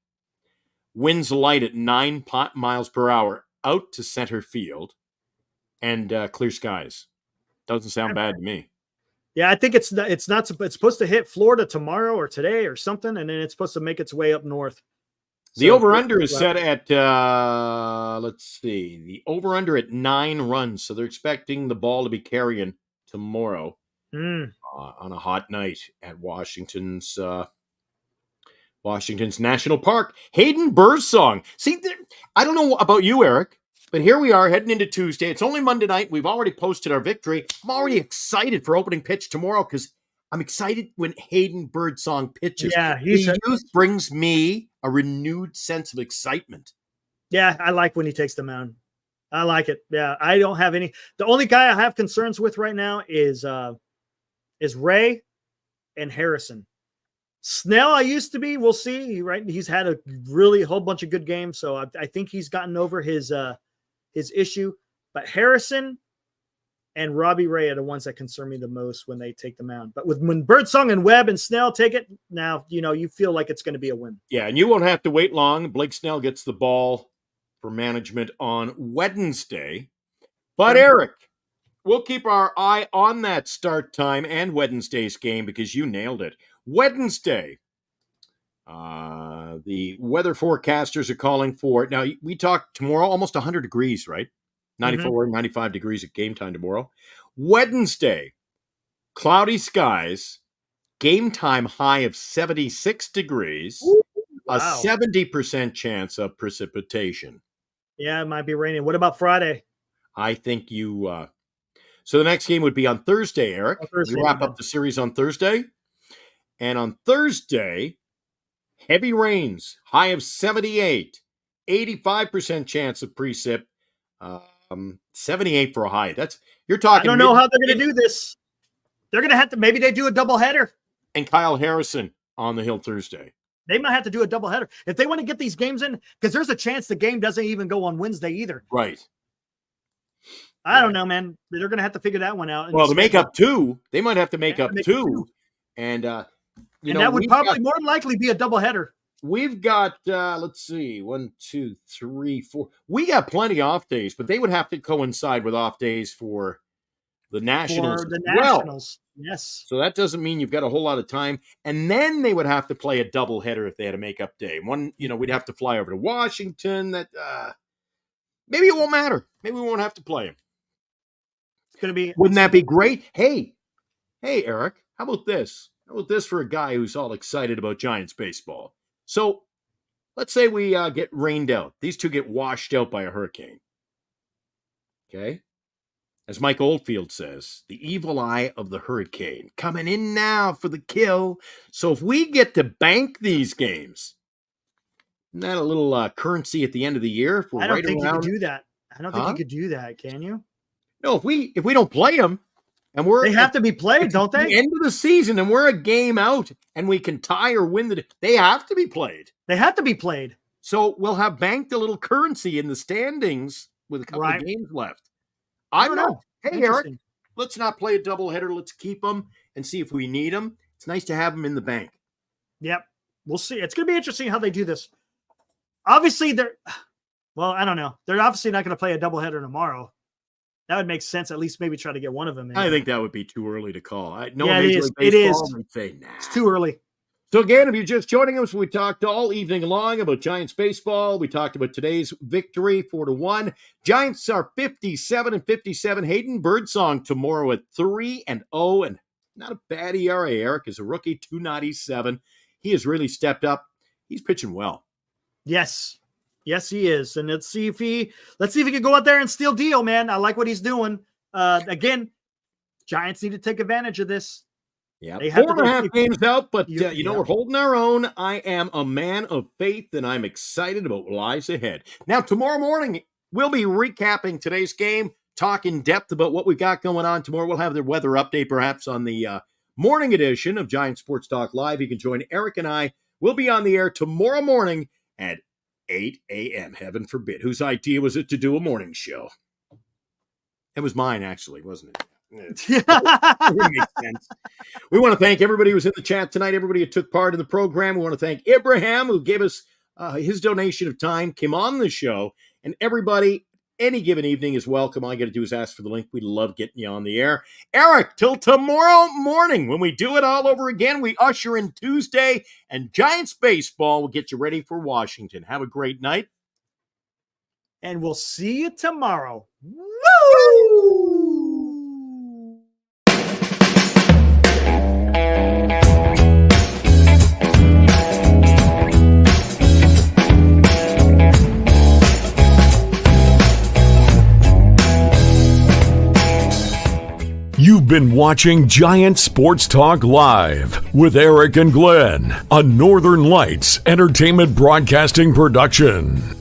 Winds light at 9 miles per hour out to center field, and clear skies. Doesn't sound bad to me. Yeah, I think it's supposed to hit Florida tomorrow or today or something, and then it's supposed to make its way up north. The over-under is set at, let's see, the over-under at 9 runs. So they're expecting the ball to be carrying tomorrow on a hot night at Washington's National Park. Hayden Birdsong. See, I don't know about you, Eric, but here we are heading into Tuesday. It's only Monday night. We've already posted our victory. I'm already excited for opening pitch tomorrow because I'm excited when Hayden Birdsong pitches. Yeah, the youth brings me a renewed sense of excitement. Yeah, I like when he takes the mound. I like it. Yeah, I don't have any. The only guy I have concerns with right now is Ray and Harrison. Snell, I used to be. We'll see. Right, he's had a whole bunch of good games, so I think he's gotten over his issue. But Harrison and Robbie Ray are the ones that concern me the most when they take the mound. But when Birdsong and Webb and Snell take it, now you feel like it's going to be a win. Yeah, and you won't have to wait long. Blake Snell gets the ball for management on Wednesday. But Eric, we'll keep our eye on that start time and Wednesday's game because you nailed it. Wednesday, the weather forecasters are calling for, now we talked tomorrow, almost 100 degrees, right? 94, 95 degrees at game time tomorrow. Wednesday, cloudy skies, game time high of 76 degrees, Ooh, wow. A 70% chance of precipitation. Yeah, it might be raining. What about Friday? I think you, so the next game would be on Thursday, Eric. Thursday, we wrap up the series on Thursday. And on Thursday, heavy rains, high of 78, 85% chance of precip, 78 for a high. You're talking. I don't know how they're going to do this. They're going to have to, maybe they do a doubleheader. And Kyle Harrison on the hill Thursday. They might have to do a doubleheader if they want to get these games in, because there's a chance the game doesn't even go on Wednesday either. Right. I don't know, man. They're going to have to figure that one out. Well, to make up 2, they might have to make up 2. And, that would probably more than likely be a doubleheader. We've got, let's see, 1, 2, 3, 4. We got plenty off days, but they would have to coincide with off days for the Nationals. For the Nationals, yes. So that doesn't mean you've got a whole lot of time. And then they would have to play a doubleheader if they had a makeup day. One, we'd have to fly over to Washington. That maybe it won't matter. Maybe we won't have to play them. It's going to be. Wouldn't that be great? Hey, Eric, how about this? How about this for a guy who's all excited about Giants baseball? So let's say we get rained out. These two get washed out by a hurricane. Okay? As Mike Oldfield says, the evil eye of the hurricane coming in now for the kill. So if we get to bank these games, isn't that a little currency at the end of the year? If we're I don't think you could do that. I don't think you could do that. Can you? No, if we don't play them, and they have to be played, don't they? The end of the season, and we're a game out, and we can tie or win they have to be played. They have to be played. So we'll have banked a little currency in the standings with a couple of games left. I don't know. Hey, Eric, let's not play a doubleheader. Let's keep them and see if we need them. It's nice to have them in the bank. Yep. We'll see. It's going to be interesting how they do this. Obviously, I don't know. They're obviously not going to play a doubleheader tomorrow. That would make sense. At least maybe try to get one of them in. I think that would be too early to call. It is. Say, nah. It's too early. So again, if you're just joining us, we talked all evening long about Giants baseball. We talked about today's victory, 4-1. Giants are 57-57. Hayden Birdsong tomorrow at 3-0, and not a bad ERA. Eric is a rookie, 2.97. He has really stepped up. He's pitching well. Yes, he is. And let's see if he can go out there and steal deal, man. I like what he's doing. Again, Giants need to take advantage of this. Yeah, 4.5 games out, but we're holding our own. I am a man of faith, and I'm excited about what lies ahead. Now, tomorrow morning, We'll be recapping today's game, talk in depth about what we got going on tomorrow. We'll have the weather update perhaps on the morning edition of Giant Sports Talk Live. You can join Eric and I. We'll be on the air tomorrow morning at 8 a.m. Heaven forbid. Whose idea was it to do a morning show? It was mine, actually, wasn't it? It makes sense. We want to thank everybody who was in the chat tonight, everybody who took part in the program. We want to thank Abraham, who gave us his donation of time, came on the show, and everybody, any given evening is welcome. All you got to do is ask for the link. We love getting you on the air. Eric, till tomorrow morning, when we do it all over again, we usher in Tuesday, and Giants baseball will get you ready for Washington. Have a great night. And we'll see you tomorrow. Woo! You've been watching Giant Sports Talk Live with Eric and Glenn, a Northern Lights Entertainment Broadcasting production.